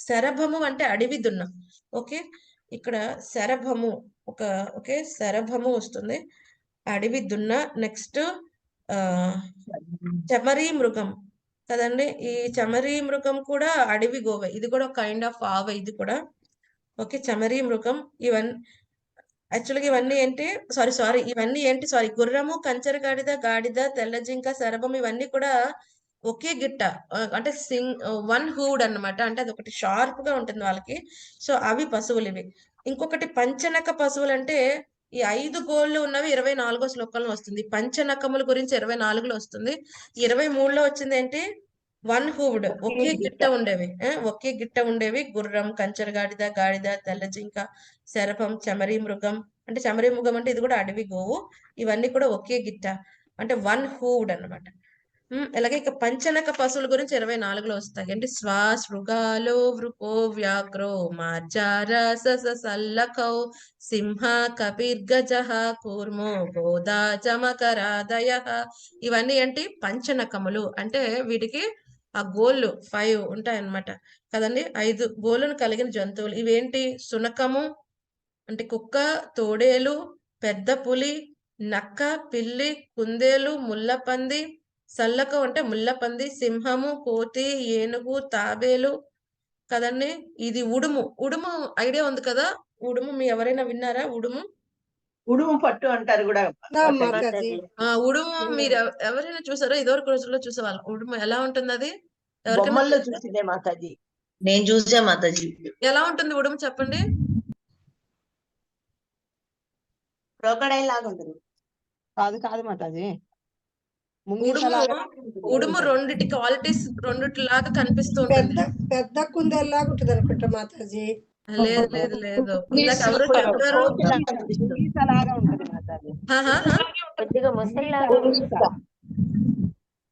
శరభము అంటే అడవి దున్న. ఓకే, ఇక్కడ శరభము ఓకే శరభము వస్తుంది, అడవి దున్న. నెక్స్ట్ చమరీ మృగం కదండి. ఈ చమరీ మృగం కూడా అడవి గోవే, ఇది కూడా కైండ్ ఆఫ్ ఆవే ఇది కూడా. ఓకే, చమరీ మృగం. ఇవన్నీ యాక్చువల్గా ఇవన్నీ ఏంటి ఇవన్నీ ఏంటి గుర్రము, కంచెర గాడిద, గాడిద, తెల్ల జింక, శరభం ఇవన్నీ కూడా ఒకే గిట్ట, అంటే వన్ హూడ్ అన్నమాట. అంటే అది ఒకటి షార్ప్ గా ఉంటుంది వాళ్ళకి. సో అవి పశువులు ఇవి. ఇంకొకటి పంచనక పశువులు అంటే ఈ 5 గోళ్ళు ఉన్నవి 24వ శ్లోకంలో వస్తుంది. పంచనకముల గురించి 24లో వస్తుంది. 23లో వచ్చింది ఏంటి? వన్ హూవ్డ్, ఒకే గిట్ట ఉండేవి. గుర్రం, కంచెర గాడిద, గాడిద, తెల్ల జింక, శరభం, చమరీ మృగం. అంటే చమరీ మృగం అంటే ఇది కూడా అడవి గోవు. ఇవన్నీ కూడా ఒకే గిట్ట, అంటే వన్ హూవ్డ్ అన్నమాట. అలాగే ఇక పంచనక పశువుల గురించి 24లో వస్తాయి. అంటే శృగాలో, వృకో, వ్యాఘ్రో, మార్జార, సల్లకౌ, సింహ, కపిర్గజః, కూర్మో, గోదా, చమకరాదయ. ఇవన్నీ ఏంటి? పంచనకములు. అంటే వీటికి ఆ గోళ్ళు 5 ఉంటాయన్నమాట కదండి. 5 గోళ్ళను కలిగిన జంతువులు ఇవేంటి? శునకము అంటే కుక్క, తోడేలు, పెద్ద పులి, నక్క, పిల్లి, కుందేలు, ముల్లపంది, సల్లకం అంటే ముల్లపంది, సింహము, కోతి, ఏనుగు, తాబేలు కదండి. ఇది ఉడుము. ఉడుము ఐడియా ఉంది కదా? ఉడుము మీ ఎవరైనా విన్నారా? ఉడుము పట్టు అంటారు కూడా. ఉడుము మీరు ఎవరైనా చూసారా? ఇదివరకు రోజుల్లో చూసేవాళ్ళు. ఉడుము ఎలా ఉంటుంది? అది బొమ్మల్లో చూసిందే మాతాజీ. నేను చూసా మాతాజీ. ఎలా ఉంటుంది ఉడుము చెప్పండి? క్రోకడైల్ లాగా ఉంటుంది. కాదు మాతాజీ. ఉడుము రెండిటి క్వాలిటీస్ రెండిటిలాగా కనిపిస్తూ ఉంటుంది. పెద్ద కుందేలాగా ఉంటుంది అనుకుంటా మాతాజీ. లేదు ఇందాక ఎవరో చెప్పారు.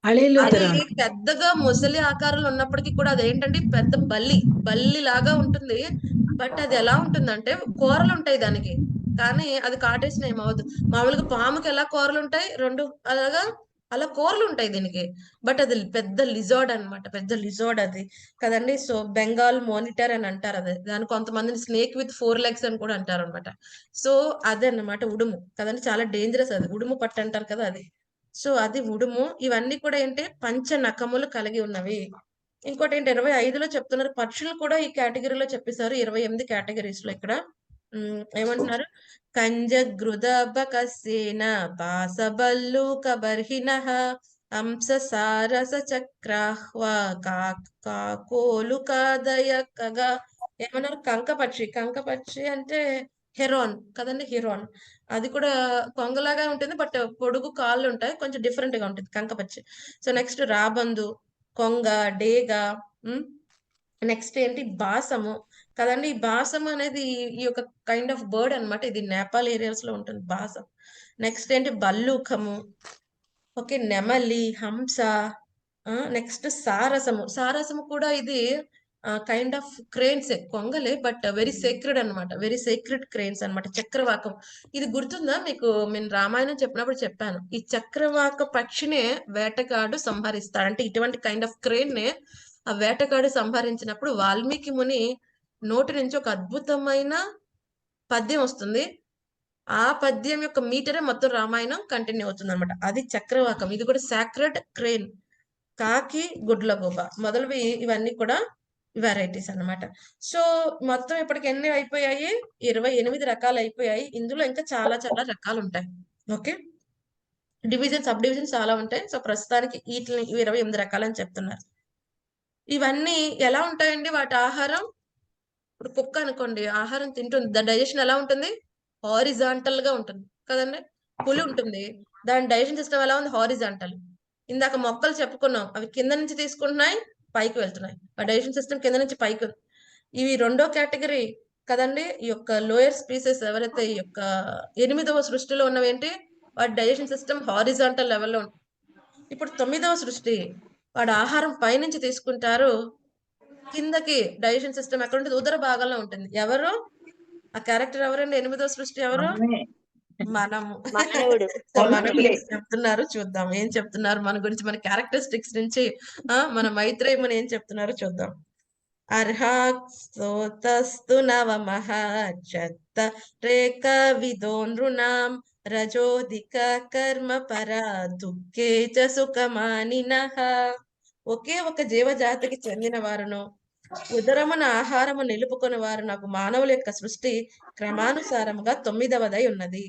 అది పెద్దగా మొసలి ఆకారంలో ఉన్నప్పటికీ కూడా అదేంటంటే పెద్ద బల్లి లాగా ఉంటుంది. బట్ అది ఎలా ఉంటుందంటే కూరలు ఉంటాయి దానికి, కానీ అది కాటేసిన ఏమవదు. మామూలుగా పాముకి ఎలా కూరలు ఉంటాయి 2 అలాగా, అలా కూరలు ఉంటాయి దీనికి. బట్ అది పెద్ద లిజార్డ్ అన్నమాట, పెద్ద లిజార్డ్ అది కదండి. సో బెంగాల్ మానిటర్ అని అంటారు అది. దాని కొంతమందిని స్నేక్ విత్ 4 legs అని కూడా అంటారు అనమాట. సో అదే అన్నమాట ఉడుము కదండి. చాలా డేంజరస్ అది, ఉడుము పట్టు అంటారు కదా అది. సో అది ఉడుము. ఇవన్నీ కూడా ఏంటి? పంచ నకములు కలిగి ఉన్నవి. ఇంకోటి ఏంటి 25లో చెప్తున్నారు. పక్షులు కూడా ఈ కేటగిరీలో చెప్పేశారు. 28 కేటగిరీస్ లో ఇక్కడ ఏమంటున్నారు? కంజగృద బకసేన బాసబల్లు కబర్హినః అంశ సారస చక్రాహ్వ కాకోలు కాదయకగా. ఏమన్నారు? కంకపక్షి అంటే హెరాన్ కదండి. హెరాన్ అది కూడా కొంగలాగా ఉంటుంది, బట్ పొడుగు కాళ్ళు ఉంటాయి, కొంచెం డిఫరెంట్ గా ఉంటుంది కంకపక్షి. సో నెక్స్ట్ రాబందు, కొంగ, డేగ. నెక్స్ట్ ఏంటి? బాసము కదండి. ఈ బాసం అనేది ఈ యొక్క కైండ్ ఆఫ్ బర్డ్ అన్నమాట. ఇది నేపాల్ ఏరియాస్ లో ఉంటుంది బాసం. నెక్స్ట్ ఏంటి? బల్లూకము, ఓకే, నెమలి, హంస. నెక్స్ట్ సారసము కూడా ఇది కైండ్ ఆఫ్ క్రేన్స్, కొంగలే, బట్ వెరీ సేక్రెడ్ అన్నమాట. వెరీ సేక్రెడ్ క్రేన్స్ అన్నమాట. చక్రవాకం ఇది గుర్తుందా మీకు? నేను రామాయణం చెప్పినప్పుడు చెప్పాను. ఈ చక్రవాక పక్షినే వేటగాడు సంహరిస్తాడు. అంటే ఇటువంటి కైండ్ ఆఫ్ క్రేన్ నే ఆ వేటగాడు సంహరించినప్పుడు వాల్మీకి ముని నోటి నుంచి ఒక అద్భుతమైన పద్యం వస్తుంది. ఆ పద్యం యొక్క మీటరే మొత్తం రామాయణం కంటిన్యూ అవుతుంది అనమాట. అది చక్రవాకం. ఇది కూడా సాక్రెడ్ క్రేన్. కాకి, గుడ్లగూబ మొదలవి ఇవన్నీ కూడా వెరైటీస్ అన్నమాట. సో మొత్తం ఇప్పటికి ఎన్ని అయిపోయాయి? 28 రకాలు అయిపోయాయి. ఇందులో ఇంకా చాలా రకాలు ఉంటాయి. ఓకే, డివిజన్, సబ్ డివిజన్ చాలా ఉంటాయి. సో ప్రస్తుతానికి వీటిని 28 రకాలని చెప్తున్నారు. ఇవన్నీ ఎలా ఉంటాయండి వాటి ఆహారం? ఇప్పుడు కుక్క అనుకోండి, ఆహారం తింటుంది, డైజెషన్ ఎలా ఉంటుంది? హారిజాంటల్ గా ఉంటుంది కదండి. పులి ఉంటుంది, దాని డైజెషన్ సిస్టమ్ ఎలా ఉంది? హారిజాంటల్. ఇందాక మొక్కలు చెప్పుకున్నాం, అవి కింద నుంచి తీసుకుంటున్నాయి, పైకి వెళ్తున్నాయి. ఆ డైజెషన్ సిస్టమ్ కింద నుంచి పైకి. ఇవి రెండో కేటగిరీ కదండి. ఈ యొక్క లోయర్ స్పీసెస్ ఎవరైతే ఈ యొక్క 8వ సృష్టిలో ఉన్నవేంటి, వాటి డైజెషన్ సిస్టమ్ హారిజాంటల్ లెవెల్లో ఉంటుంది. ఇప్పుడు 9వ సృష్టి, వాడు ఆహారం పైనుంచి తీసుకుంటారు, కిందకి డైజెషన్ సిస్టమ్ ఎక్కడ ఉంటుంది? ఉదర భాగంలో ఉంటుంది. ఎవరు ఆ క్యారెక్టర్? ఎవరండి 8వ సృష్టి? ఎవరు? మనము. మానవుడు. సో మన గురించి చెప్తున్నారు, చూద్దాం ఏం చెప్తున్నారు మన గురించి, మన క్యారెక్టరిస్టిక్స్ నుంచి. మన మైత్రేయ ముని ఏం చెప్తున్నారు చూద్దాం. అర్హాస్తోతస్తు నవమః చత్త రేక విదో నృణాం రజోదిక కర్మ పరా దుఃఖే చ సుఖమానినః. ఒకే ఒక జీవజాతికి చెందిన వారును, ఉదరమున ఆహారము నిలుపుకొని వారు నాకు మానవుల యొక్క సృష్టి క్రమానుసారముగా 9వదై ఉన్నది.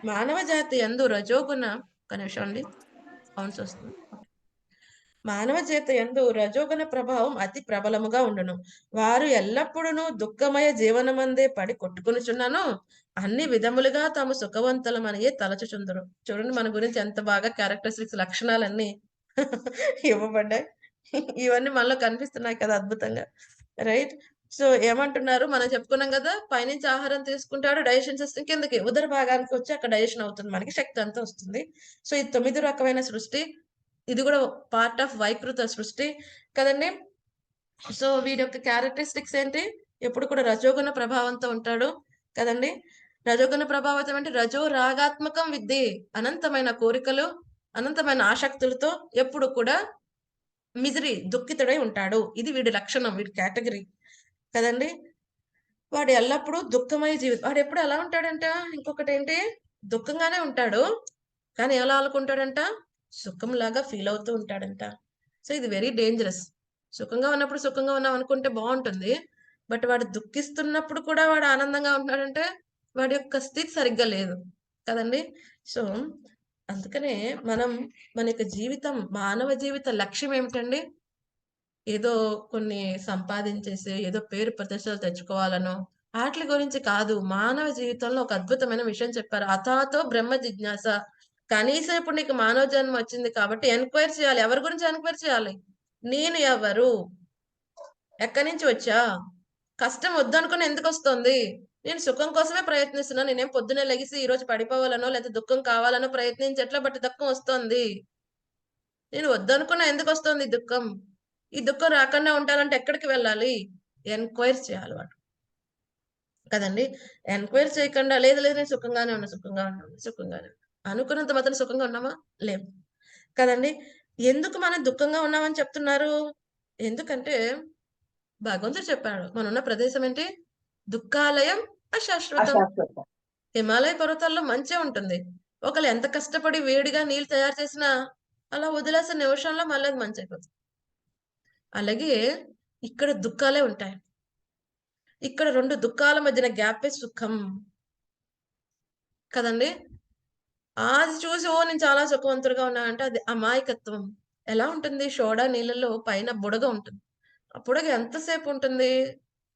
మానవ జాతి యందు రజోగుణ, ఒక నిమిషం అండి, సౌండ్స్ వస్తుంది. మానవ జాతి యందు రజోగుణ ప్రభావం అతి ప్రబలముగా ఉండును. వారు ఎల్లప్పుడూ దుఃఖమయ జీవనమందే పడి కొట్టుకొనుచున్నాను, అన్ని విధములుగా తాము సుఖవంతులమనియే తలచుచుందరు. చూడండి మన గురించి ఎంత బాగా క్యారెక్టరిస్టిక్స్, లక్షణాలన్నీ ఇవ్వబడ్డాయి. ఇవన్నీ మనలో కనిపిస్తున్నాయి కదా అద్భుతంగా, రైట్? సో ఏమంటున్నారు, మనం చెప్పుకున్నాం కదా, పైనుంచి ఆహారం తీసుకుంటాడు, డైజెషన్ సిస్టమ్ కిందకి ఉదర భాగానికి వచ్చి అక్కడ డైజెషన్ అవుతుంది, మనకి శక్తి అంతా వస్తుంది. సో ఇది 9 రకమైన సృష్టి, ఇది కూడా పార్ట్ ఆఫ్ వైకృత సృష్టి కదండి. సో వీడి యొక్క క్యారెక్టరిస్టిక్స్ ఏంటి? ఎప్పుడు కూడా రజోగుణ ప్రభావంతో ఉంటాడు కదండి. రజోగుణ ప్రభావితం అంటే రజో రాగాత్మకం విద్ది, అనంతమైన కోరికలు, అనంతమైన ఆసక్తులతో ఎప్పుడు కూడా మిజరీ, దుఃఖితుడై ఉంటాడు. ఇది వీడి లక్షణం, వీడి కేటగిరీ కదండి. వాడు ఎల్లప్పుడూ దుఃఖమయ జీవితం. వాడు ఎప్పుడు ఎలా ఉంటాడంట? ఇంకొకటి ఏంటి, దుఃఖంగానే ఉంటాడు, కానీ ఎలా అనుకుంటాడంట? సుఖంలాగా ఫీల్ అవుతూ ఉంటాడంట. సో ఇది వెరీ డేంజరస్. సుఖంగా ఉన్నప్పుడు సుఖంగా ఉన్నాం అనుకుంటే బాగుంటుంది, బట్ వాడు దుఃఖిస్తున్నప్పుడు కూడా వాడు ఆనందంగా ఉంటున్నాడంటే వాడి యొక్క స్థితి సరిగ్గా లేదు కదండి. సో అందుకనే మనం మన యొక్క జీవితం, మానవ జీవిత లక్ష్యం ఏమిటండి? ఏదో కొన్ని సంపాదించేసి ఏదో పేరు ప్రతిష్టలు తెచ్చుకోవాలనో వాటి గురించి కాదు. మానవ జీవితంలో ఒక అద్భుతమైన విషయం చెప్పారు, అథాతో బ్రహ్మ జిజ్ఞాస. కనీసం ఇప్పుడు నీకు మానవ జన్మ వచ్చింది కాబట్టి ఎంక్వైరీ చేయాలి. ఎవరి గురించి ఎంక్వైరీ చేయాలి? నేను ఎవరు, ఎక్కడి నుంచి వచ్చా, కష్టం వద్దనుకుని ఎందుకు వస్తుంది, నేను సుఖం కోసమే ప్రయత్నిస్తున్నాను, నేనేం పొద్దునే లెగిసి ఈ రోజు పడిపోవాలనో లేదా దుఃఖం కావాలనో ప్రయత్నించట్లా, బట్ దుఃఖం వస్తుంది. నేను వద్దనుకున్నా ఎందుకు వస్తుంది దుఃఖం, ఈ దుఃఖం రాకుండా ఉండాలంటే ఎక్కడికి వెళ్ళాలి? ఎంక్వైరీ చేయాలి వాడు కదండి. ఎంక్వైరీ చేయకుండా లేదు లేదు నేను సుఖంగానే సుఖంగానే అనుకున్నంత మాత్రం సుఖంగా ఉన్నామా? లేవు కదండి. ఎందుకు మనం దుఃఖంగా ఉన్నామని చెప్తున్నారు? ఎందుకంటే భగవంతుడు చెప్పాడు, మనం ఉన్న ప్రదేశం ఏంటి? దుఃఖాలయం అశాశ్వతం. హిమాలయ పర్వతాల్లో మంచే ఉంటుంది, ఒకళ్ళు ఎంత కష్టపడి వేడిగా నీళ్ళు తయారు చేసినా అలా వదిలేసిన నిమిషంలో మళ్ళీ అది మంచి అయిపోతుంది. అలాగే ఇక్కడ దుఃఖాలే ఉంటాయి. ఇక్కడ 2 దుఃఖాల మధ్యన గ్యాపే సుఖం కదండి. అది చూసి ఓ నేను చాలా సుఖవంతుడిగా ఉన్నా అంటే అది అమాయకత్వం. ఎలా ఉంటుంది? సోడా నీళ్ళలో పైన బుడగ ఉంటుంది, ఆ బుడగ ఎంతసేపు ఉంటుంది?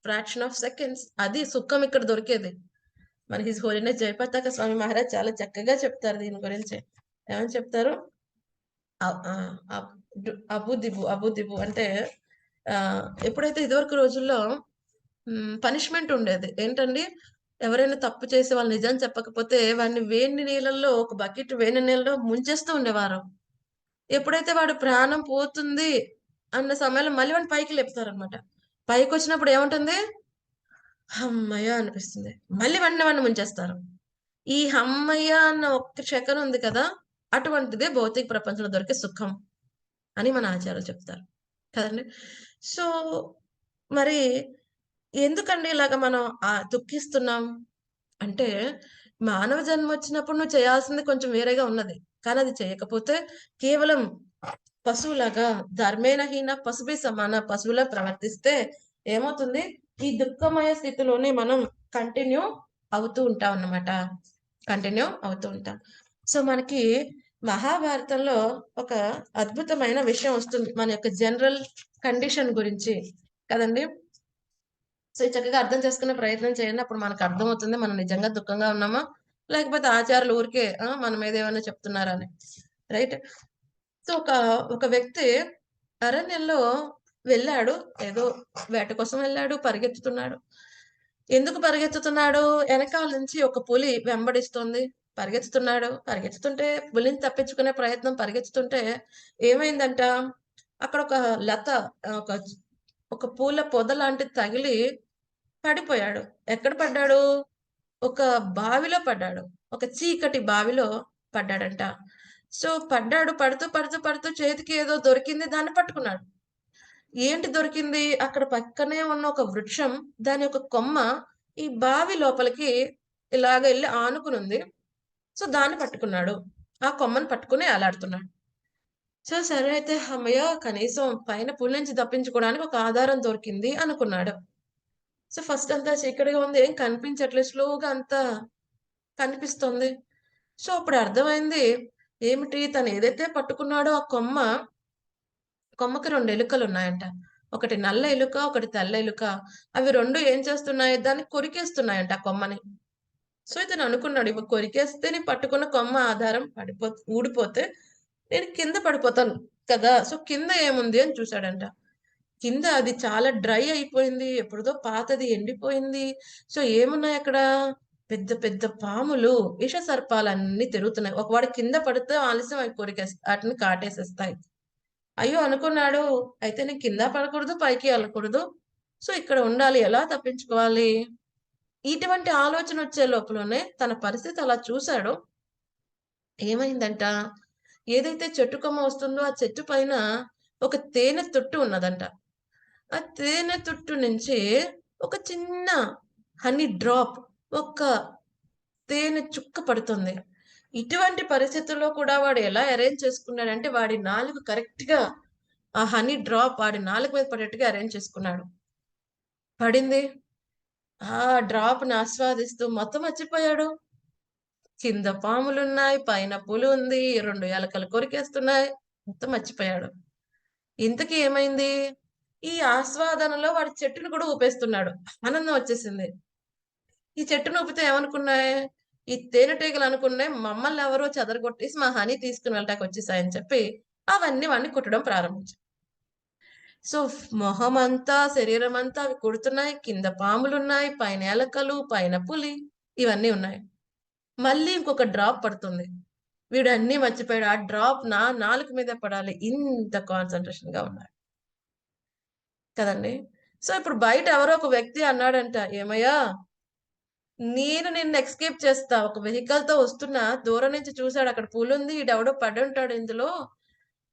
Fraction of seconds. అది సుఖం ఇక్కడ దొరికేది. మన హిజ్ హోలీనెస్ జయపతాక స్వామి మహారాజ్ చాలా చక్కగా చెప్తారు దీని గురించి. ఏమని చెప్తారు? అబుదిబు అంటే ఎప్పుడైతే ఇదివరకు రోజుల్లో పనిష్మెంట్ ఉండేది ఏంటండి, ఎవరైనా తప్పు చేసి వాళ్ళు నిజం చెప్పకపోతే వాడిని వేడి నీళ్ళల్లో, ఒక బకెట్ వేడి నీళ్ళలో ముంచేస్తూ ఉండేవారు. ఎప్పుడైతే వాడు ప్రాణం పోతుంది అన్న సమయంలో మళ్ళీ వాడిని పైకి లేపుతారనమాట. పైకి వచ్చినప్పుడు ఏముంటుంది? హమ్మయ్య అనిపిస్తుంది, మళ్ళీ వాడిని ముంచేస్తారు. ఈ హమ్మయ్య అన్న ఒక్క సెకన్ ఉంది కదా, అటువంటిదే భౌతిక ప్రపంచంలో దొరికే సుఖం అని మన ఆచార్యులు చెప్తారు కదండి. సో మరి ఎందుకండి ఇలాగ మనం దుఃఖిస్తున్నాం అంటే, మానవ జన్మ వచ్చినప్పుడు నువ్వు చేయాల్సింది కొంచెం వేరేగా ఉన్నది, కానీ అది చేయకపోతే కేవలం పశువులాగా ధర్మేణహీన పశుభి సమాన పశువులా ప్రవర్తిస్తే ఏమవుతుంది? ఈ దుఃఖమయ స్థితిలోనే మనం కంటిన్యూ అవుతూ ఉంటాం అన్నమాట, కంటిన్యూ అవుతూ ఉంటాం. సో మనకి మహాభారతంలో ఒక అద్భుతమైన విషయం వస్తుంది మన యొక్క జనరల్ కండిషన్ గురించి కదండి. సో ఇది చక్కగా అర్థం చేసుకునే ప్రయత్నం చేయండి. అప్పుడు మనకు అర్థమవుతుంది మనం నిజంగా దుఃఖంగా ఉన్నామా, లేకపోతే ఆచార్యులు ఊరికే మన మీద ఏమైనా చెప్తున్నారని. రైట్. సో ఒక వ్యక్తి అరణ్యంలో వెళ్ళాడు, ఏదో వేట కోసం వెళ్ళాడు, పరిగెత్తుతున్నాడు. ఎందుకు పరిగెత్తుతున్నాడు? వెనకాల నుంచి ఒక పులి వెంబడిస్తుంది. పరిగెత్తుతుంటే పులిని తప్పించుకునే ప్రయత్నం పరిగెత్తుతుంటే ఏమైందంట, అక్కడ ఒక లత, ఒక ఒక పూల పొద లాంటిది తగిలి పడిపోయాడు. ఎక్కడ పడ్డాడు? ఒక బావిలో పడ్డాడు. ఒక చీకటి బావిలో పడ్డాడంట. సో పడుతూ చేతికి ఏదో దొరికింది, దాన్ని పట్టుకున్నాడు. ఏంటి దొరికింది? అక్కడ పక్కనే ఉన్న ఒక వృక్షం, దాని యొక్క కొమ్మ ఈ బావి లోపలికి ఇలాగ వెళ్ళి ఆనుకునుంది. సో దాన్ని పట్టుకున్నాడు. ఆ కొమ్మని పట్టుకుని అలాడుతున్నాడు. సో సరే అయితే అమ్మయ్య, కనీసం పైన పులి నుంచి తప్పించుకోవడానికి ఒక ఆధారం దొరికింది అనుకున్నాడు. సో ఫస్ట్ అంతా చీకటిగా ఉంది, ఏం కనిపించట్లేదు, స్లోగా అంతా కనిపిస్తుంది. సో అప్పుడు అర్థమైంది ఏమిటి, తను ఏదైతే పట్టుకున్నాడో ఆ కొమ్మకి 2 ఎలుకలు ఉన్నాయంట. ఒకటి నల్ల ఎలుక, ఒకటి తెల్ల ఎలుక. అవి 2 ఏం చేస్తున్నాయి? దాన్ని కొరికేస్తున్నాయంట ఆ కొమ్మని. సో ఇతను అనుకున్నాడు, ఇవి కొరికేస్తే నేను పట్టుకున్న కొమ్మ ఆధారం ఊడిపోతే నేను కింద పడిపోతాను కదా. సో కింద ఏముంది అని చూశాడంట. కింద అది చాలా డ్రై అయిపోయింది, ఎప్పుడుదో పాతది, ఎండిపోయింది. సో ఏమున్నాయి అక్కడ? పెద్ద పెద్ద పాములు, విష సర్పాలన్నీ తిరుగుతున్నాయి. ఒకవాడు కింద పడితే ఆలస్యం అవి వాటిని కాటేసేస్తాయి. అయ్యో అనుకున్నాడు, అయితే నేను కింద పడకూడదు, పైకి వెళ్ళకూడదు, సో ఇక్కడ ఉండాలి, ఎలా తప్పించుకోవాలి? ఇటువంటి ఆలోచన వచ్చే లోపలనే తన పరిస్థితి అలా చూశాడు. ఏమైందంట, ఏదైతే చెట్టు కొమ్మ వస్తుందో ఆ చెట్టు పైన ఒక తేనె తుట్టు ఉన్నదంట. ఆ తేనె తుట్టు నుంచి ఒక చిన్న హనీ డ్రాప్, ఒక తేనె చుక్క పడుతుంది. ఇటువంటి పరిస్థితుల్లో కూడా వాడు ఎలా అరేంజ్ చేసుకున్నాడంటే, వాడి నాలుగు కరెక్ట్ గా ఆ హనీ డ్రాప్ వాడి నాలుగు మీద పడేట్టుగా అరేంజ్ చేసుకున్నాడు. పడింది. ఆ డ్రాప్ ని ఆస్వాదిస్తూ మొత్తం మర్చిపోయాడు. కింద పాములున్నాయి, పైన పులి ఉంది, 2 ఎలకలు కొరికేస్తున్నాయి, మొత్తం మర్చిపోయాడు. ఇంతకీ ఏమైంది? ఈ ఆస్వాదనలో వాడి చెట్టును కూడా ఊపేస్తున్నాడు. ఆనందం వచ్చేసింది. ఈ చెట్టును ఊపితే ఏమనుకున్నాయి? ఈ తేనెటీగలు అనుకున్నాయి మమ్మల్ని ఎవరో చెదరగొట్టేసి మా హనీ తీసుకుని వెళ్ళటానికి వచ్చేసాయని చెప్పి అవన్నీ వాడిని కుట్టడం ప్రారంభించాయి. సో మొహం అంతా, శరీరం అంతా అవి కుడుతున్నాయి. కింద పాములున్నాయి, పైన ఎలకలు, పైన పులి, ఇవన్నీ ఉన్నాయి. మళ్ళీ ఇంకొక డ్రాప్ పడుతుంది. వీడు అన్ని మర్చిపోయాడు. ఆ డ్రాప్ నా నాలుక మీద పడాలి, ఇంత కాన్సన్ట్రేషన్ గా ఉన్నాడు కదండి. సో ఇప్పుడు బయట ఎవరో ఒక వ్యక్తి అన్నాడంట, ఏమయ్యా నేను నిన్ను ఎస్కేప్ చేస్తా. ఒక వెహికల్ తో వస్తున్నా, దూరం నుంచి చూశాడు అక్కడ పూలు ఉంది, ఈడెవడో పడి ఉంటాడు ఇందులో,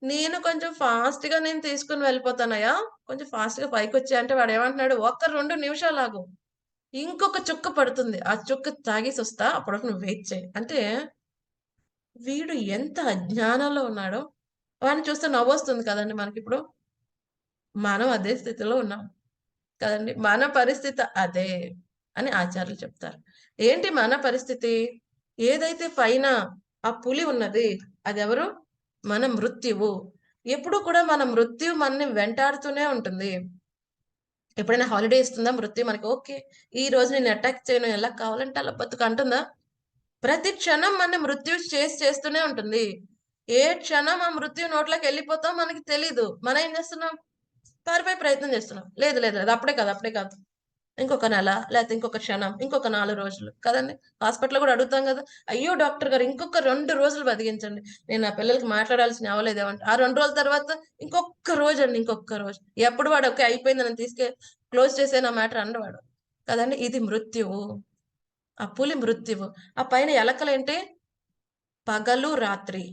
నేను కొంచెం ఫాస్ట్ గా నేను తీసుకుని వెళ్ళిపోతానయ్యా, కొంచెం ఫాస్ట్ గా పైకి వచ్చా అంటే వాడు ఏమంటున్నాడు, 1-2 నిమిషాలు ఆగు, ఇంకొక చుక్క పడుతుంది, ఆ చుక్క తాగేసి వస్తా, అప్పుడు నువ్వు వెయిట్ చేయి అంటే. వీడు ఎంత అజ్ఞానంలో ఉన్నాడో. వాడిని చూస్తే నవ్వొస్తుంది కదండి మనకి. ఇప్పుడు మనం అదే స్థితిలో ఉన్నాం కదండి. మన పరిస్థితి అదే అని ఆచార్యులు చెప్తారు. ఏంటి మన పరిస్థితి? ఏదైతే పైన ఆ పులి ఉన్నది, అది ఎవరు? మన మృత్యువు. ఎప్పుడు కూడా మన మృత్యు మనని వెంటాడుతూనే ఉంటుంది. ఎప్పుడైనా హాలిడే ఇస్తుందా మృత్యు మనకి? ఓకే, ఈ రోజు నేను అటాక్ చేయను, ఎలా కావాలంటే అలా బతుకు అంటుందా? ప్రతి క్షణం మన మృత్యు చేస్తూనే ఉంటుంది. ఏ క్షణం ఆ మృత్యు నోట్లోకి వెళ్ళిపోతాం మనకి తెలీదు. మనం ఏం చేస్తున్నాం? పారిపోయే ప్రయత్నం చేస్తున్నాం. లేదు లేదు లేదు, అప్పుడే కాదు, ఇంకొక నెల, లేకపోతే ఇంకొక క్షణం, ఇంకొక 4 రోజులు కదండి. హాస్పిటల్ కూడా అడుగుతాం కదా, అయ్యో డాక్టర్ గారు ఇంకొక 2 రోజులు బతికించండి, నేను నా పిల్లలకి మాట్లాడాల్సిన అవలేదేమంటే ఆ 2 రోజుల తర్వాత ఇంకొక రోజు అండి, ఇంకొక రోజు. ఎప్పుడు వాడు ఓకే అయిపోయింది నన్ను క్లోజ్ చేసే నా మ్యాటర్ అన్నవాడు కదండి. ఇది మృత్యువు, ఆ పులి మృత్యువు. ఆ పైన ఎలకలేంటి? పగలు రాత్రి.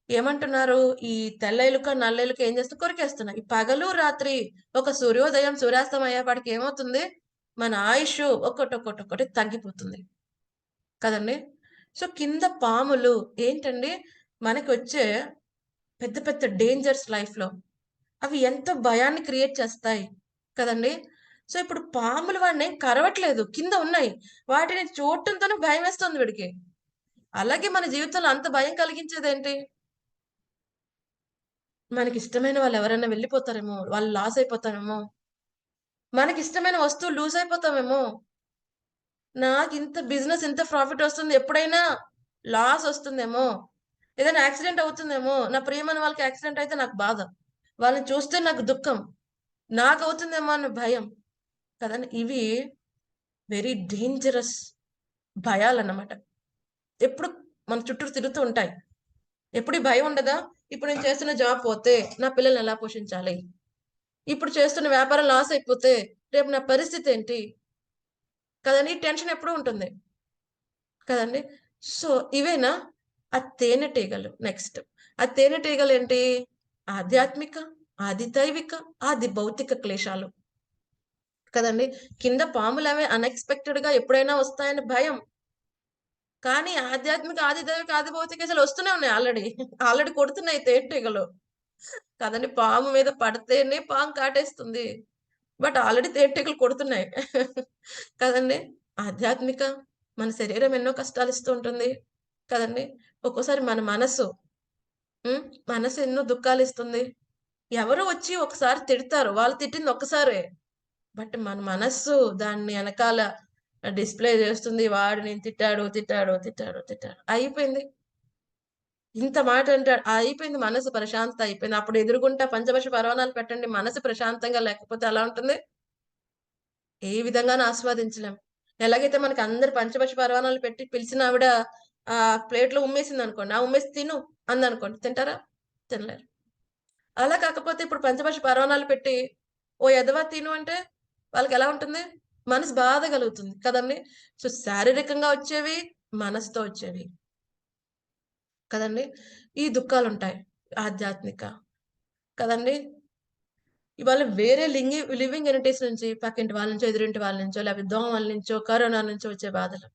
ఏమంటున్నారు? ఈ తెల్ల ఎలుక, నల్ల ఎలుక ఏం చేస్తూ కొరికేస్తున్నాయి. ఈ పగలు రాత్రి, ఒక సూర్యోదయం సూర్యాస్తం అయ్యేపాటికి ఏమవుతుంది? మన ఆయుష్ ఒక్కటి తగ్గిపోతుంది కదండి. సో కింద పాములు ఏంటండి? మనకి వచ్చే పెద్ద పెద్ద డేంజర్స్ లైఫ్ లో అవి ఎంత భయాన్ని క్రియేట్ చేస్తాయి కదండి. సో ఇప్పుడు పాములు వాడిని కరవట్లేదు, కింద ఉన్నాయి, వాటిని చూడటంతోనే భయం వేస్తుంది వీడికి. అలాగే మన జీవితంలో అంత భయం కలిగించేది ఏంటి? మనకి ఇష్టమైన వాళ్ళు ఎవరైనా వెళ్ళిపోతారేమో, వాళ్ళు లాస్ అయిపోతారేమో, మనకి ఇష్టమైన వస్తువు లూజ్ అయిపోతామేమో. నాకు ఇంత బిజినెస్ ఇంత ప్రాఫిట్ వస్తుంది, ఎప్పుడైనా లాస్ వస్తుందేమో, ఏదైనా యాక్సిడెంట్ అవుతుందేమో, నా ప్రియమైన వాళ్ళకి యాక్సిడెంట్ అయితే నాకు బాధ, వాళ్ళని చూస్తే నాకు దుఃఖం, నాకు అవుతుందేమో అన్న భయం కదండి. ఇవి వెరీ డేంజరస్ భయాలు అన్నమాట. ఎప్పుడు మన చుట్టూ తిరుగుతూ ఉంటాయి. ఎప్పుడు ఈ భయం ఉండదా? ఇప్పుడు నేను చేస్తున్న జాబ్ పోతే నా పిల్లల్ని ఎలా పోషించాలి, ఇప్పుడు చేస్తున్న వ్యాపారం లాస్ అయిపోతే రేపు నా పరిస్థితి ఏంటి కదండి. టెన్షన్ ఎప్పుడు ఉంటుంది కదండి. సో ఇవేనా ఆ తేనెటీగలు. నెక్స్ట్ ఆ తేనెటీగలు ఏంటి? ఆధ్యాత్మిక, ఆది దైవిక, ఆది భౌతిక క్లేశాలు కదండి. కింద పాములు అవి అన్ఎక్స్పెక్టెడ్ గా ఎప్పుడైనా వస్తాయని భయం, కానీ ఆధ్యాత్మిక, ఆది దైవిక, ఆది భౌతిక అసలు వస్తూనే ఉన్నాయి. ఆల్రెడీ కొడుతున్నాయి తేనెటీగలు కదండి. పాము మీద పడితేనే పాము కాటేస్తుంది, బట్ ఆల్రెడీ తేనెటీగలు కొడుతున్నాయి కదండి. ఆధ్యాత్మిక, మన శరీరం ఎన్నో కష్టాలు ఇస్తూ ఉంటుంది కదండి. ఒక్కోసారి మన మనసు ఎన్నో దుఃఖాలు ఇస్తుంది. ఎవరు వచ్చి ఒకసారి తిడతారు, వాళ్ళు తిట్టింది ఒక్కసారే, బట్ మన మనస్సు దాన్ని వెనకాల డిస్ప్లే చేస్తుంది. వాడు నేను తిట్టాడు తిట్టాడు తిట్టాడు తిట్టాడు అయిపోయింది, ఇంత మాట అంటాడు, అయిపోయింది, మనసు ప్రశాంతత అయిపోయింది. అప్పుడు ఎదురుగుంటా పంచవర్ష పర్వాణాలు పెట్టండి, మనసు ప్రశాంతంగా లేకపోతే ఎలా ఉంటుంది? ఏ విధంగానూ ఆస్వాదించలేం. ఎలాగైతే మనకి అందరు పంచవర్ష పర్వాణాలు పెట్టి పిలిచిన ఆవిడ ఆ ప్లేట్లో ఉమ్మేసింది అనుకోండి, ఆ ఉమ్మేసి తిను అందనుకోండి, తింటారా? తినలేరు. అలా కాకపోతే ఇప్పుడు పంచవర్ష పర్వాణాలు పెట్టి ఓ ఎదవా తిను అంటే వాళ్ళకి ఎలా ఉంటుంది? మనసు బాధ కలుగుతుంది కదండి. సో శారీరకంగా వచ్చేవి, మనసుతో వచ్చేవి కదండి. ఈ దుఃఖాలు ఉంటాయి ఆధ్యాత్మిక కదండి. ఇవాళ వేరే లివింగ్ ఎనిటీస్ నుంచి, పక్కింటి వాళ్ళ నుంచో, ఎదురింటి వాళ్ళ నుంచో, లేకపోతే దోమల నుంచో, కరోనా నుంచో వచ్చే బాధలు,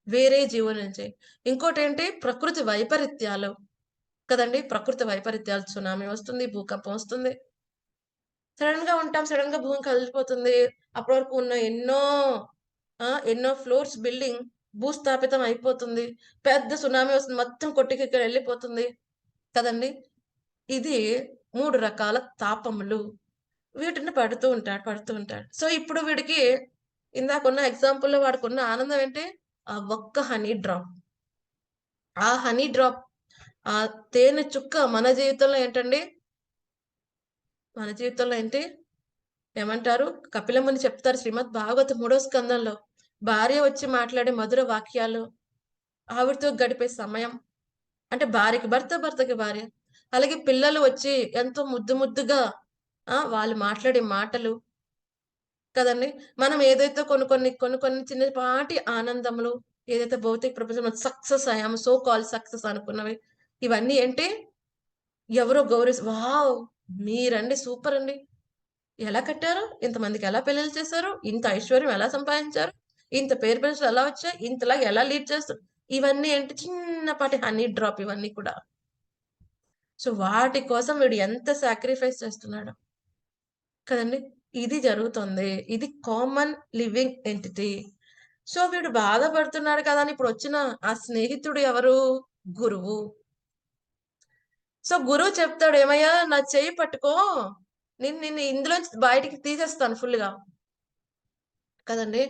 వేరే జీవుల నుంచి. ఇంకోటి ఏంటి? ప్రకృతి వైపరీత్యాలు కదండి. ప్రకృతి వైపరీత్యాలు, సునామీ వస్తుంది, భూకంపం వస్తుంది, సడన్ గా ఉంటాం, సడన్ గా భూమి కదిలిపోతుంది. అప్పటి వరకు ఉన్న ఎన్నో ఫ్లోర్స్ బిల్డింగ్ భూస్థాపితం అయిపోతుంది, పెద్ద సునామీ వస్తుంది, మొత్తం కొట్టుకెక్కడి వెళ్ళిపోతుంది కదండి. ఇది 3 రకాల తాపములు, వీటిని పడుతూ ఉంటాడు. సో ఇప్పుడు వీడికి ఇందాకున్న ఎగ్జాంపుల్లో వాడుకున్న ఆనందం ఏంటి? ఆ ఒక్క హనీ డ్రాప్, ఆ హనీ డ్రాప్, ఆ తేనె చుక్క మన జీవితంలో ఏంటండి? మన జీవితంలో ఏంటి ఏమంటారు? కపిలముని చెప్తారు శ్రీమద్ భాగవత 3వ స్కందంలో, భార్య వచ్చి మాట్లాడే మధుర వాక్యాలు, ఆవిడతో గడిపే సమయం, అంటే భార్యకి భర్త, భర్తకి భార్య, అలాగే పిల్లలు వచ్చి ఎంతో ముద్దుగా వాళ్ళు మాట్లాడే మాటలు కదండి. మనం ఏదైతే కొన్ని చిన్నపాటి ఆనందములు, ఏదైతే భౌతిక ప్రపంచంలో సక్సెస్ అయ్యాము, సో కాల్ సక్సెస్ అనుకున్నవి, ఇవన్నీ ఏంటి? ఎవరో వావ్ మీరండి సూపర్ అండి, ఎలా కట్టారు, ఇంతమందికి ఎలా పెళ్లిళ్ళు చేశారు, ఇంత ఐశ్వర్యం ఎలా సంపాదించారు, ఇంత పేరు ప్రతిష్టలు ఎలా వచ్చాయి, ఇంతలా ఎలా లీడ్ చేస్తారు, ఇవన్నీ ఏంటి? చిన్నపాటి హనీ డ్రాప్ ఇవన్నీ కూడా. సో వాటి కోసం వీడు ఎంత సాక్రిఫైస్ చేస్తున్నాడు కదండి. ఇది జరుగుతుంది, ఇది కామన్ లివింగ్ ఎంటిటీ. సో వీడు బాధపడుతున్నాడు కదా అని ఇప్పుడు వచ్చిన ఆ స్నేహితుడు ఎవరు? గురువు. సో గురువు చెప్తాడు, ఏమయ్యా నా చెయ్యి పట్టుకో, నిన్ను ఇందులోంచి బయటికి తీసేస్తాను ఫుల్ గా కదండి.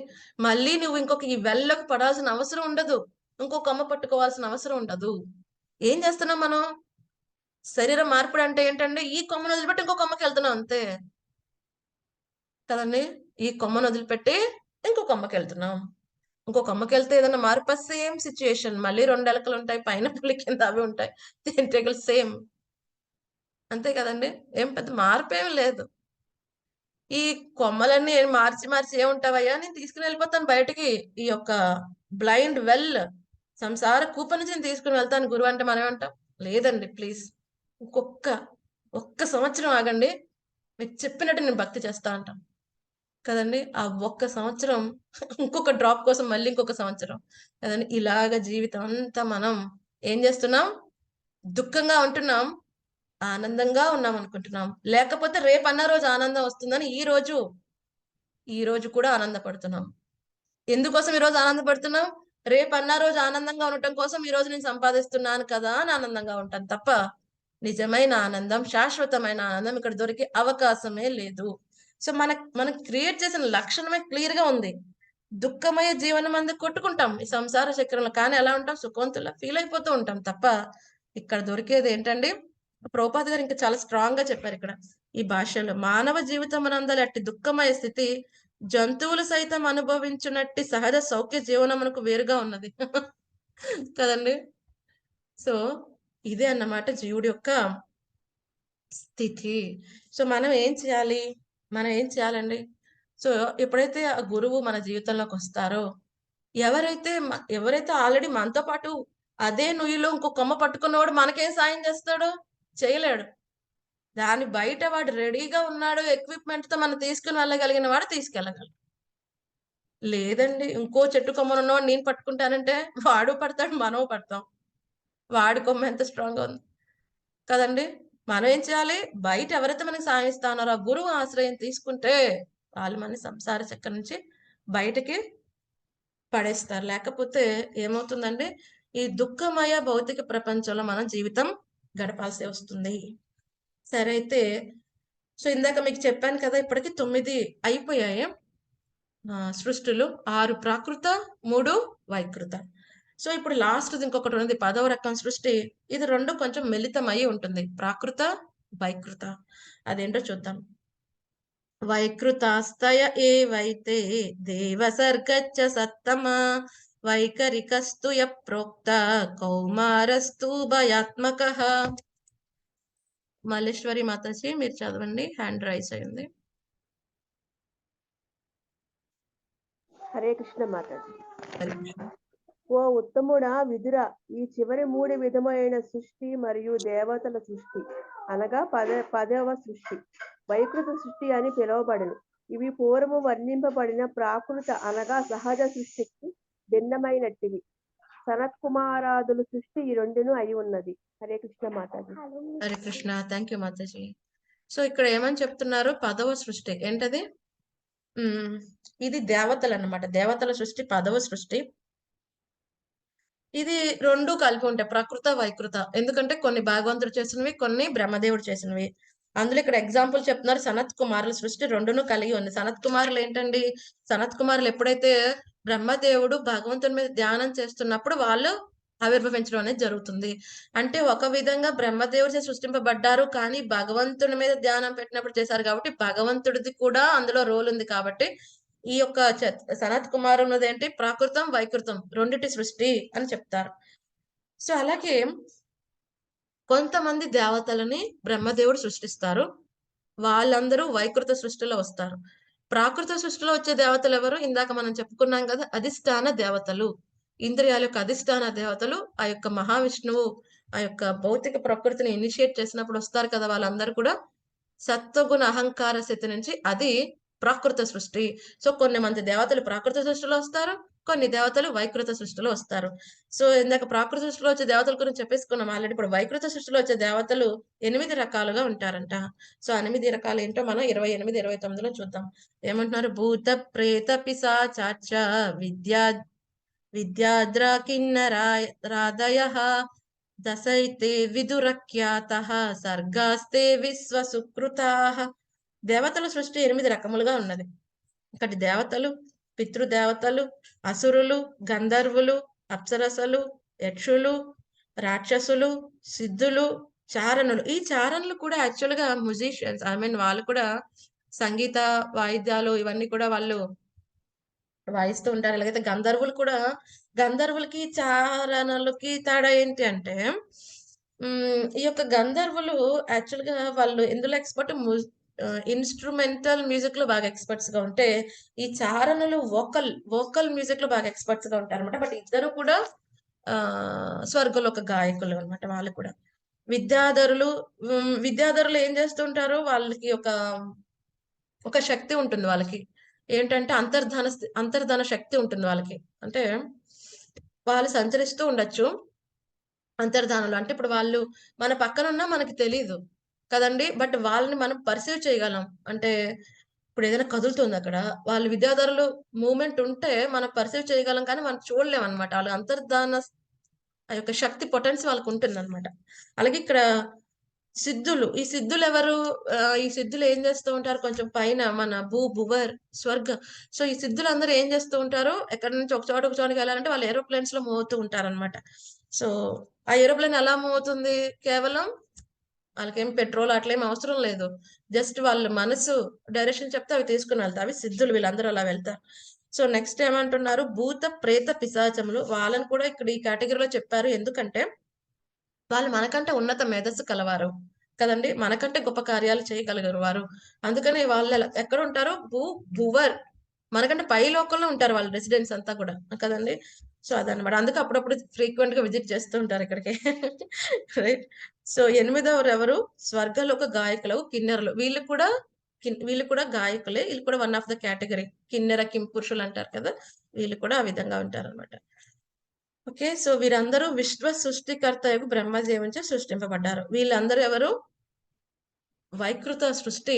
మళ్ళీ నువ్వు ఇంకొక ఈ వెల్లకు పడాల్సిన అవసరం ఉండదు, ఇంకొక కొమ్మ పట్టుకోవాల్సిన అవసరం ఉండదు. ఏం చేస్తున్నాం మనం? శరీర మార్పిడి అంటే ఏంటంటే ఈ కొమ్మను వదిలిపెట్టి ఇంకో కొమ్మకి వెళ్తున్నాం అంతే కదండి. ఈ కొమ్మను వదిలిపెట్టి ఇంకో కొమ్మకి వెళ్తున్నాం. ఇంకో కొమ్మకి వెళ్తే ఏదైనా మార్పు, సేమ్ సిచ్యుయేషన్, మళ్ళీ 2 ఎలకలు ఉంటాయి, పైనాపిల్ కింద అవి ఉంటాయి, తేనెటీగలు సేమ్, అంతే కదండి. ఏం పెద్ద మార్పు ఏమి లేదు. ఈ కొమ్మలన్నీ మార్చి ఏముంటావయ్యా, నేను తీసుకుని వెళ్ళిపోతాను బయటికి, ఈ యొక్క బ్లైండ్ వెల్ సంసార కూప నుంచి నేను తీసుకుని వెళ్తాను గురువు అంటే మనం ఏమంటాం? లేదండి ప్లీజ్ ఒక్క సంవత్సరం ఆగండి, మీరు చెప్పినట్టు నేను భక్తి చేస్తా అంటాం కదండి. ఆ ఒక్క సంవత్సరం ఇంకొక డ్రాప్ కోసం మళ్ళీ ఇంకొక సంవత్సరం కదండి. ఇలాగ జీవితం అంతా మనం ఏం చేస్తున్నాం? దుఃఖంగా ఉంటున్నాం, ఆనందంగా ఉన్నాం అనుకుంటున్నాం. లేకపోతే రేపు అన్న రోజు ఆనందం వస్తుందని ఈ రోజు కూడా ఆనందపడుతున్నాం. ఎందుకోసం ఈ రోజు ఆనందపడుతున్నాం? రేపు అన్న రోజు ఆనందంగా ఉండటం కోసం ఈ రోజు నేను సంపాదిస్తున్నాను కదా అని ఆనందంగా ఉంటాను తప్ప, నిజమైన ఆనందం, శాశ్వతమైన ఆనందం ఇక్కడ దొరికే అవకాశమే లేదు. సో మనం క్రియేట్ చేసిన లక్షణమే క్లియర్ గా ఉంది. దుఃఖమయ జీవనం అందు కొట్టుకుంటాం ఈ సంసార చక్రంలో, కానీ ఎలా ఉంటాం, సుఖవంతులా ఫీల్ అయిపోతూ ఉంటాం తప్ప ఇక్కడ దొరికేది ఏంటండి. ప్రభుపాద గారు ఇంకా చాలా స్ట్రాంగ్ గా చెప్పారు ఇక్కడ ఈ భాషలో, మానవ జీవితం అనందలి అట్టి దుఃఖమయ స్థితి జంతువులు సైతం అనుభవించినట్టి సహజ సౌఖ్య జీవనమునకు వేరుగా ఉన్నది కదండి. సో ఇదే అన్నమాట జీవుడి యొక్క స్థితి. సో మనం ఏం చేయాలండి. సో ఎప్పుడైతే ఆ గురువు మన జీవితంలోకి వస్తారో, ఎవరైతే ఆల్రెడీ మనతో పాటు అదే నుయ్యిలో ఇంకో కొమ్మ పట్టుకున్నవాడు మనకేం సాయం చేస్తాడు, చేయలేడు. దాని బయట వాడు రెడీగా ఉన్నాడు, ఎక్విప్మెంట్ తో మనం తీసుకుని వెళ్ళగలిగిన వాడు తీసుకెళ్ళగలడు. లేదండి, ఇంకో చెట్టు కొమ్మను ఉన్నవాడు నేను పట్టుకుంటానంటే వాడు పడతాడు, మనం పడతాం. వాడి కొమ్మ ఎంత స్ట్రాంగ్ ఉంది కదండి. మనం ఏం చేయాలి, బయట ఎవరైతే మనకి సాయం ఇస్తా ఉన్నారో ఆ గురువు ఆశ్రయం తీసుకుంటే వాళ్ళు మన సంసార చక్రం నుంచి బయటకి పడేస్తారు. లేకపోతే ఏమవుతుందండి, ఈ దుఃఖమయ భౌతిక ప్రపంచంలో మనం జీవితం గడపాల్సి వస్తుంది. సరే అయితే, సో ఇందాక మీకు చెప్పాను కదా, ఇప్పటికి 9 అయిపోయాయి సృష్టిలు. 6 ప్రాకృత, 3 వైకృత. సో ఇప్పుడు లాస్ట్ ఇంకొకటి ఉంది, 10వ రకం సృష్టి. ఇది 2 కొంచెం మిళితమై ఉంటుంది, ప్రాకృత వైకృత. అదేంటో చూద్దాం. వైకృతాస్తయ ఏవైతే దేవసర్గచ్చ సత్తమ వైకరికస్తు య ప్రోక్త కౌమారస్తు భయాత్మకః. మల్లేశ్వరి మాతాజీ మీరు చదవండి, హ్యాండ్ రైస్ అయింది. హరే కృష్ణ మాతాజీ. ఓ ఉత్తముడా విదురా, ఈ చివరి 3 విధమైన సృష్టి మరియు దేవతల సృష్టి అనగా 10వ సృష్టి వైకృత సృష్టి అని పిలువబడును. ఇవి పూర్వము వర్ణింపబడిన ప్రాకృత అనగా సహజ సృష్టికి భిన్నమైనటివి. సనత్కుమారాదుల సృష్టి ఈ 2 అయి ఉన్నది. Hare Krishna Mataji. Hare Krishna, thank you Mataji. So ఇక్కడ ఏమని చెప్తున్నారు, 10వ సృష్టి ఏంటది, ఇది దేవతలు అన్నమాట. దేవతల సృష్టి 10వ సృష్టి. ఇది 2 కలిపి ఉంటాయి, ప్రకృత వైకృత. ఎందుకంటే కొన్ని భగవంతుడు చేసినవి, కొన్ని బ్రహ్మదేవుడు చేసినవి. అందులో ఇక్కడ ఎగ్జాంపుల్ చెప్తున్నారు, సనత్ కుమారుల సృష్టి 2ను కలిగి ఉంది. సనత్ కుమారులు ఏంటండి, సనత్ కుమారులు ఎప్పుడైతే బ్రహ్మదేవుడు భగవంతుని మీద ధ్యానం చేస్తున్నప్పుడు వాళ్ళు ఆవిర్భవించడం అనేది జరుగుతుంది. అంటే ఒక విధంగా బ్రహ్మదేవుడు సృష్టింపబడ్డారు, కానీ భగవంతుని మీద ధ్యానం పెట్టినప్పుడు చేశారు కాబట్టి భగవంతుడిది కూడా అందులో రోల్ ఉంది. కాబట్టి ఈ యొక్క సనత్ కుమార్ ఉన్నది ఏంటి, ప్రాకృతం వైకృతం రెండిటి సృష్టి అని చెప్తారు. సో అలాగే కొంతమంది దేవతలని బ్రహ్మదేవుడు సృష్టిస్తారు, వాళ్ళందరూ వైకృత సృష్టిలో వస్తారు. ప్రాకృత సృష్టిలో వచ్చే దేవతలు ఎవరు, ఇందాక మనం చెప్పుకున్నాం కదా, అధిష్టాన దేవతలు, ఇంద్రియాల యొక్క అధిష్టాన దేవతలు. ఆ యొక్క మహావిష్ణువు ఆ యొక్క భౌతిక ప్రకృతిని ఇనిషియేట్ చేసినప్పుడు వస్తారు కదా, వాళ్ళందరూ కూడా సత్వగుణ అహంకార స్థితి నుంచి, అది ప్రాకృత సృష్టి. సో కొన్ని మంది దేవతలు ప్రాకృత సృష్టిలో వస్తారు, కొన్ని దేవతలు వైకృత సృష్టిలో వస్తారు. సో ఇందాక ప్రాకృత సృష్టిలో వచ్చే దేవతల గురించి చెప్పేసుకున్నాం ఆల్రెడీ. ఇప్పుడు వైకృత సృష్టిలో వచ్చే దేవతలు 8 రకాలుగా ఉంటారంట. సో 8 రకాలు ఏంటో మనం 28, 29లో చూద్దాం. ఏమంటున్నారు, భూత ప్రేత పిశాచాచ విద్యాద్ర కిన్నరాదయః దశైతే విదురఖ్యాతః సర్గాస్తే విశ్వసుకృతాః. దేవతల సృష్టి 8 రకములుగా ఉన్నది. ఒకటి దేవతలు, పితృదేవతలు, అసురులు, గంధర్వులు, అప్సరసలు, యక్షులు, రాక్షసులు, సిద్ధులు, చారణులు. ఈ చారణులు కూడా యాక్చువల్ గా మ్యూజిషియన్స్, వాళ్ళు కూడా సంగీత వాయిద్యాలు ఇవన్నీ కూడా వాళ్ళు వాయిస్తూ ఉంటారు. అలాగైతే గంధర్వులు కూడా, గంధర్వులకి చారణులకి తేడా ఏంటి అంటే, ఈ యొక్క గంధర్వులు యాక్చువల్ గా వాళ్ళు ఎందులో ఎక్స్పర్ట్, ఇన్స్ట్రుమెంటల్ మ్యూజిక్ లో బాగా ఎక్స్పర్ట్స్ గా ఉంటే, ఈ చారణులు వోకల్ మ్యూజిక్ లో బాగా ఎక్స్పర్ట్స్ గా ఉంటారు అనమాట. బట్ ఇద్దరు కూడా స్వర్గలోక గాయకులు అనమాట. వాళ్ళు కూడా విద్యాధరులు ఏం చేస్తుంటారు, వాళ్ళకి ఒక శక్తి ఉంటుంది. వాళ్ళకి ఏంటంటే అంతర్ధాన శక్తి ఉంటుంది వాళ్ళకి. అంటే వాళ్ళు సంచరిస్తూ ఉండొచ్చు అంతర్ధానంలో. అంటే ఇప్పుడు వాళ్ళు మన పక్కన ఉన్నా మనకి తెలీదు కదండి, బట్ వాళ్ళని మనం పర్సీవ్ చేయగలం. అంటే ఇప్పుడు ఏదైనా కదులుతుంది అక్కడ, వాళ్ళు విద్యాధరులు మూమెంట్ ఉంటే మనం పర్సీవ్ చేయగలం, కానీ మనం చూడలేం అనమాట. వాళ్ళ అంతర్ధాన ఆ యొక్క శక్తి పొటెన్స్ వాళ్ళకి ఉంటుంది అనమాట. అలాగే ఇక్కడ సిద్ధులు. ఈ సిద్ధులు ఎవరు? ఈ సిద్ధులు ఏం చేస్తూ ఉంటారు? కొంచెం పైన మన భువర్, స్వర్గ. సో ఈ సిద్ధులందరూ ఏం చేస్తూ ఉంటారు? ఎక్కడి నుంచి ఒక చోటకి వెళ్ళాలంటే వాళ్ళు ఏరోప్లేన్స్ లో మూవ్ అవుతూ ఉంటారన్నమాట. సో ఆ ఏరోప్లేన్ ఎలా మూవ్ అవుతుంది? కేవలం వాళ్ళకేం పెట్రోల్ అట్లేం అవసరం లేదు. జస్ట్ వాళ్ళ మనసు డైరెక్షన్ చెప్తే అవి తీసుకుని వెళ్తారు. అవి సిద్ధులు. వీళ్ళందరూ అలా వెళ్తారు. సో నెక్స్ట్ ఏమంటున్నారు? భూత ప్రేత పిశాచములు. వాళ్ళని కూడా ఇక్కడ ఈ కేటగిరీలో చెప్పారు. ఎందుకంటే వాళ్ళు మనకంటే ఉన్నత మేధస్సు కలవారు కదండి, మనకంటే గొప్ప కార్యాలు చేయగలిగారు వారు. అందుకని వాళ్ళు ఎక్కడ ఉంటారు? భువర్, మనకంటే పై లోకంలో ఉంటారు వాళ్ళ రెసిడెన్స్ అంతా కూడా కదండి. సో అదనమాట. అందుకే అప్పుడప్పుడు ఫ్రీక్వెంట్ గా విజిట్ చేస్తూ ఉంటారు ఇక్కడికి. రైట్. సో 8వ ఎవరు? స్వర్గలోక గాయకులు, కిన్నెరలు. వీళ్ళు కూడా గాయకులే. వీళ్ళు కూడా వన్ ఆఫ్ ద కేటగిరీ. కిన్నెర కింపురుషులు అంటారు కదా, వీళ్ళు కూడా ఆ విధంగా ఉంటారు అనమాట. ఓకే. సో వీరందరూ విశ్వ సృష్టికర్త యొక్క బ్రహ్మదేవునిచే సృష్టింపబడ్డారు. వీళ్ళందరూ ఎవరు? వైకృత సృష్టి.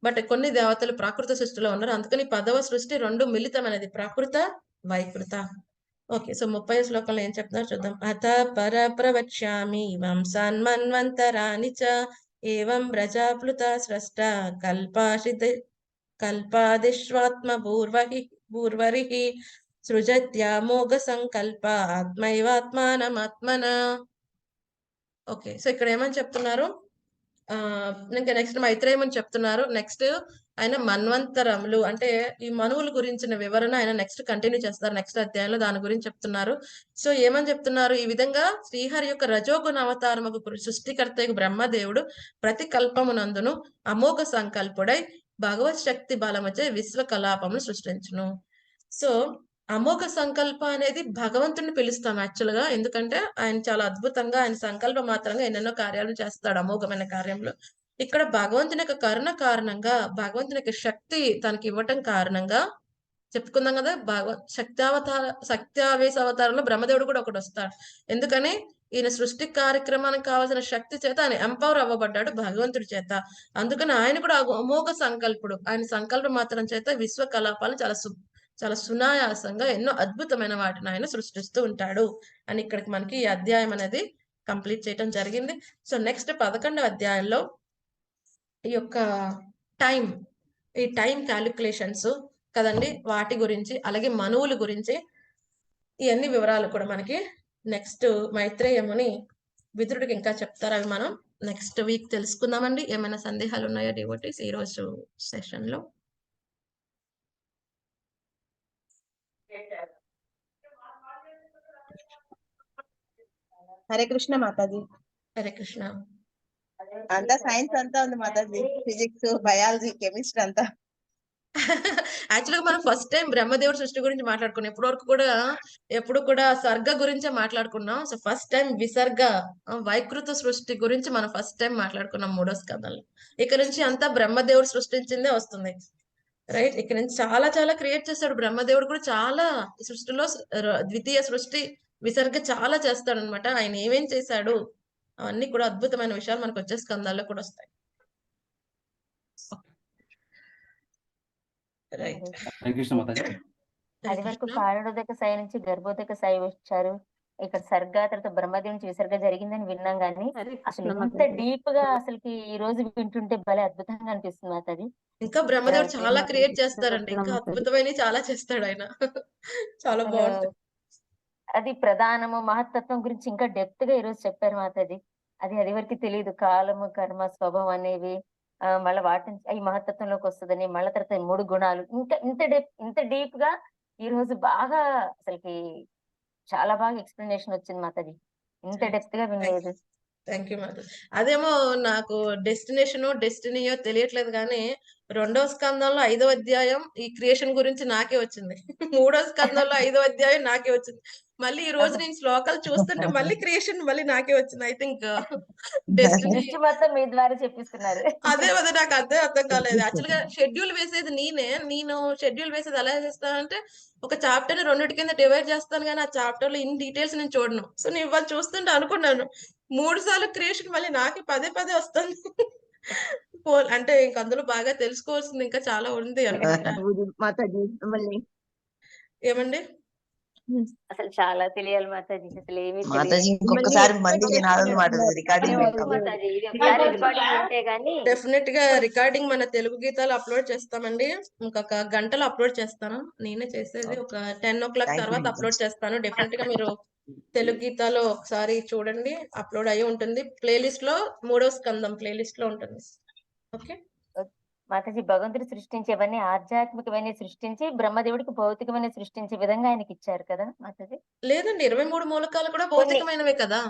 బట్ కొన్ని దేవతలు ప్రాకృత సృష్టిలో ఉన్నారు. అందుకని 10వ సృష్టి 2 మిళితమైనది, ప్రాకృత వైకృత. ఓకే. సో 30వ శ్లోకంలో ఏం చెప్తున్నారు చూద్దాం. అత పర ప్రవక్ష్యామి వంశాన్మన్వంతరాని చ ఏవం ప్రజాప్లుత స్రష్ట కల్పాదిశ్వాత్మ భూర్వరిః సృజత్యామోఘ సంకల్ప ఆత్మైవాత్మానమాత్మన. ఓకే. సో ఇక్కడ ఏమని చెప్తున్నారు? ఇంకా నెక్స్ట్ మైత్రేయమని చెప్తున్నారు. నెక్స్ట్ ఆయన మన్వంతరములు అంటే ఈ మనువుల గురించిన వివరణ ఆయన నెక్స్ట్ కంటిన్యూ చేస్తారు. నెక్స్ట్ అధ్యాయంలో దాని గురించి చెప్తున్నారు. సో ఏమని చెప్తున్నారు? ఈ విధంగా శ్రీహరి యొక్క రజోగుణ అవతారముకు సృష్టికర్త బ్రహ్మదేవుడు ప్రతి కల్పమునందును అమోఘ సంకల్పుడై భగవత్ శక్తి బలముచే విశ్వ కలాపమును సృష్టించును. సో అమోఘ సంకల్ప అనేది భగవంతుడిని పిలుస్తాం యాక్చువల్ గా. ఎందుకంటే ఆయన చాలా అద్భుతంగా, ఆయన సంకల్ప మాత్రంగా ఎన్నెన్నో కార్యాలు చేస్తాడు అమోఘమైన కార్యంలో. ఇక్కడ భగవంతుని యొక్క కరుణ కారణంగా, భగవంతుని యొక్క శక్తి తనకి ఇవ్వటం కారణంగా చెప్పుకుందాం కదా. శక్త్యావేశ అవతారంలో బ్రహ్మదేవుడు కూడా ఒకటి వస్తాడు. ఎందుకని? ఈయన సృష్టి కార్యక్రమానికి కావాల్సిన శక్తి చేత ఆయన ఎంపవర్ అవ్వబడ్డాడు భగవంతుడి చేత. అందుకని ఆయన కూడా అమోఘ సంకల్పుడు. ఆయన సంకల్ప మాత్రం చేత విశ్వ కలాపాలను చాలా సునాయాసంగా ఎన్నో అద్భుతమైన వాటిని ఆయన సృష్టిస్తూ ఉంటాడు అని ఇక్కడికి మనకి ఈ అధ్యాయం అనేది కంప్లీట్ చేయటం జరిగింది. సో నెక్స్ట్ 11వ అధ్యాయంలో ఈ యొక్క ఈ టైం క్యాలిక్యులేషన్స్ కదండి, వాటి గురించి, అలాగే మనువుల గురించి ఇవన్నీ వివరాలు కూడా మనకి నెక్స్ట్ మైత్రేయముని విదురుడికి ఇంకా చెప్తారు. అవి మనం నెక్స్ట్ వీక్ తెలుసుకుందామండి. ఏమైనా సందేహాలు ఉన్నాయో డివోటీస్ ఈ రోజు సెషన్ లో? హరే కృష్ణ మాతాజీ. హరే కృష్ణ. అంతా సైన్స్ అంతా ఉంది మాతాజీ, ఫిజిక్స్, బయాలజీ, కెమిస్ట్రీ అంతా. యాక్చువల్గా మనం ఫస్ట్ టైం బ్రహ్మదేవుడి సృష్టి గురించి మాట్లాడుకున్నాం. ఎప్పుడు కూడా స్వర్గ గురించే మాట్లాడుకున్నాం. సో ఫస్ట్ టైం విసర్గ వైకృత సృష్టి గురించి మనం ఫస్ట్ టైం మాట్లాడుకున్నాం 3వ స్కందంలో. ఇక్కడ నుంచి అంతా బ్రహ్మదేవుడు సృష్టించిందే వస్తుంది. రైట్. ఇక్కడ నుంచి చాలా చాలా క్రియేట్ చేస్తాడు బ్రహ్మదేవుడు కూడా. చాలా సృష్టిలో ద్వితీయ సృష్టి విసర్గ చాలా చేస్తాడు అనమాట. ఆయన ఏమేం చేశాడు అవన్నీ కూడా అద్భుతమైన విషయాలు మనకు వచ్చే స్కందాల్లో కూడా వస్తాయి. అది వరకు కారణోదక సాయి నుంచి గర్భోదక సాయి వచ్చారు. ఇక్కడ సర్గా తర్వాత బ్రహ్మదేవి నుంచి విసర్గ జరిగిందని విన్నాం గానీ అసలు ఇంత డీప్ గా అసలుకి ఈ రోజు వింటుంటే భలే అద్భుతంగా అనిపిస్తుంది మాతాది. ఇంకా బ్రహ్మదేవుడు చాలా క్రియేట్ చేస్తారండి. ఇంకా అద్భుతమైన చాలా చేస్తాడు ఆయన. చాలా బాగుంటుంది. అది ప్రధానము మహత్తత్వం గురించి ఇంకా డెప్త్ గా ఈ రోజు చెప్పారు మాతాది. అది వరకు తెలియదు. కాలము, కర్మ, స్వభావం అనేవి మళ్ళీ వాటి ఈ మహత్తత్వంలోకి వస్తుందని, మళ్ళీ తర్వాత 3 గుణాలు, ఇంకా ఇంత డీప్ గా ఈ రోజు బాగా అసలుకి చాలా బాగా ఎక్స్ప్లెనేషన్ వచ్చింది మాతాది. ఇంత డెప్త్ గా వినలేదు. Thank you Mataji. అదేమో నాకు డెస్టినీయో తెలియట్లేదు కానీ 2వ స్కందంలో 5వ అధ్యాయం ఈ క్రియేషన్ గురించి నాకే వచ్చింది. 3వ స్కందంలో 5వ అధ్యాయం నాకే వచ్చింది. మళ్ళీ ఈ రోజు నేను శ్లోకాలు చూస్తుంటే మళ్ళీ క్రియేషన్ మళ్ళీ నాకే వచ్చింది. ఐ థింక్ డెస్టినీ మొత్తం మీ ద్వారా చెప్పిస్తున్నారు. అదే నాకు అర్థం కాలేదు. యాక్చువల్ గా షెడ్యూల్ వేసేది నేను షెడ్యూల్ వేసేది ఎలా చేస్తానంటే ఒక చాప్టర్ ని 2 కింద డివైడ్ చేస్తాను కానీ ఆ చాప్టర్ లో ఇన్ డీటెయిల్స్ నేను చూడను. సో నేను ఇవాళ చూస్తుంటే అనుకున్నాను 3 సార్లు క్రియేషన్ మళ్ళీ నాకే పదే వస్తుంది. అంటే ఇంక అందులో బాగా తెలుసుకోవాల్సింది ఇంకా చాలా ఉంది అనమాట. ఏమండి? అసలు చాలా తెలియాలి మాతాజీ, అసలు ఏమీ మాతాజీ తెలియదు ఇంకొకసారి మళ్ళీ వినాలని మాతాజీ రికార్డింగ్ మాతాజీ. ఇది ఒకసారి రికార్డింగ్ వింటే గానీ డెఫినెట్ గా రికార్డింగ్ మన తెలుగు గీతాలు అప్లోడ్ చేస్తామండి. ఇంకొక గంటలో అప్లోడ్ చేస్తాను. నేనే చేసేది ఒక 10 o'clock థ్యాంక్ యూ తర్వాత అప్లోడ్ చేస్తాను. డెఫినెట్ గా మీరు తెలుగు గీతాలు ఒకసారి చూడండి, అప్లోడ్ అయ్యి ఉంటుంది. ప్లేలిస్ట్ లో 3వ స్కందం ప్లేలిస్ట్ లో ఉంటుంది. ఓకే మాతాజీ, భగవంతుడు సృష్టించేవన్నీ ఆధ్యాత్మికమైన సృష్టించి బ్రహ్మదేవుడికి భౌతికమైన సృష్టించే విధంగా ఆయనకి ఇచ్చారు కదా మాతాజీ. లేదండి, 23 మూలకాలు కూడా భౌతికమైనవే కదా.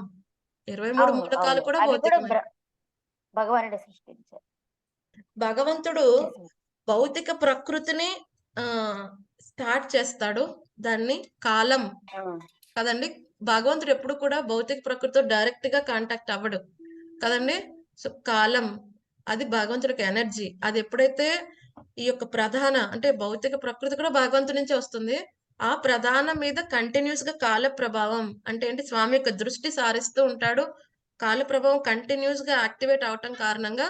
23 అవును మూలకాలు అవును కూడా అవి కూడా భౌతికమైనవి. భగవానుడే సృష్టించారు. భగవంతుడు భౌతిక ప్రకృతిని స్టార్ట్ చేస్తాడు, దాన్ని కాలం కదండి. భగవంతుడు ఎప్పుడు కూడా భౌతిక ప్రకృతితో డైరెక్ట్ గా కాంటాక్ట్ అవ్వడు కదండి. సో కాలం అది భగవంతుడికి ఎనర్జీ. అది ఎప్పుడైతే ఈ యొక్క ప్రధాన అంటే భౌతిక ప్రకృతి కూడా భగవంతుడి నుంచే వస్తుంది. ఆ ప్రధాన మీద కంటిన్యూస్ గా కాల ప్రభావం అంటే ఏంటి, స్వామి యొక్క దృష్టి సారిస్తూ ఉంటాడు. కాల ప్రభావం కంటిన్యూస్ గా యాక్టివేట్ అవటం కారణంగా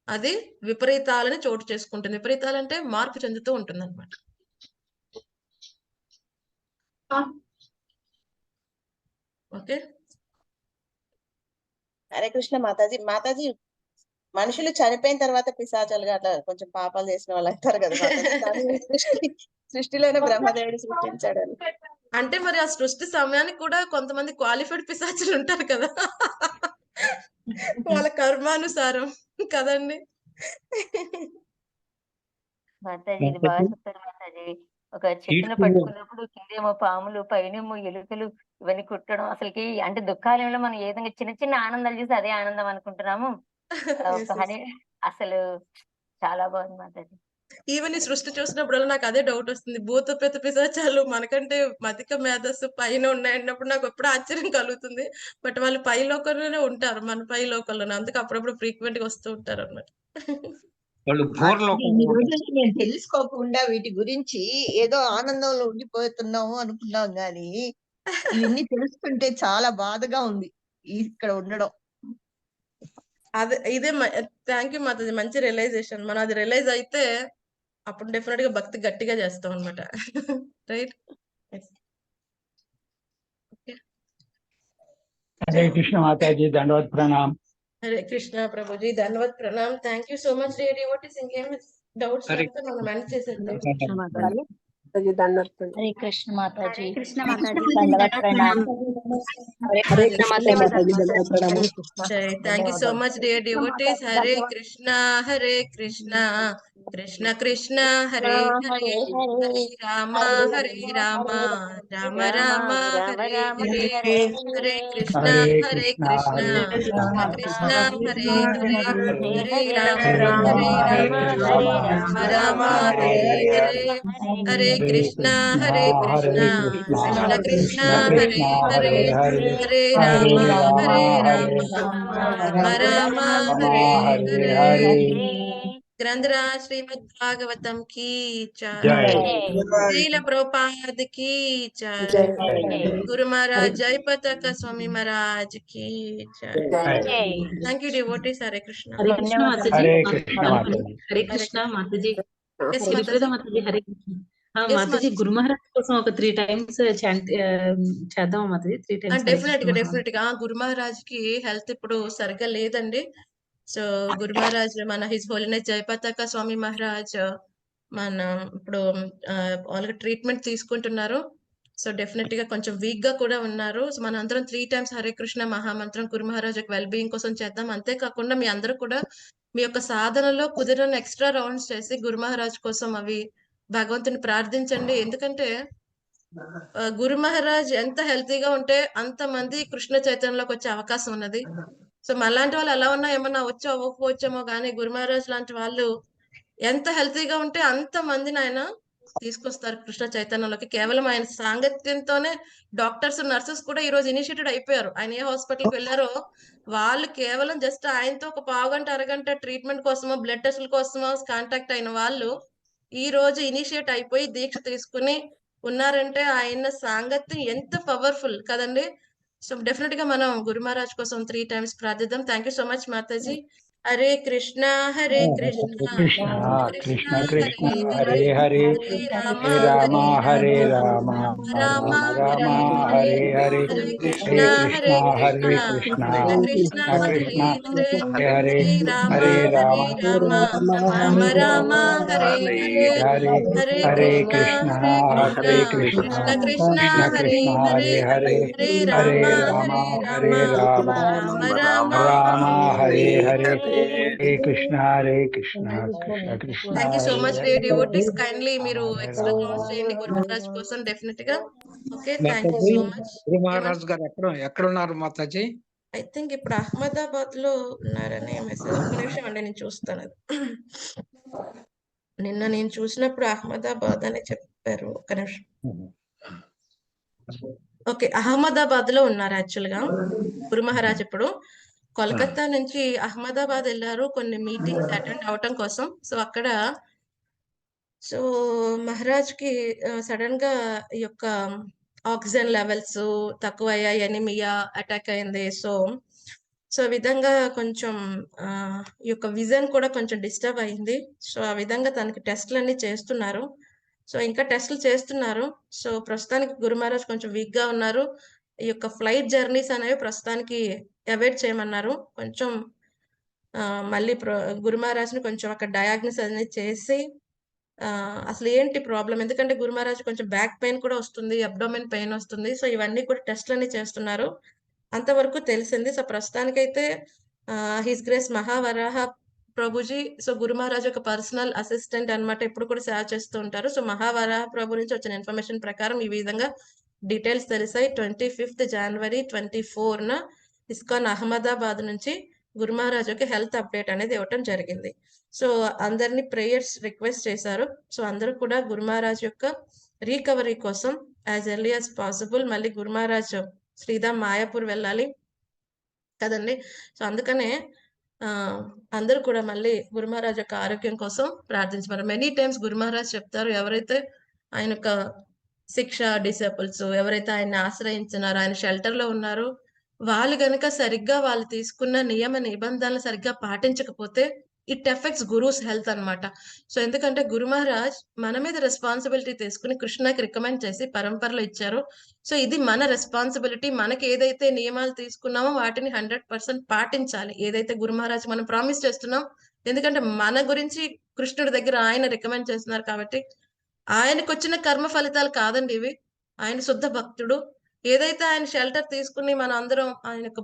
అది విపరీతాలని చోటు చేసుకుంటుంది. విపరీతాలు అంటే మార్పు చెందుతూ ఉంటుంది అనమాట. ఓకే హరే కృష్ణ మాతాజీ. మాతాజీ మనుషులు చనిపోయిన తర్వాత పిశాచాలుగా అట్లా కొంచెం పాపాలు చేసిన వాళ్ళు అంటారు కదా మాతాజీ. కానీ సృష్టిలోనే బ్రహ్మదేవుడు సృష్టించాడు అని. అంటే మరి ఆ సృష్టి సమయానికి కూడా కొంతమంది క్వాలిఫైడ్ పిశాచులు ఉంటారు కదా, వాళ్ళ కర్మానుసారం కదండి. మాతాజీ ఇది బాగా చెప్పారు మాతాజీ. ఒక చెట్టును పట్టుకున్నప్పుడు కిందేమో పాములు, పైనేమో ఎలుకలు ఇవన్నీ కుట్టడం, అసలుకి అంటే దుఃఖాలలో మనం ఏ విధంగా చిన్న చిన్న ఆనందాలు చూసి అదే ఆనందం అనుకుంటున్నాము. ఒక హని అసలు చాలా బాగుంది మాతాజీ. ఈవెన్ ఈ సృష్టి చూసినప్పుడు నాకు అదే డౌట్ వస్తుంది. భూత పెద్ద పిశాచాలు మనకంటే అధిక మేధస్సు పైన ఉన్నాయన్నప్పుడు నాకు ఎప్పుడు ఆశ్చర్యం కలుగుతుంది. బట్ వాళ్ళు పై లోకంలోనే ఉంటారు, మన పై లోకంలోనే. అందుకే అప్పుడప్పుడు ఫ్రీక్వెంట్ గా వస్తూ ఉంటారు అన్నమాట. ఇన్ని రోజులు నేను తెలుసుకోకుండా వీటి గురించి ఏదో ఆనందంలో ఉండిపోతున్నాము అనుకున్నాం గాని ఇవన్నీ తెలుసుకుంటే చాలా బాధగా ఉంది ఇక్కడ ఉండడం. అదే ఇదే థ్యాంక్ యూ మాతాజీ, మంచి రియలైజేషన్. మనం అది రియలైజ్ అయితే అప్పుడు డెఫినెట్ గా భక్తి గట్టిగా చేస్తాం అనమాట. రైట్. హరే కృష్ణ మాతాజీ, దండవత్ ప్రణామ్. హరే కృష్ణ ప్రభుజీ, ధన్యవాద్ ప్రణామ్. Thank you so much dear devotees. ఇంకేం డౌట్స్ లేకపోతే మనం మేనేజ్ చేసేద్దాం. హరే కృష్ణ మాతాజీ. కృష్ణ మాతాజీ, దండవత్ ప్రణామ్. హరే కృష్ణ మాతాజీ, దండవత్ ప్రణామ్. Thank you so much dear devotees. Hare Krishna Krishna Krishna Hare Hare, Hare Rama Rama Rama Hare Hare, Hare Krishna Krishna Krishna Hare Hare, Hare Rama Rama Hare Hare, Hare Krishna Krishna Krishna Hare Hare, Hare Rama Rama Hare Hare. గ్రంథరాజ్ శ్రీమద్ భాగవతం की जय, శ్రీల ప్రభుపాద की जय, గురు మహారాజ్ జై పతాక స్వామి మహారాజ్ की जय. Thank you devotees. Hare Krishna. Hare Krishna Mataji. Hare Krishna Mataji. Hare Krishna Mataji. Yes, Shriprada Mataji. Mataji, Hare Krishna. Yes, Mataji, Mataji. Guru Maharaj కోసం ఒక 3 times చేద్దాం మాతాజీ. 3 times హరే డెఫినెట్ కృష్ణ గా మహా. డెఫినెట్ గా గురు మహారాజ్ కి హెల్త్ ఇప్పుడు సరిగ్గా లేదండి. సో గురు మహారాజ్ మన హిజ్ హోలీనెస్ జయపతాక స్వామి మహారాజ్ మన ఇప్పుడు వాళ్ళకి ట్రీట్మెంట్ తీసుకుంటున్నారు. సో డెఫినెట్ గా కొంచెం వీక్ గా కూడా ఉన్నారు. సో మన అందరం 3 times హరే కృష్ణ మహామంత్రం గురు మహారాజ్ వెల్ బీయింగ్ కోసం చేద్దాం. అంతేకాకుండా మీ అందరూ కూడా మీ యొక్క సాధనలో కుదిరిన ఎక్స్ట్రా రౌండ్స్ చేసి గురు మహారాజ్ కోసం అవి భగవంతుని ప్రార్థించండి. ఎందుకంటే గురు మహారాజ్ ఎంత హెల్తీగా ఉంటే అంత మంది కృష్ణ చైతన్యంలోకి వచ్చే అవకాశం ఉన్నది. సో మళ్ళాంటి వాళ్ళు ఎలా ఉన్నా ఏమన్నా వచ్చో అవ్వకపోవచ్చేమో కానీ గురు మహారాజ్ లాంటి వాళ్ళు ఎంత హెల్తీగా ఉంటే అంత మందిని ఆయన తీసుకొస్తారు కృష్ణ చైతన్యంలోకి. కేవలం ఆయన సాంగత్యంతోనే డాక్టర్స్ నర్సెస్ కూడా ఈ రోజు ఇనిషియేటెడ్ అయిపోయారు. ఆయన ఏ హాస్పిటల్కి వెళ్ళారో వాళ్ళు కేవలం జస్ట్ ఆయనతో ఒక పావుగంట అరగంట ట్రీట్మెంట్ కోసమో బ్లడ్ టెస్టుల కోసమో కాంటాక్ట్ అయిన వాళ్ళు ఈ రోజు ఇనిషియేట్ అయిపోయి దీక్ష తీసుకుని ఉన్నారంటే ఆయన సాంగత్యం ఎంత పవర్ఫుల్ కదండి. సో డెఫినెట్ గా మనం గురు మహారాజ్ కోసం 3 times ప్రార్థిద్దాం. థ్యాంక్ యూ సో మచ్ మాతాజీ. హరే కృష్ణ హరే కృష్ణ కృష్ణ కృష్ణ కృష్ణ కృష్ణ హరే హరే హరే హరే హరే హరే రామ రామ హరే రామ రామ రామ హరే Rama Hare Hare Hare Hare Krishna Hare Hare Krishna Krishna Hare Krishna Krishna Krishna Krishna Hare Krishna Hare Hare Hare Hare Rama Hare Hare Rama Rama Rama Rama Hare Hare Hare Hare Hare Krishna Krishna Hare Hare Krishna Krishna Krishna Krishna Krishna Hare Krishna Hare Hare Hare Hare Hare Rama Rama Hare Hare Rama Rama Rama Rama Rama Hare Hare Hare Hare Hare Krishna Krishna Krishna thank you so Hare much Hare devotees kindly మీరు హరే ఎక్స్ట్రా రామ క్లాస్ చేయండి గురు మహారాజ్ కోసం డెఫినెట్ గా okay thank you Mataji so much గురు మహారాజ్ గారు ఎక్కడున్నారు మాతాజీ? ఐ థింక్ ఇప్పుడు అహ్మదాబాద్ లో ఉన్నారని మెసేజ్. ఒక్క నిమిషం అండి, నేను చూస్తాను అది. నిన్న నేను చూసినప్పుడు అహ్మదాబాద్ అని చెప్పారు. ఒక్క నిమిషం. ఓకే, అహ్మదాబాద్ లో ఉన్నారు యాక్చువల్ గా గురు మహారాజ్. ఇప్పుడు కోల్కతా నుంచి అహ్మదాబాద్ వెళ్ళారు కొన్ని మీటింగ్స్ అటెండ్ అవటం కోసం. సో అక్కడ మహారాజ్ కి సడన్ గా ఈ యొక్క ఆక్సిజన్ లెవెల్స్ తక్కువ అయ్యాయి, ఎనిమియా అటాక్ అయింది. సో ఈ విధంగా కొంచెం ఈ యొక్క విజన్ కూడా కొంచెం డిస్టర్బ్ అయింది. సో ఆ విధంగా తనకి టెస్ట్లు అన్ని చేస్తున్నారు. సో ఇంకా టెస్టులు చేస్తున్నారు. సో ప్రస్తుతానికి గురు మహారాజ్ కొంచెం వీక్ గా ఉన్నారు. ఈ యొక్క ఫ్లైట్ జర్నీస్ అనేవి ప్రస్తుతానికి అవాయిడ్ చేయమన్నారు. కొంచెం మళ్ళీ గురు మహారాజ్ని కొంచెం అక్కడ డయాగ్నోస్ అనేది చేసి అసలు ఏంటి ప్రాబ్లం, ఎందుకంటే గురు మహారాజ్ కొంచెం బ్యాక్ పెయిన్ కూడా వస్తుంది, అబ్డోమెన్ పెయిన్ వస్తుంది. సో ఇవన్నీ కూడా టెస్ట్లు అన్ని చేస్తున్నారు. అంతవరకు తెలిసింది. సో ప్రస్తుతానికైతే హిస్ గ్రేస్ మహావరాహ ప్రభుజీ, సో గురు మహారాజ్ యొక్క పర్సనల్ అసిస్టెంట్ అన్నమాట, ఎప్పుడు కూడా సేవ చేస్తూ ఉంటారు. సో మహావరాహ ప్రభు నుంచి వచ్చిన ఇన్ఫర్మేషన్ ప్రకారం ఈ విధంగా డీటెయిల్స్ తెలిసాయి. 25th January 24న ఇస్కాన్ అహ్మదాబాద్ నుంచి గురు మహారాజుకి హెల్త్ అప్డేట్ అనేది ఇవ్వటం జరిగింది. సో అందరినీ ప్రేయర్స్ రిక్వెస్ట్ చేశారు. సో అందరూ కూడా గురు మహారాజ్ యొక్క రీకవరీ కోసం యాజ్ ఎర్లీ యాజ్ పాసిబుల్ మళ్ళీ గురు మహారాజ్ శ్రీధామ్ మాయాపూర్ వెళ్ళాలి కదండి. సో అందుకనే అందరూ కూడా మళ్ళీ గురు మహారాజ్ యొక్క ఆరోగ్యం కోసం ప్రార్థించమన్నారు. మెనీ టైమ్స్ గురు మహారాజ్ చెప్తారు, ఎవరైతే ఆయన యొక్క శిక్ష డిసేబుల్స్ ఎవరైతే ఆయన్ని ఆశ్రయించున్నారో, ఆయన షెల్టర్ లో ఉన్నారో, వాళ్ళు గనుక సరిగ్గా వాళ్ళు తీసుకున్న నియమ నిబంధనలు సరిగ్గా పాటించకపోతే ఇట్ ఎఫెక్ట్స్ గురూస్ హెల్త్ అన్నమాట. సో ఎందుకంటే గురు మహారాజ్ మన మీద రెస్పాన్సిబిలిటీ తీసుకుని కృష్ణకి రికమెండ్ చేసి పరంపరలో ఇచ్చారు. సో ఇది మన రెస్పాన్సిబిలిటీ. మనకి ఏదైతే నియమాలు తీసుకున్నామో వాటిని 100% పాటించాలి. ఏదైతే గురు మహారాజ్ మనం ప్రామిస్ చేస్తున్నాం, ఎందుకంటే మన గురించి కృష్ణుడి దగ్గర ఆయన రికమెండ్ చేస్తున్నారు కాబట్టి ఆయనకు వచ్చిన కర్మ ఫలితాలు కాదండి ఇవి. ఆయన శుద్ధ భక్తుడు. ఏదైతే ఆయన షెల్టర్ తీసుకుని మన అందరం ఆయన యొక్క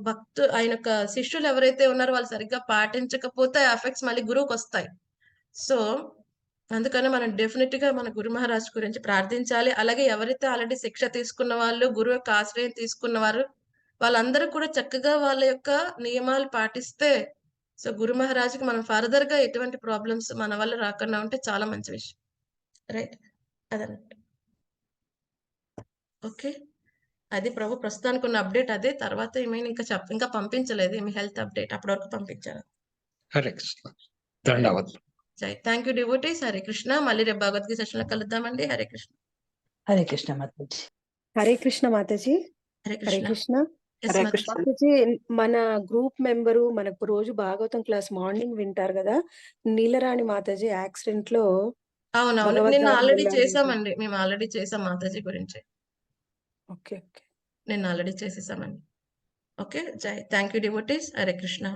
ఆయన యొక్క శిష్యులు ఎవరైతే ఉన్నారో వాళ్ళు సరిగ్గా పాటించకపోతే ఎఫెక్ట్స్ మళ్ళీ గురువుకి వస్తాయి. సో అందుకని మనం డెఫినెట్ గా మన గురు మహారాజ్ గురించి ప్రార్థించాలి. అలాగే ఎవరైతే ఆల్రెడీ శిక్ష తీసుకున్న వాళ్ళు, గురువు యొక్క ఆశ్రయం తీసుకున్నవారు, వాళ్ళందరూ కూడా చక్కగా వాళ్ళ యొక్క నియమాలు పాటిస్తే సో గురు మహారాజ్కి మనం ఫర్దర్ గా ఎటువంటి ప్రాబ్లమ్స్ మన వల్ల రాకుండా ఉంటే చాలా మంచి విషయం. రైట్, అదన్నట్టు. ఓకే, అది ప్రభు ప్రస్తుతానికి ఉన్న అప్డేట్ అదే. తర్వాత ఏమైనా ఇంకా పంపించలేదు ఏమి హెల్త్ అప్డేట్, అప్పటి వరకు పంపించారు. హరే కృష్ణ, ధన్యవాదాలు. జై, thank you devotees. Hare Krishna. మళ్ళీ రేపు భగవద్గీత సెషన్ లో కలుద్దామండి. హరే కృష్ణ. హరే కృష్ణ మాతాజీ. హరే కృష్ణ మాతాజీ. హరే హరే కృష్ణ. కృష్ణ Yes, మాతాజీ. మాతాజీ, మన గ్రూప్ మెంబరు మనకు రోజు భాగవతం క్లాస్ మార్నింగ్ వింటారు కదా, నీలరాణి మాతాజీ యాక్సిడెంట్ లో అవునవును, నిన్న ఆల్రెడీ చేసామండి. మేము ఆల్రెడీ చేసాం మాతాజీ గురించి. ఓకే, నిన్న ఆల్రెడీ చేసేసామండి. ఓకే, జై, thank you devotees. Hare Krishna.